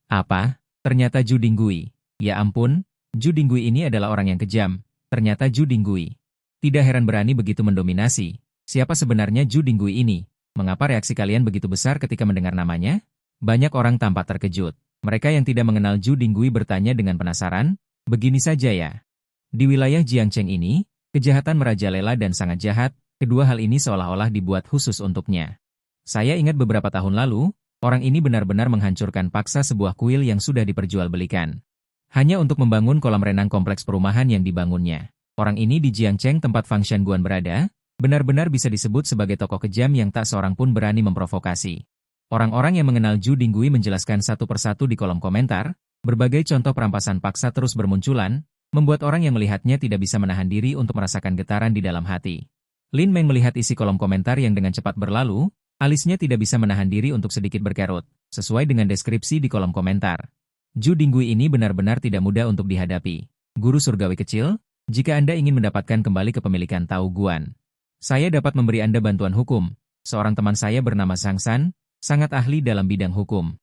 S1: Apa? Ternyata Zhu Dinggui. Ya ampun, Zhu Dinggui ini adalah orang yang kejam, ternyata Zhu Dinggui. Tidak heran berani begitu mendominasi. Siapa sebenarnya Zhu Dinggui ini? Mengapa reaksi kalian begitu besar ketika mendengar namanya? Banyak orang tampak terkejut. Mereka yang tidak mengenal Zhu Dinggui bertanya dengan penasaran, begini saja ya. Di wilayah Jiangcheng ini, kejahatan merajalela dan sangat jahat, kedua hal ini seolah-olah dibuat khusus untuknya. Saya ingat beberapa tahun lalu, orang ini benar-benar menghancurkan paksa sebuah kuil yang sudah diperjualbelikan. Hanya untuk membangun kolam renang kompleks perumahan yang dibangunnya. Orang ini di Jiangcheng tempat Fang Shanguan berada, benar-benar bisa disebut sebagai tokoh kejam yang tak seorang pun berani memprovokasi. Orang-orang yang mengenal Zhu Dinggui menjelaskan satu persatu di kolom komentar, berbagai contoh perampasan paksa terus bermunculan, membuat orang yang melihatnya tidak bisa menahan diri untuk merasakan getaran di dalam hati. Lin Meng melihat isi kolom komentar yang dengan cepat berlalu, alisnya tidak bisa menahan diri untuk sedikit berkerut, sesuai dengan deskripsi di kolom komentar. Zhu Dinggui ini benar-benar tidak mudah untuk dihadapi. Guru surgawi kecil, jika Anda ingin mendapatkan kembali kepemilikan Tao Guan, saya dapat memberi Anda bantuan hukum. Seorang teman saya bernama Zhang San, sangat ahli dalam bidang hukum.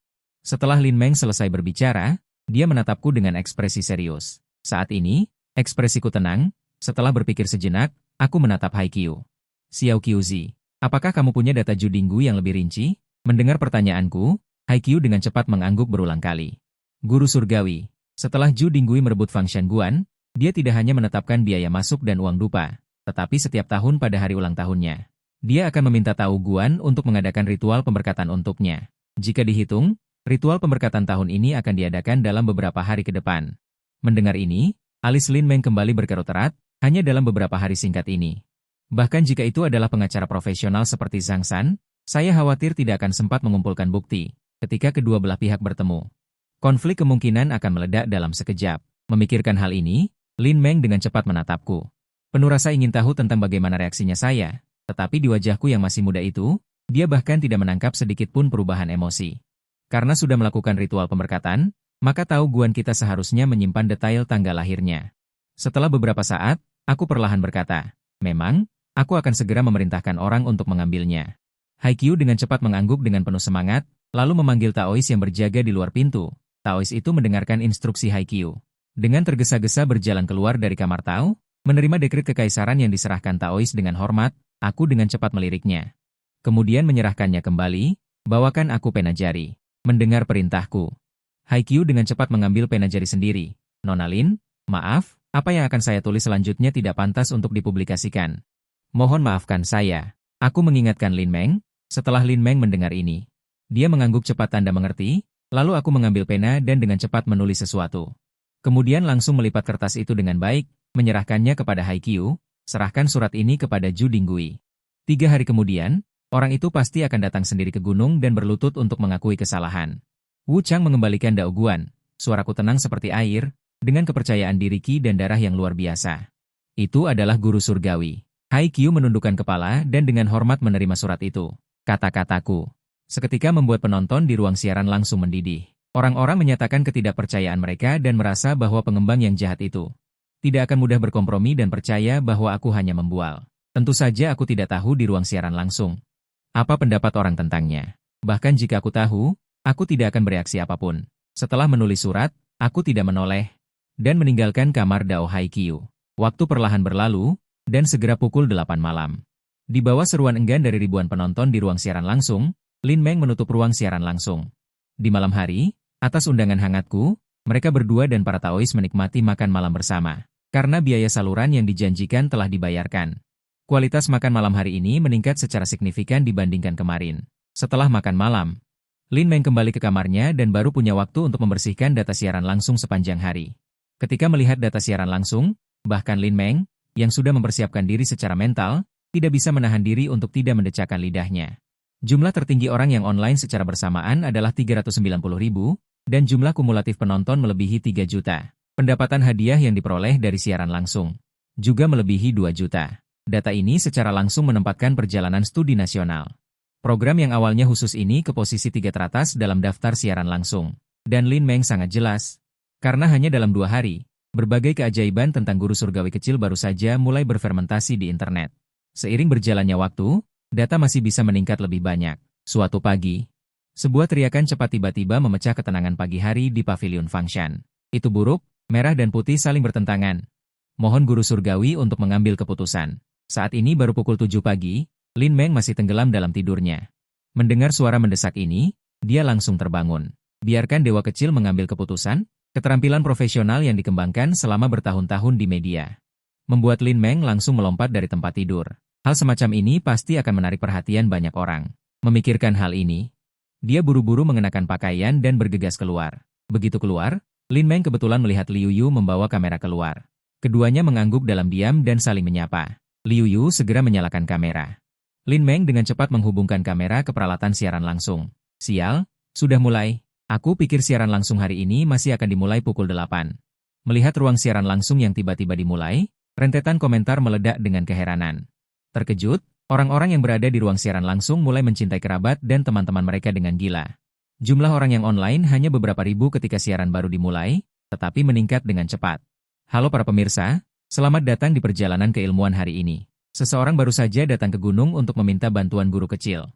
S1: Setelah Lin Meng selesai berbicara, dia menatapku dengan ekspresi serius. Saat ini, ekspresiku tenang, setelah berpikir sejenak, aku menatap Haikyu. Xiao Qiuzi, apakah kamu punya data Zhu Dinggui yang lebih rinci? Mendengar pertanyaanku, Haikyu dengan cepat mengangguk berulang kali. Guru surgawi, setelah Zhu Dinggui merebut Fang Shanguan, dia tidak hanya menetapkan biaya masuk dan uang dupa, tetapi setiap tahun pada hari ulang tahunnya, dia akan meminta Tao Guan untuk mengadakan ritual pemberkatan untuknya. Jika dihitung, ritual pemberkatan tahun ini akan diadakan dalam beberapa hari ke depan. Mendengar ini, alis Lin Meng kembali berkerut erat, hanya dalam beberapa hari singkat ini. Bahkan jika itu adalah pengacara profesional seperti Zhang San, saya khawatir tidak akan sempat mengumpulkan bukti ketika kedua belah pihak bertemu. Konflik kemungkinan akan meledak dalam sekejap. Memikirkan hal ini, Lin Meng dengan cepat menatapku. Penuh rasa ingin tahu tentang bagaimana reaksinya saya, tetapi di wajahku yang masih muda itu, dia bahkan tidak menangkap sedikit pun perubahan emosi. Karena sudah melakukan ritual pemberkatan, maka tahu Guan kita seharusnya menyimpan detail tanggal lahirnya. Setelah beberapa saat, aku perlahan berkata, memang, aku akan segera memerintahkan orang untuk mengambilnya. Haikyu dengan cepat mengangguk dengan penuh semangat, lalu memanggil Taois yang berjaga di luar pintu. Taois itu mendengarkan instruksi Haikyu. Dengan tergesa-gesa berjalan keluar dari kamar Tao, menerima dekret kekaisaran yang diserahkan Taois dengan hormat, aku dengan cepat meliriknya. Kemudian menyerahkannya kembali, bawakan aku pena jari. Mendengar perintahku. Haikyu dengan cepat mengambil pena jari sendiri. Nona Lin, maaf, apa yang akan saya tulis selanjutnya tidak pantas untuk dipublikasikan. Mohon maafkan saya. Aku mengingatkan Lin Meng. Setelah Lin Meng mendengar ini, dia mengangguk cepat tanda mengerti, lalu aku mengambil pena dan dengan cepat menulis sesuatu. Kemudian langsung melipat kertas itu dengan baik, menyerahkannya kepada Haikyu, serahkan surat ini kepada Ju Dinggui. 3 hari kemudian, orang itu pasti akan datang sendiri ke gunung dan berlutut untuk mengakui kesalahan. Wu Chang mengembalikan Dao Guan, suaraku tenang seperti air, dengan kepercayaan diri Qi dan darah yang luar biasa. Itu adalah guru surgawi. Haikyu menundukkan kepala dan dengan hormat menerima surat itu. Kata-kataku seketika membuat penonton di ruang siaran langsung mendidih. Orang-orang menyatakan ketidakpercayaan mereka dan merasa bahwa pengembang yang jahat itu tidak akan mudah berkompromi dan percaya bahwa aku hanya membual. Tentu saja aku tidak tahu di ruang siaran langsung apa pendapat orang tentangnya. Bahkan jika aku tahu, aku tidak akan bereaksi apapun. Setelah menulis surat, aku tidak menoleh dan meninggalkan kamar Dao Haikyu. Waktu perlahan berlalu, dan segera pukul 8 malam. Di bawah seruan enggan dari ribuan penonton di ruang siaran langsung, Lin Meng menutup ruang siaran langsung. Di malam hari, atas undangan hangatku, mereka berdua dan para Taois menikmati makan malam bersama. Karena biaya saluran yang dijanjikan telah dibayarkan. Kualitas makan malam hari ini meningkat secara signifikan dibandingkan kemarin. Setelah makan malam, Lin Meng kembali ke kamarnya dan baru punya waktu untuk membersihkan data siaran langsung sepanjang hari. Ketika melihat data siaran langsung, bahkan Lin Meng, yang sudah mempersiapkan diri secara mental, tidak bisa menahan diri untuk tidak mendecakkan lidahnya. Jumlah tertinggi orang yang online secara bersamaan adalah 390.000, dan jumlah kumulatif penonton melebihi 3 juta. Pendapatan hadiah yang diperoleh dari siaran langsung juga melebihi 2 juta. Data ini secara langsung menempatkan perjalanan studi nasional. Program yang awalnya khusus ini ke posisi 3 teratas dalam daftar siaran langsung. Dan Lin Meng sangat jelas. Karena hanya dalam 2 hari, berbagai keajaiban tentang guru surgawi kecil baru saja mulai berfermentasi di internet. Seiring berjalannya waktu, data masih bisa meningkat lebih banyak. Suatu pagi, sebuah teriakan cepat tiba-tiba memecah ketenangan pagi hari di pavilion function. Itu buruk, merah dan putih saling bertentangan. Mohon guru surgawi untuk mengambil keputusan. Saat ini baru pukul 7 pagi, Lin Meng masih tenggelam dalam tidurnya. Mendengar suara mendesak ini, dia langsung terbangun. Biarkan dewa kecil mengambil keputusan, keterampilan profesional yang dikembangkan selama bertahun-tahun di media. Membuat Lin Meng langsung melompat dari tempat tidur. Hal semacam ini pasti akan menarik perhatian banyak orang. Memikirkan hal ini, dia buru-buru mengenakan pakaian dan bergegas keluar. Begitu keluar, Lin Meng kebetulan melihat Liu Yu membawa kamera keluar. Keduanya mengangguk dalam diam dan saling menyapa. Liu Yu segera menyalakan kamera. Lin Meng dengan cepat menghubungkan kamera ke peralatan siaran langsung. Sial, sudah mulai. Aku pikir siaran langsung hari ini masih akan dimulai pukul 8. Melihat ruang siaran langsung yang tiba-tiba dimulai, rentetan komentar meledak dengan keheranan. Terkejut, orang-orang yang berada di ruang siaran langsung mulai mencintai kerabat dan teman-teman mereka dengan gila. Jumlah orang yang online hanya beberapa ribu ketika siaran baru dimulai, tetapi meningkat dengan cepat. Halo para pemirsa, selamat datang di perjalanan keilmuan hari ini. Seseorang baru saja datang ke gunung untuk meminta bantuan guru kecil.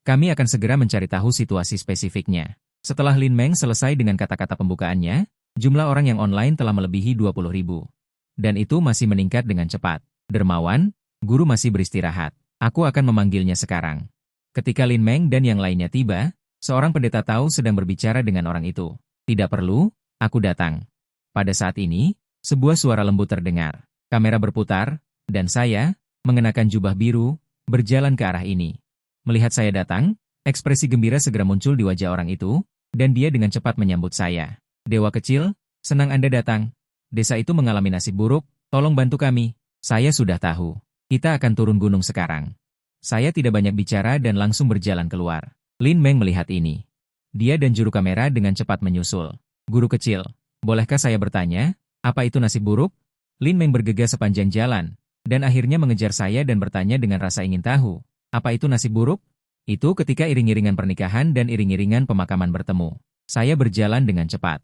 S1: Kami akan segera mencari tahu situasi spesifiknya. Setelah Lin Meng selesai dengan kata-kata pembukaannya, jumlah orang yang online telah melebihi 20.000. Dan itu masih meningkat dengan cepat. Dermawan, guru masih beristirahat. Aku akan memanggilnya sekarang. Ketika Lin Meng dan yang lainnya tiba, seorang pendeta tahu sedang berbicara dengan orang itu. Tidak perlu, aku datang. Pada saat ini, sebuah suara lembut terdengar. Kamera berputar, dan saya, mengenakan jubah biru, berjalan ke arah ini. Melihat saya datang, ekspresi gembira segera muncul di wajah orang itu, dan dia dengan cepat menyambut saya. Dewa kecil, senang Anda datang. Desa itu mengalami nasib buruk, tolong bantu kami. Saya sudah tahu. Kita akan turun gunung sekarang. Saya tidak banyak bicara dan langsung berjalan keluar. Lin Meng melihat ini. Dia dan juru kamera dengan cepat menyusul. Guru kecil, bolehkah saya bertanya, apa itu nasib buruk? Lin Meng bergegas sepanjang jalan, dan akhirnya mengejar saya dan bertanya dengan rasa ingin tahu. Apa itu nasib buruk? Itu ketika iring-iringan pernikahan dan iring-iringan pemakaman bertemu. Saya berjalan dengan cepat.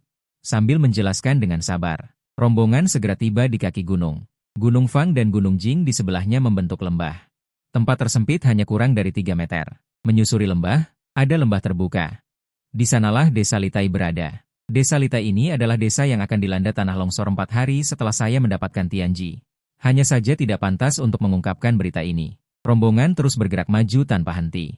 S1: sambil menjelaskan dengan sabar. Rombongan segera tiba di kaki gunung. Gunung Fang dan Gunung Jing di sebelahnya membentuk lembah. Tempat tersempit hanya kurang dari 3 meter. Menyusuri lembah, ada lembah terbuka. Di sanalah desa Litai berada. Desa Litai ini adalah desa yang akan dilanda tanah longsor 4 hari setelah saya mendapatkan Tianji. Hanya saja tidak pantas untuk mengungkapkan berita ini. Rombongan terus bergerak maju tanpa henti.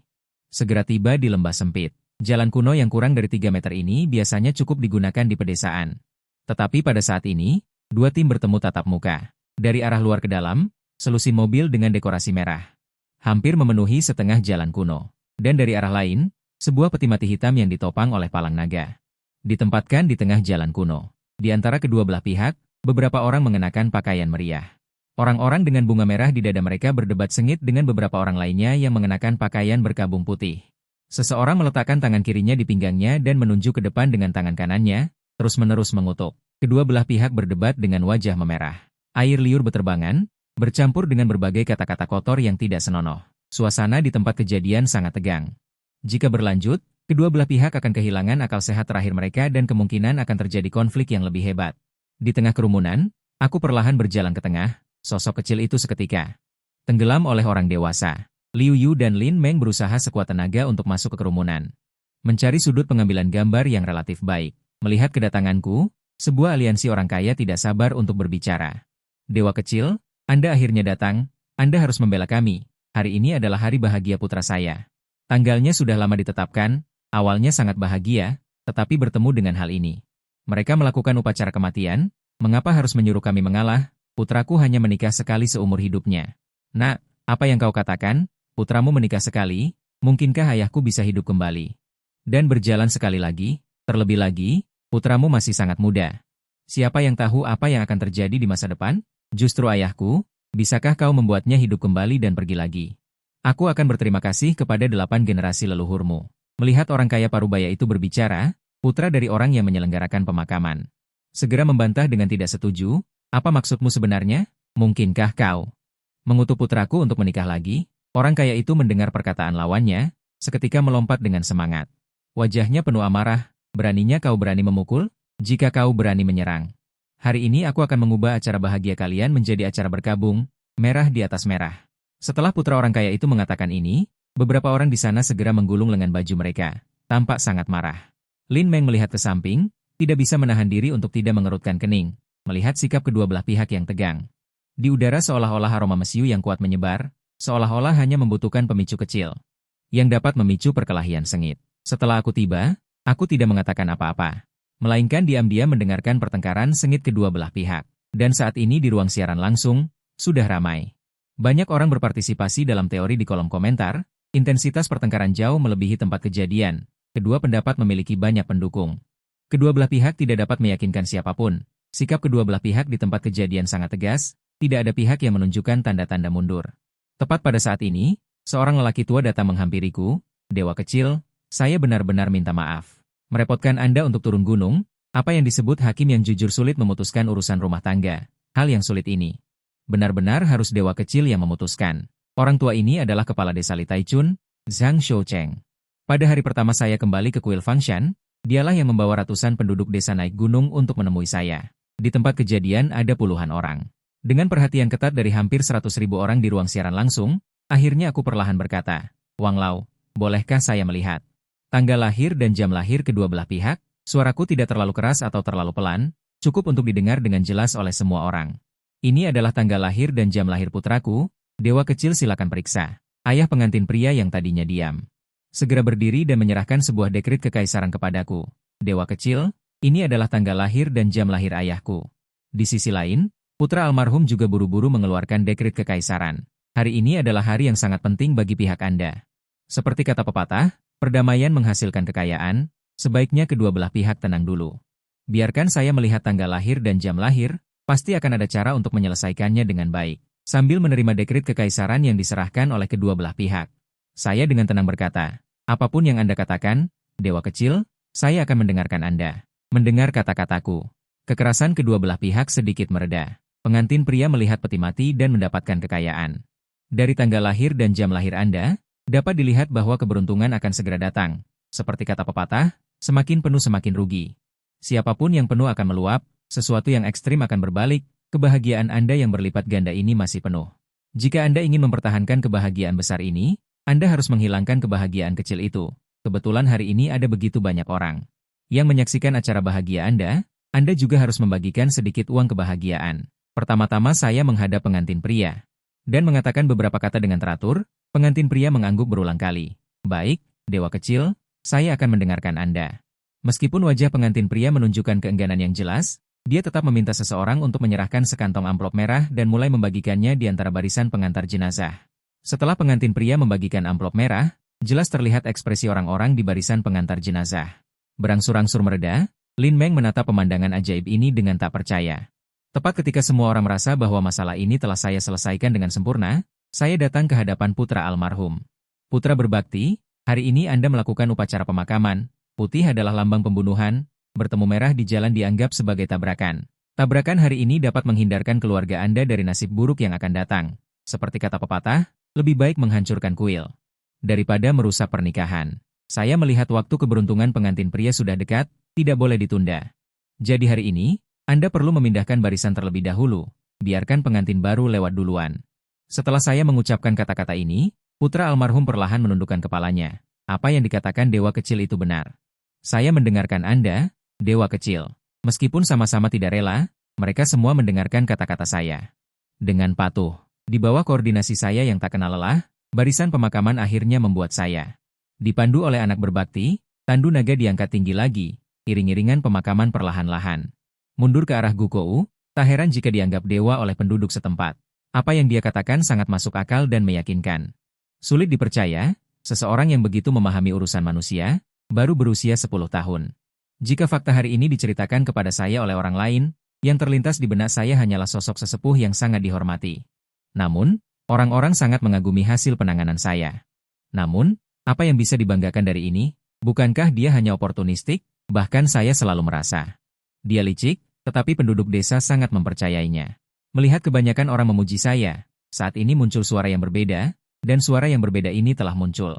S1: Segera tiba di lembah sempit. Jalan kuno yang kurang dari 3 meter ini biasanya cukup digunakan di pedesaan. Tetapi pada saat ini, dua tim bertemu tatap muka. Dari arah luar ke dalam, selusin mobil dengan dekorasi merah. Hampir memenuhi setengah jalan kuno. Dan dari arah lain, sebuah peti mati hitam yang ditopang oleh palang naga. Ditempatkan di tengah jalan kuno. Di antara kedua belah pihak, beberapa orang mengenakan pakaian meriah. Orang-orang dengan bunga merah di dada mereka berdebat sengit dengan beberapa orang lainnya yang mengenakan pakaian berkabung putih. Seseorang meletakkan tangan kirinya di pinggangnya dan menunjuk ke depan dengan tangan kanannya, terus-menerus mengutuk. Kedua belah pihak berdebat dengan wajah memerah. Air liur beterbangan, bercampur dengan berbagai kata-kata kotor yang tidak senonoh. Suasana di tempat kejadian sangat tegang. Jika berlanjut, kedua belah pihak akan kehilangan akal sehat terakhir mereka dan kemungkinan akan terjadi konflik yang lebih hebat. Di tengah kerumunan, aku perlahan berjalan ke tengah, sosok kecil itu seketika tenggelam oleh orang dewasa. Liu Yu dan Lin Meng berusaha sekuat tenaga untuk masuk ke kerumunan. Mencari sudut pengambilan gambar yang relatif baik. Melihat kedatanganku, sebuah aliansi orang kaya tidak sabar untuk berbicara. Dewa kecil, Anda akhirnya datang, Anda harus membela kami. Hari ini adalah hari bahagia putra saya. Tanggalnya sudah lama ditetapkan, awalnya sangat bahagia, tetapi bertemu dengan hal ini. Mereka melakukan upacara kematian, mengapa harus menyuruh kami mengalah? Putraku hanya menikah sekali seumur hidupnya. Nak, apa yang kau katakan? Putramu menikah sekali, mungkinkah ayahku bisa hidup kembali? Dan berjalan sekali lagi, terlebih lagi, putramu masih sangat muda. Siapa yang tahu apa yang akan terjadi di masa depan? Justru ayahku, bisakah kau membuatnya hidup kembali dan pergi lagi? Aku akan berterima kasih kepada 8 generasi leluhurmu. Melihat orang kaya parubaya itu berbicara, putra dari orang yang menyelenggarakan pemakaman segera membantah dengan tidak setuju. Apa maksudmu sebenarnya? Mungkinkah kau mengutuk putraku untuk menikah lagi? Orang kaya itu mendengar perkataan lawannya, seketika melompat dengan semangat. Wajahnya penuh amarah. Beraninya kau berani memukul? Jika kau berani menyerang. Hari ini aku akan mengubah acara bahagia kalian menjadi acara berkabung, merah di atas merah. Setelah putra orang kaya itu mengatakan ini, beberapa orang di sana segera menggulung lengan baju mereka, tampak sangat marah. Lin Meng melihat ke samping, tidak bisa menahan diri untuk tidak mengerutkan kening, melihat sikap kedua belah pihak yang tegang. Di udara seolah-olah aroma mesiu yang kuat menyebar, seolah-olah hanya membutuhkan pemicu kecil yang dapat memicu perkelahian sengit. Setelah aku tiba, aku tidak mengatakan apa-apa, melainkan diam-diam mendengarkan pertengkaran sengit kedua belah pihak. Dan saat ini di ruang siaran langsung, sudah ramai. Banyak orang berpartisipasi dalam teori di kolom komentar, intensitas pertengkaran jauh melebihi tempat kejadian. Kedua pendapat memiliki banyak pendukung. Kedua belah pihak tidak dapat meyakinkan siapapun. Sikap kedua belah pihak di tempat kejadian sangat tegas, tidak ada pihak yang menunjukkan tanda-tanda mundur. Tepat pada saat ini, seorang lelaki tua datang menghampiriku. Dewa kecil, saya benar-benar minta maaf. Merepotkan Anda untuk turun gunung, apa yang disebut hakim yang jujur sulit memutuskan urusan rumah tangga. Hal yang sulit ini benar-benar harus dewa kecil yang memutuskan. Orang tua ini adalah kepala desa Litaicun, Zhang Shoucheng. Pada hari pertama saya kembali ke kuil Fangshan, dialah yang membawa ratusan penduduk desa naik gunung untuk menemui saya. Di tempat kejadian ada puluhan orang. Dengan perhatian ketat dari hampir 100.000 orang di ruang siaran langsung, akhirnya aku perlahan berkata, Wang Lao, bolehkah saya melihat tanggal lahir dan jam lahir kedua belah pihak? Suaraku tidak terlalu keras atau terlalu pelan, cukup untuk didengar dengan jelas oleh semua orang. Ini adalah tanggal lahir dan jam lahir putraku, dewa kecil silakan periksa. Ayah pengantin pria yang tadinya diam segera berdiri dan menyerahkan sebuah dekret kekaisaran kepadaku. Dewa kecil, ini adalah tanggal lahir dan jam lahir ayahku. Di sisi lain, putra almarhum juga buru-buru mengeluarkan dekret kekaisaran. Hari ini adalah hari yang sangat penting bagi pihak Anda. Seperti kata pepatah, perdamaian menghasilkan kekayaan, sebaiknya kedua belah pihak tenang dulu. Biarkan saya melihat tanggal lahir dan jam lahir, pasti akan ada cara untuk menyelesaikannya dengan baik. Sambil menerima dekret kekaisaran yang diserahkan oleh kedua belah pihak, saya dengan tenang berkata, apapun yang Anda katakan, dewa kecil, saya akan mendengarkan Anda. Mendengar kata-kataku, kekerasan kedua belah pihak sedikit mereda. Pengantin pria melihat peti mati dan mendapatkan kekayaan. Dari tanggal lahir dan jam lahir Anda, dapat dilihat bahwa keberuntungan akan segera datang. Seperti kata pepatah, semakin penuh semakin rugi. Siapapun yang penuh akan meluap, sesuatu yang ekstrim akan berbalik, kebahagiaan Anda yang berlipat ganda ini masih penuh. Jika Anda ingin mempertahankan kebahagiaan besar ini, Anda harus menghilangkan kebahagiaan kecil itu. Kebetulan hari ini ada begitu banyak orang yang menyaksikan acara bahagia Anda juga harus membagikan sedikit uang kebahagiaan. Pertama-tama saya menghadap pengantin pria dan mengatakan beberapa kata dengan teratur. Pengantin pria mengangguk berulang kali. Baik, dewa kecil, saya akan mendengarkan Anda. Meskipun wajah pengantin pria menunjukkan keengganan yang jelas, dia tetap meminta seseorang untuk menyerahkan sekantong amplop merah dan mulai membagikannya di antara barisan pengantar jenazah. Setelah pengantin pria membagikan amplop merah, jelas terlihat ekspresi orang-orang di barisan pengantar jenazah berangsur-angsur mereda. Lin Meng menatap pemandangan ajaib ini dengan tak percaya. Tepat ketika semua orang merasa bahwa masalah ini telah saya selesaikan dengan sempurna, saya datang ke hadapan putra almarhum. Putra berbakti, hari ini Anda melakukan upacara pemakaman. Putih adalah lambang pembunuhan, bertemu merah di jalan dianggap sebagai tabrakan. Tabrakan hari ini dapat menghindarkan keluarga Anda dari nasib buruk yang akan datang. Seperti kata pepatah, lebih baik menghancurkan kuil daripada merusak pernikahan. Saya melihat waktu keberuntungan pengantin pria sudah dekat, tidak boleh ditunda. Jadi hari ini, Anda perlu memindahkan barisan terlebih dahulu, biarkan pengantin baru lewat duluan. Setelah saya mengucapkan kata-kata ini, putra almarhum perlahan menundukkan kepalanya. Apa yang dikatakan dewa kecil itu benar. Saya mendengarkan Anda, dewa kecil. Meskipun sama-sama tidak rela, mereka semua mendengarkan kata-kata saya. Dengan patuh, di bawah koordinasi saya yang tak kenal lelah, barisan pemakaman akhirnya membuat saya dipandu oleh anak berbakti. Tandu naga diangkat tinggi lagi, iring-iringan pemakaman perlahan-lahan mundur ke arah Gukou. Tak heran jika dianggap dewa oleh penduduk setempat. Apa yang dia katakan sangat masuk akal dan meyakinkan. Sulit dipercaya, seseorang yang begitu memahami urusan manusia, baru berusia 10 tahun. Jika fakta hari ini diceritakan kepada saya oleh orang lain, yang terlintas di benak saya hanyalah sosok sesepuh yang sangat dihormati. Namun, orang-orang sangat mengagumi hasil penanganan saya. Namun, apa yang bisa dibanggakan dari ini? Bukankah dia hanya oportunistik? Bahkan saya selalu merasa dia licik, tetapi penduduk desa sangat mempercayainya. Melihat kebanyakan orang memuji saya, saat ini muncul suara yang berbeda, dan suara yang berbeda ini telah muncul.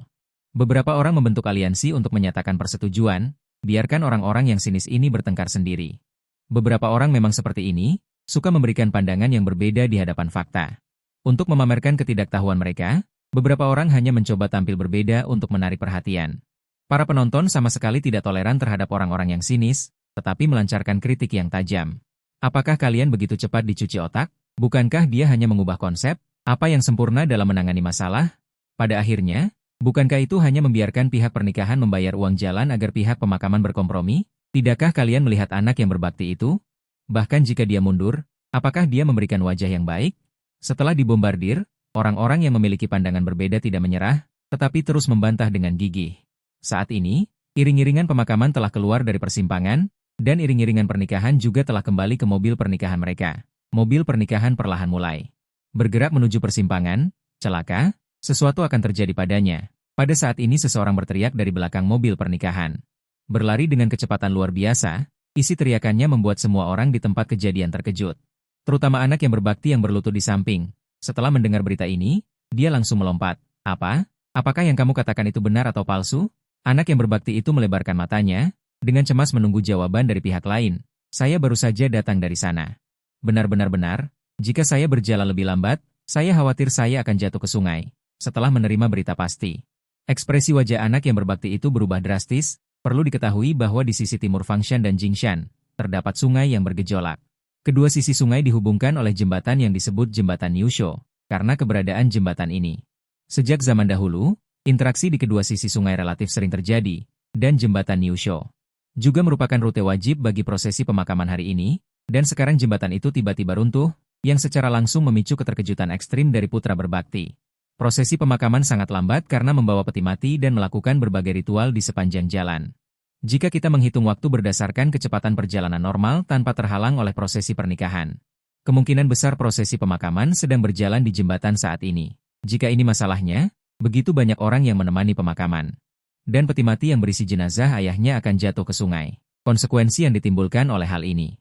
S1: Beberapa orang membentuk aliansi untuk menyatakan persetujuan, biarkan orang-orang yang sinis ini bertengkar sendiri. Beberapa orang memang seperti ini, suka memberikan pandangan yang berbeda di hadapan fakta. Untuk memamerkan ketidaktahuan mereka, beberapa orang hanya mencoba tampil berbeda untuk menarik perhatian. Para penonton sama sekali tidak toleran terhadap orang-orang yang sinis, tetapi melancarkan kritik yang tajam. Apakah kalian begitu cepat dicuci otak? Bukankah dia hanya mengubah konsep? Apa yang sempurna dalam menangani masalah? Pada akhirnya, bukankah itu hanya membiarkan pihak pernikahan membayar uang jalan agar pihak pemakaman berkompromi? Tidakkah kalian melihat anak yang berbakti itu? Bahkan jika dia mundur, apakah dia memberikan wajah yang baik? Setelah dibombardir, orang-orang yang memiliki pandangan berbeda tidak menyerah, tetapi terus membantah dengan gigih. Saat ini, iring-iringan pemakaman telah keluar dari persimpangan, dan iring-iringan pernikahan juga telah kembali ke mobil pernikahan mereka. Mobil pernikahan perlahan mulai bergerak menuju persimpangan. Celaka, sesuatu akan terjadi padanya. Pada saat ini seseorang berteriak dari belakang mobil pernikahan. Berlari dengan kecepatan luar biasa, isi teriakannya membuat semua orang di tempat kejadian terkejut. Terutama anak yang berbakti yang berlutut di samping. Setelah mendengar berita ini, dia langsung melompat. Apa? Apakah yang kamu katakan itu benar atau palsu? Anak yang berbakti itu melebarkan matanya, dengan cemas menunggu jawaban dari pihak lain. Saya baru saja datang dari sana. Benar-benar, jika saya berjalan lebih lambat, saya khawatir saya akan jatuh ke sungai. Setelah menerima berita pasti, ekspresi wajah anak yang berbakti itu berubah drastis. Perlu diketahui bahwa di sisi timur Fangshan dan Jingshan, terdapat sungai yang bergejolak. Kedua sisi sungai dihubungkan oleh jembatan yang disebut Jembatan Yusho, karena keberadaan jembatan ini. Sejak zaman dahulu, interaksi di kedua sisi sungai relatif sering terjadi, dan Jembatan Yusho juga merupakan rute wajib bagi prosesi pemakaman hari ini, dan sekarang jembatan itu tiba-tiba runtuh, yang secara langsung memicu keterkejutan ekstrim dari putra berbakti. Prosesi pemakaman sangat lambat karena membawa peti mati dan melakukan berbagai ritual di sepanjang jalan. Jika kita menghitung waktu berdasarkan kecepatan perjalanan normal tanpa terhalang oleh prosesi pernikahan, kemungkinan besar prosesi pemakaman sedang berjalan di jembatan saat ini. Jika ini masalahnya, begitu banyak orang yang menemani pemakaman, dan peti mati yang berisi jenazah ayahnya akan jatuh ke sungai. Konsekuensi yang ditimbulkan oleh hal ini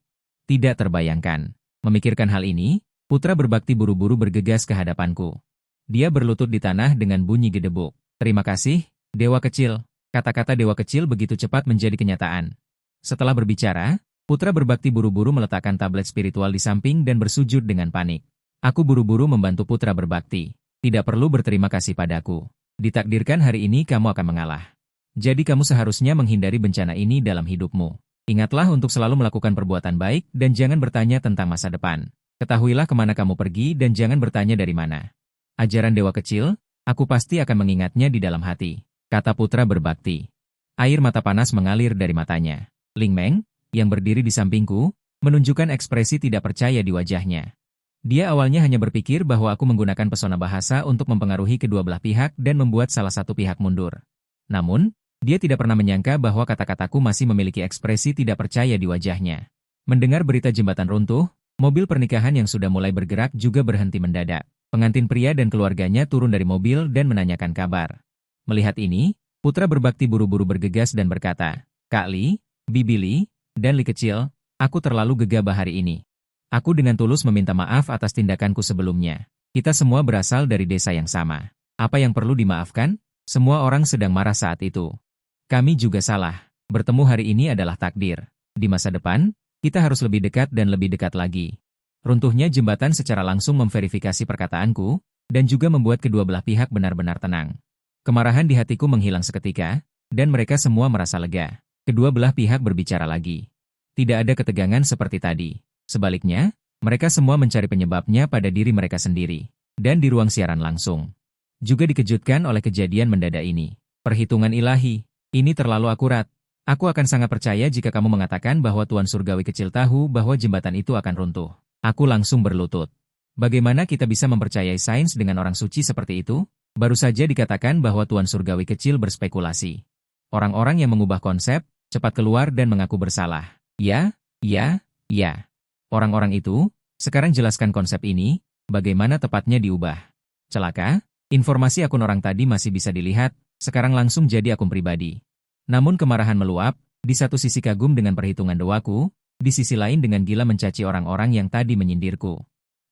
S1: tidak terbayangkan. Memikirkan hal ini, putra berbakti buru-buru bergegas ke hadapanku. Dia berlutut di tanah dengan bunyi gedebuk. Terima kasih, dewa kecil. Kata-kata dewa kecil begitu cepat menjadi kenyataan. Setelah berbicara, putra berbakti buru-buru meletakkan tablet spiritual di samping dan bersujud dengan panik. Aku buru-buru membantu putra berbakti. Tidak perlu berterima kasih padaku. Ditakdirkan hari ini kamu akan mengalah. Jadi kamu seharusnya menghindari bencana ini dalam hidupmu. Ingatlah untuk selalu melakukan perbuatan baik dan jangan bertanya tentang masa depan. Ketahuilah kemana kamu pergi dan jangan bertanya dari mana. Ajaran dewa kecil, aku pasti akan mengingatnya di dalam hati, kata putra berbakti. Air mata panas mengalir dari matanya. Ling Meng, yang berdiri di sampingku, menunjukkan ekspresi tidak percaya di wajahnya. Dia awalnya hanya berpikir bahwa aku menggunakan pesona bahasa untuk mempengaruhi kedua belah pihak dan membuat salah satu pihak mundur. Namun, dia tidak pernah menyangka bahwa kata-kataku masih memiliki ekspresi tidak percaya di wajahnya. Mendengar berita jembatan runtuh, mobil pernikahan yang sudah mulai bergerak juga berhenti mendadak. Pengantin pria dan keluarganya turun dari mobil dan menanyakan kabar. Melihat ini, putra berbakti buru-buru bergegas dan berkata, Kak Li, Bibi Li, dan Li kecil, aku terlalu gegabah hari ini. Aku dengan tulus meminta maaf atas tindakanku sebelumnya. Kita semua berasal dari desa yang sama. Apa yang perlu dimaafkan? Semua orang sedang marah saat itu. Kami juga salah. Bertemu hari ini adalah takdir. Di masa depan, kita harus lebih dekat dan lebih dekat lagi. Runtuhnya jembatan secara langsung memverifikasi perkataanku, dan juga membuat kedua belah pihak benar-benar tenang. Kemarahan di hatiku menghilang seketika, dan mereka semua merasa lega. Kedua belah pihak berbicara lagi. Tidak ada ketegangan seperti tadi. Sebaliknya, mereka semua mencari penyebabnya pada diri mereka sendiri. Dan di ruang siaran langsung. Juga dikejutkan oleh kejadian mendadak ini. Perhitungan ilahi. Ini terlalu akurat. Aku akan sangat percaya jika kamu mengatakan bahwa Tuan Surgawi kecil tahu bahwa jembatan itu akan runtuh. Aku langsung berlutut. Bagaimana kita bisa mempercayai sains dengan orang suci seperti itu? Baru saja dikatakan bahwa Tuan Surgawi kecil berspekulasi. Orang-orang yang mengubah konsep, cepat keluar dan mengaku bersalah. Ya. Orang-orang itu, sekarang jelaskan konsep ini, bagaimana tepatnya diubah. Celaka, informasi akun orang tadi masih bisa dilihat, sekarang langsung jadi akun pribadi. Namun kemarahan meluap, di satu sisi kagum dengan perhitungan doaku, di sisi lain dengan gila mencaci orang-orang yang tadi menyindirku.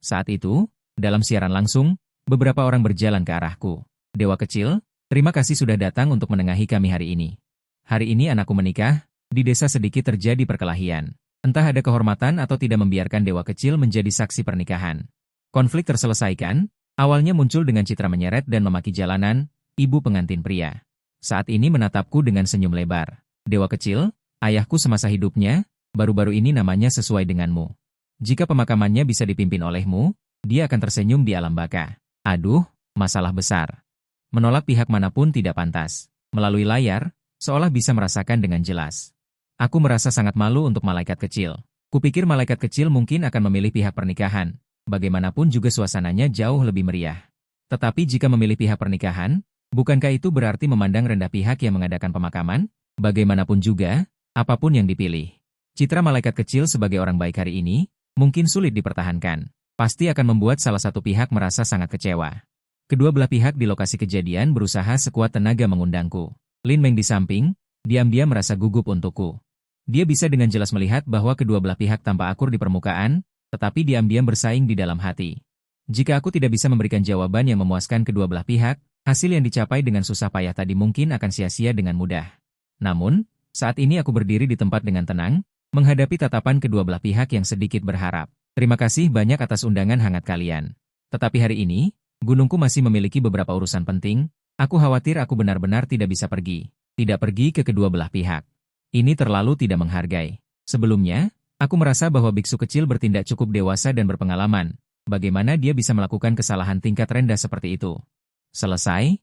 S1: Saat itu, dalam siaran langsung, beberapa orang berjalan ke arahku. Dewa kecil, terima kasih sudah datang untuk menengahi kami hari ini. Hari ini anakku menikah, di desa sedikit terjadi perkelahian. Entah ada kehormatan atau tidak membiarkan dewa kecil menjadi saksi pernikahan. Konflik terselesaikan, awalnya muncul dengan citra menyeret dan memaki jalanan, ibu pengantin pria. Saat ini menatapku dengan senyum lebar. Dewa kecil, ayahku semasa hidupnya, baru-baru ini namanya sesuai denganmu. Jika pemakamannya bisa dipimpin olehmu, dia akan tersenyum di alam baka. Aduh, masalah besar. Menolak pihak manapun tidak pantas. Melalui layar, seolah bisa merasakan dengan jelas. Aku merasa sangat malu untuk malaikat kecil. Kupikir malaikat kecil mungkin akan memilih pihak pernikahan. Bagaimanapun juga suasananya jauh lebih meriah. Tetapi jika memilih pihak pernikahan, bukankah itu berarti memandang rendah pihak yang mengadakan pemakaman? Bagaimanapun juga, apapun yang dipilih. Citra malaikat kecil sebagai orang baik hari ini, mungkin sulit dipertahankan. Pasti akan membuat salah satu pihak merasa sangat kecewa. Kedua belah pihak di lokasi kejadian berusaha sekuat tenaga mengundangku. Lin Meng di samping, diam-diam merasa gugup untukku. Dia bisa dengan jelas melihat bahwa kedua belah pihak tampak akur di permukaan, tetapi diam-diam bersaing di dalam hati. Jika aku tidak bisa memberikan jawaban yang memuaskan kedua belah pihak, hasil yang dicapai dengan susah payah tadi mungkin akan sia-sia dengan mudah. Namun, saat ini aku berdiri di tempat dengan tenang, menghadapi tatapan kedua belah pihak yang sedikit berharap. Terima kasih banyak atas undangan hangat kalian. Tetapi hari ini, gunungku masih memiliki beberapa urusan penting, aku khawatir aku benar-benar tidak bisa pergi. Tidak pergi ke kedua belah pihak. Ini terlalu tidak menghargai. Sebelumnya, aku merasa bahwa biksu kecil bertindak cukup dewasa dan berpengalaman. Bagaimana dia bisa melakukan kesalahan tingkat rendah seperti itu? Selesai.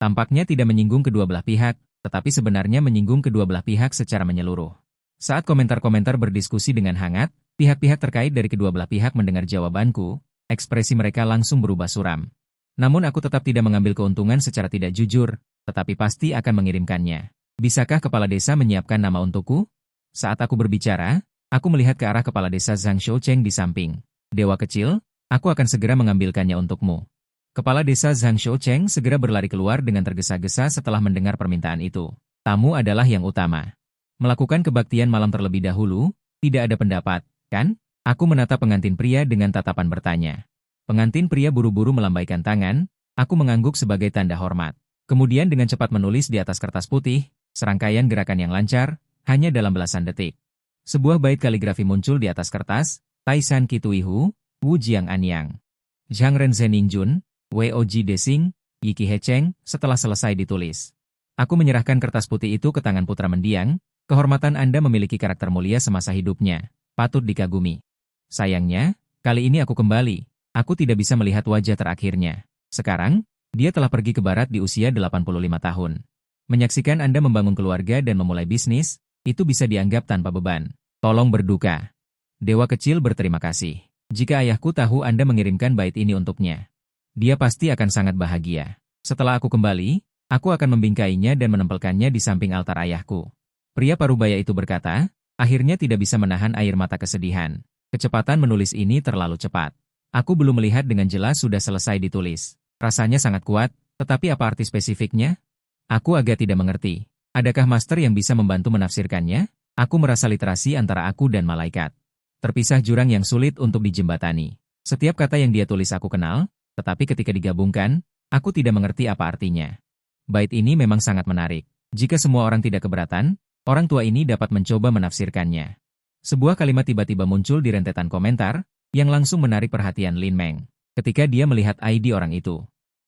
S1: Tampaknya tidak menyinggung kedua belah pihak, tetapi sebenarnya menyinggung kedua belah pihak secara menyeluruh. Saat komentar-komentar berdiskusi dengan hangat, pihak-pihak terkait dari kedua belah pihak mendengar jawabanku, ekspresi mereka langsung berubah suram. Namun aku tetap tidak mengambil keuntungan secara tidak jujur, tetapi pasti akan mengirimkannya. Bisakah kepala desa menyiapkan nama untukku? Saat aku berbicara, aku melihat ke arah kepala desa Zhang Shoucheng di samping. Dewa kecil, aku akan segera mengambilkannya untukmu. Kepala desa Zhang Shoucheng segera berlari keluar dengan tergesa-gesa setelah mendengar permintaan itu. Tamu adalah yang utama. Melakukan kebaktian malam terlebih dahulu, tidak ada pendapat, kan? Aku menatap pengantin pria dengan tatapan bertanya. Pengantin pria buru-buru melambaikan tangan, aku mengangguk sebagai tanda hormat. Kemudian dengan cepat menulis di atas kertas putih, serangkaian gerakan yang lancar, hanya dalam belasan detik. Sebuah bait kaligrafi muncul di atas kertas, Taisan Kituihu, Wu Jiang Anyang. Zhang Renzen Ningjun, Woji Desing, Yiki Hecheng, setelah selesai ditulis. Aku menyerahkan kertas putih itu ke tangan putra mendiang, kehormatan Anda memiliki karakter mulia semasa hidupnya, patut dikagumi. Sayangnya, kali ini aku kembali, aku tidak bisa melihat wajah terakhirnya. Sekarang, dia telah pergi ke barat di usia 85 tahun. Menyaksikan Anda membangun keluarga dan memulai bisnis, itu bisa dianggap tanpa beban. Tolong berduka. Dewa kecil berterima kasih. Jika ayahku tahu Anda mengirimkan bait ini untuknya, dia pasti akan sangat bahagia. Setelah aku kembali, aku akan membingkainya dan menempelkannya di samping altar ayahku. Pria parubaya itu berkata, akhirnya tidak bisa menahan air mata kesedihan. Kecepatan menulis ini terlalu cepat. Aku belum melihat dengan jelas sudah selesai ditulis. Rasanya sangat kuat, tetapi apa arti spesifiknya? Aku agak tidak mengerti. Adakah master yang bisa membantu menafsirkannya? Aku merasa literasi antara aku dan malaikat. Terpisah jurang yang sulit untuk dijembatani. Setiap kata yang dia tulis aku kenal, tetapi ketika digabungkan, aku tidak mengerti apa artinya. Bait ini memang sangat menarik. Jika semua orang tidak keberatan, orang tua ini dapat mencoba menafsirkannya. Sebuah kalimat tiba-tiba muncul di rentetan komentar, yang langsung menarik perhatian Lin Meng. Ketika dia melihat ID orang itu,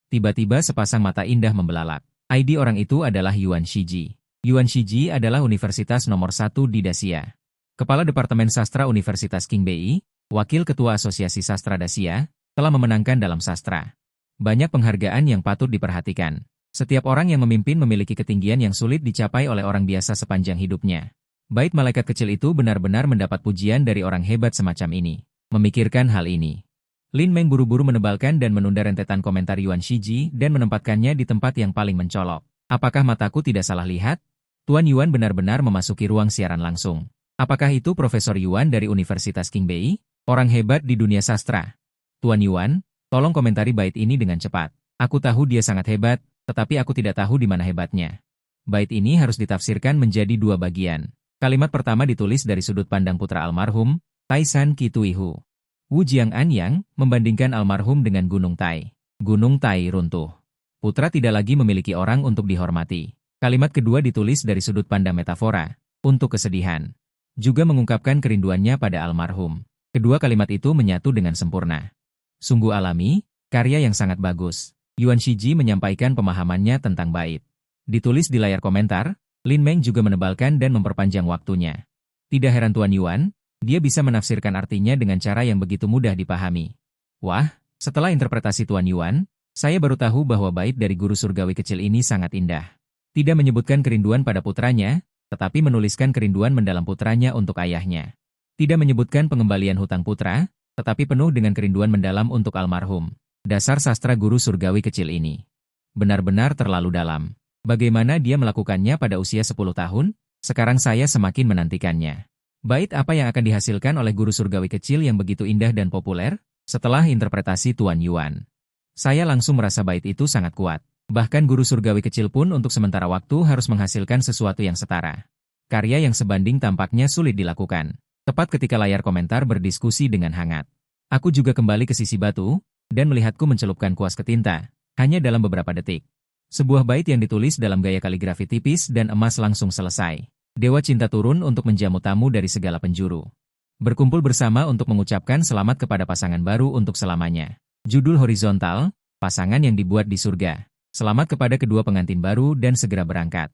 S1: tiba-tiba sepasang mata indah membelalak. ID orang itu adalah Yuan Shiji. Yuan Shiji adalah universitas nomor 1 di Dacia. Kepala Departemen Sastra Universitas Qingbei, Wakil Ketua Asosiasi Sastra Dacia, telah memenangkan dalam sastra. Banyak penghargaan yang patut diperhatikan. Setiap orang yang memimpin memiliki ketinggian yang sulit dicapai oleh orang biasa sepanjang hidupnya. Bait malaikat kecil itu benar-benar mendapat pujian dari orang hebat semacam ini. Memikirkan hal ini, Lin Meng buru-buru menebalkan dan menunda rentetan komentar Yuan Shiji dan menempatkannya di tempat yang paling mencolok. Apakah mataku tidak salah lihat? Tuan Yuan benar-benar memasuki ruang siaran langsung. Apakah itu Profesor Yuan dari Universitas Qingbei? Orang hebat di dunia sastra. Tuan Yuan, tolong komentari bait ini dengan cepat. Aku tahu dia sangat hebat, tetapi aku tidak tahu di mana hebatnya. Bait ini harus ditafsirkan menjadi dua bagian. Kalimat pertama ditulis dari sudut pandang putra almarhum, Taisan Kituihu. Wu Jiang Anyang membandingkan almarhum dengan Gunung Tai. Gunung Tai runtuh. Putra tidak lagi memiliki orang untuk dihormati. Kalimat kedua ditulis dari sudut pandang metafora, untuk kesedihan. Juga mengungkapkan kerinduannya pada almarhum. Kedua kalimat itu menyatu dengan sempurna. Sungguh alami, karya yang sangat bagus. Yuan Shiji menyampaikan pemahamannya tentang bait. Ditulis di layar komentar, Lin Meng juga menebalkan dan memperpanjang waktunya. Tidak heran Tuan Yuan, dia bisa menafsirkan artinya dengan cara yang begitu mudah dipahami. Wah, setelah interpretasi Tuan Yuan, saya baru tahu bahwa bait dari guru surgawi kecil ini sangat indah. Tidak menyebutkan kerinduan pada putranya, tetapi menuliskan kerinduan mendalam putranya untuk ayahnya. Tidak menyebutkan pengembalian hutang putra, tetapi penuh dengan kerinduan mendalam untuk almarhum. Dasar sastra guru surgawi kecil ini benar-benar terlalu dalam. Bagaimana dia melakukannya pada usia 10 tahun? Sekarang saya semakin menantikannya. Bait apa yang akan dihasilkan oleh guru surgawi kecil yang begitu indah dan populer? Setelah interpretasi Tuan Yuan, saya langsung merasa bait itu sangat kuat. Bahkan guru surgawi kecil pun untuk sementara waktu harus menghasilkan sesuatu yang setara. Karya yang sebanding tampaknya sulit dilakukan. Tepat ketika layar komentar berdiskusi dengan hangat. Aku juga kembali ke sisi batu, dan melihatku mencelupkan kuas ke tinta, hanya dalam beberapa detik. Sebuah bait yang ditulis dalam gaya kaligrafi tipis dan emas langsung selesai. Dewa cinta turun untuk menjamu tamu dari segala penjuru. Berkumpul bersama untuk mengucapkan selamat kepada pasangan baru untuk selamanya. Judul horizontal, pasangan yang dibuat di surga. Selamat kepada kedua pengantin baru dan segera berangkat.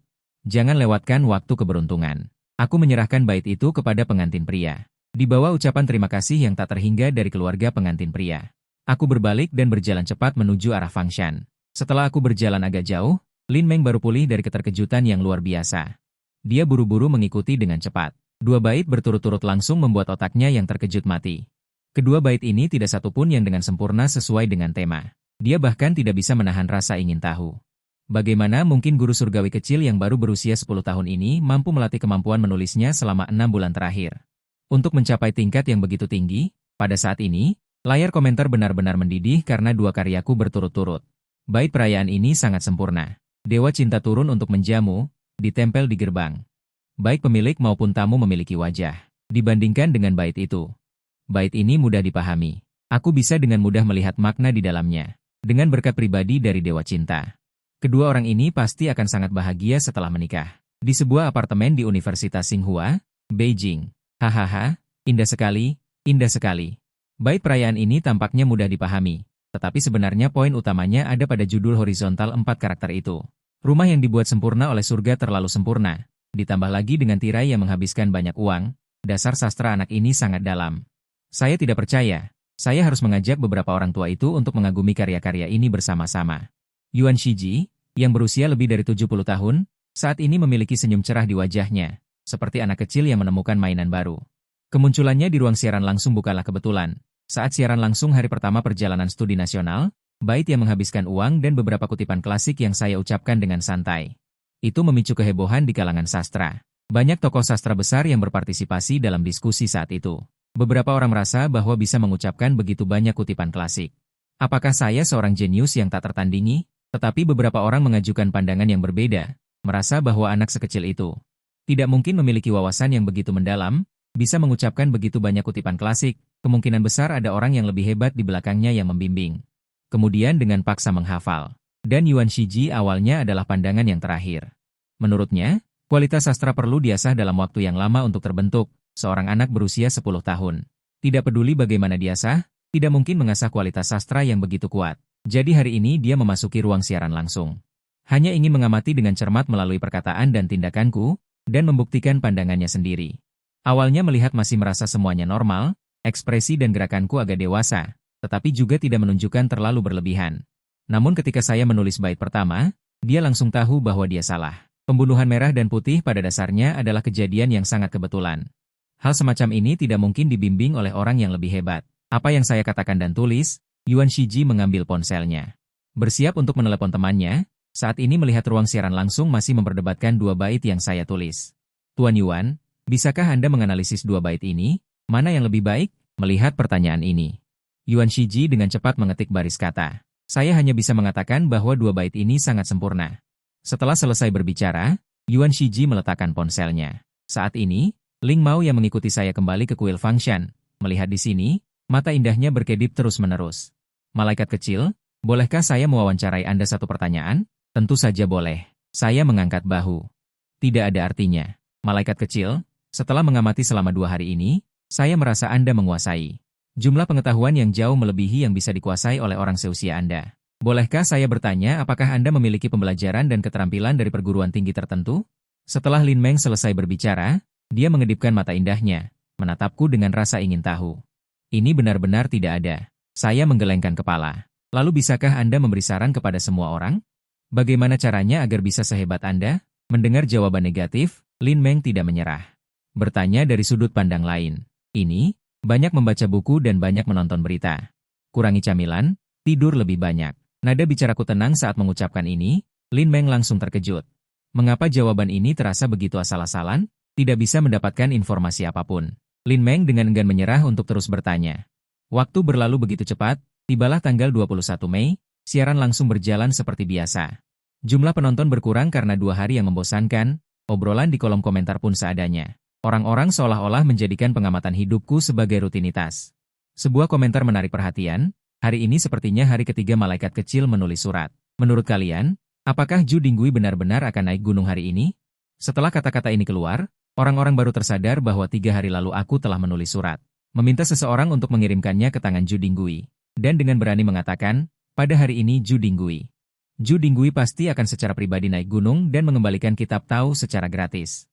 S1: Jangan lewatkan waktu keberuntungan. Aku menyerahkan bait itu kepada pengantin pria. Di bawah ucapan terima kasih yang tak terhingga dari keluarga pengantin pria. Aku berbalik dan berjalan cepat menuju arah Fangshan. Setelah aku berjalan agak jauh, Lin Meng baru pulih dari keterkejutan yang luar biasa. Dia buru-buru mengikuti dengan cepat. Dua bait berturut-turut langsung membuat otaknya yang terkejut mati. Kedua bait ini tidak satupun yang dengan sempurna sesuai dengan tema. Dia bahkan tidak bisa menahan rasa ingin tahu. Bagaimana mungkin guru surgawi kecil yang baru berusia 10 tahun ini mampu melatih kemampuan menulisnya selama 6 bulan terakhir? Untuk mencapai tingkat yang begitu tinggi, pada saat ini, layar komentar benar-benar mendidih karena dua karyaku berturut-turut. Bait perayaan ini sangat sempurna. Dewa cinta turun untuk menjamu, ditempel di gerbang. Baik pemilik maupun tamu memiliki wajah. Dibandingkan dengan bait itu, bait ini mudah dipahami. Aku bisa dengan mudah melihat makna di dalamnya. Dengan berkat pribadi dari Dewa Cinta. Kedua orang ini pasti akan sangat bahagia setelah menikah. Di sebuah apartemen di Universitas Tsinghua, Beijing. Hahaha, indah sekali, indah sekali. Bait perayaan ini tampaknya mudah dipahami, tetapi sebenarnya poin utamanya ada pada judul horizontal 4 karakter itu. Rumah yang dibuat sempurna oleh surga terlalu sempurna, ditambah lagi dengan tirai yang menghabiskan banyak uang, dasar sastra anak ini sangat dalam. Saya tidak percaya. Saya harus mengajak beberapa orang tua itu untuk mengagumi karya-karya ini bersama-sama. Yuan Shiji, yang berusia lebih dari 70 tahun, saat ini memiliki senyum cerah di wajahnya, seperti anak kecil yang menemukan mainan baru. Kemunculannya di ruang siaran langsung bukanlah kebetulan. Saat siaran langsung hari pertama perjalanan studi nasional, bait yang menghabiskan uang dan beberapa kutipan klasik yang saya ucapkan dengan santai. Itu memicu kehebohan di kalangan sastra. Banyak tokoh sastra besar yang berpartisipasi dalam diskusi saat itu. Beberapa orang merasa bahwa bisa mengucapkan begitu banyak kutipan klasik. Apakah saya seorang jenius yang tak tertandingi? Tetapi beberapa orang mengajukan pandangan yang berbeda, merasa bahwa anak sekecil itu tidak mungkin memiliki wawasan yang begitu mendalam, bisa mengucapkan begitu banyak kutipan klasik, kemungkinan besar ada orang yang lebih hebat di belakangnya yang membimbing. Kemudian dengan paksa menghafal. Dan Yuan Shiji awalnya adalah pandangan yang terakhir. Menurutnya, kualitas sastra perlu diasah dalam waktu yang lama untuk terbentuk. Seorang anak berusia 10 tahun. Tidak peduli bagaimana diasah, tidak mungkin mengasah kualitas sastra yang begitu kuat. Jadi hari ini dia memasuki ruang siaran langsung. Hanya ingin mengamati dengan cermat melalui perkataan dan tindakanku, dan membuktikan pandangannya sendiri. Awalnya melihat masih merasa semuanya normal, ekspresi dan gerakanku agak dewasa, tetapi juga tidak menunjukkan terlalu berlebihan. Namun ketika saya menulis bait pertama, dia langsung tahu bahwa dia salah. Pembunuhan merah dan putih pada dasarnya adalah kejadian yang sangat kebetulan. Hal semacam ini tidak mungkin dibimbing oleh orang yang lebih hebat. Apa yang saya katakan dan tulis, Yuan Shiji mengambil ponselnya. Bersiap untuk menelepon temannya, saat ini melihat ruang siaran langsung masih memperdebatkan 2 bait yang saya tulis. Tuan Yuan, bisakah Anda menganalisis 2 bait ini? Mana yang lebih baik? Melihat pertanyaan ini, Yuan Shiji dengan cepat mengetik baris kata. Saya hanya bisa mengatakan bahwa 2 bait ini sangat sempurna. Setelah selesai berbicara, Yuan Shiji meletakkan ponselnya. Saat ini, Ling Mao yang mengikuti saya kembali ke kuil Fangshan. Melihat di sini, mata indahnya berkedip terus-menerus. Malaikat kecil, bolehkah saya mewawancarai Anda satu pertanyaan? Tentu saja boleh. Saya mengangkat bahu. Tidak ada artinya. Malaikat kecil, setelah mengamati selama 2 hari ini, saya merasa Anda menguasai jumlah pengetahuan yang jauh melebihi yang bisa dikuasai oleh orang seusia Anda. Bolehkah saya bertanya apakah Anda memiliki pembelajaran dan keterampilan dari perguruan tinggi tertentu? Setelah Lin Meng selesai berbicara, dia mengedipkan mata indahnya, menatapku dengan rasa ingin tahu. Ini benar-benar tidak ada. Saya menggelengkan kepala. Lalu bisakah Anda memberi saran kepada semua orang? Bagaimana caranya agar bisa sehebat Anda? Mendengar jawaban negatif, Lin Meng tidak menyerah. Bertanya dari sudut pandang lain. Ini, banyak membaca buku dan banyak menonton berita. Kurangi camilan, tidur lebih banyak. Nada bicaraku tenang saat mengucapkan ini, Lin Meng langsung terkejut. Mengapa jawaban ini terasa begitu asal-asalan? Tidak bisa mendapatkan informasi apapun. Lin Meng dengan enggan menyerah untuk terus bertanya. Waktu berlalu begitu cepat, tibalah tanggal 21 Mei, siaran langsung berjalan seperti biasa. Jumlah penonton berkurang karena 2 hari yang membosankan, obrolan di kolom komentar pun seadanya. Orang-orang seolah-olah menjadikan pengamatan hidupku sebagai rutinitas. Sebuah komentar menarik perhatian, hari ini sepertinya hari ketiga malaikat kecil menulis surat. Menurut kalian, apakah Zhu Dinggui benar-benar akan naik gunung hari ini? Setelah kata-kata ini keluar, orang-orang baru tersadar bahwa 3 hari lalu aku telah menulis surat, meminta seseorang untuk mengirimkannya ke tangan Zhu Dinggui, dan dengan berani mengatakan, pada hari ini Zhu Dinggui pasti akan secara pribadi naik gunung dan mengembalikan kitab Tao secara gratis.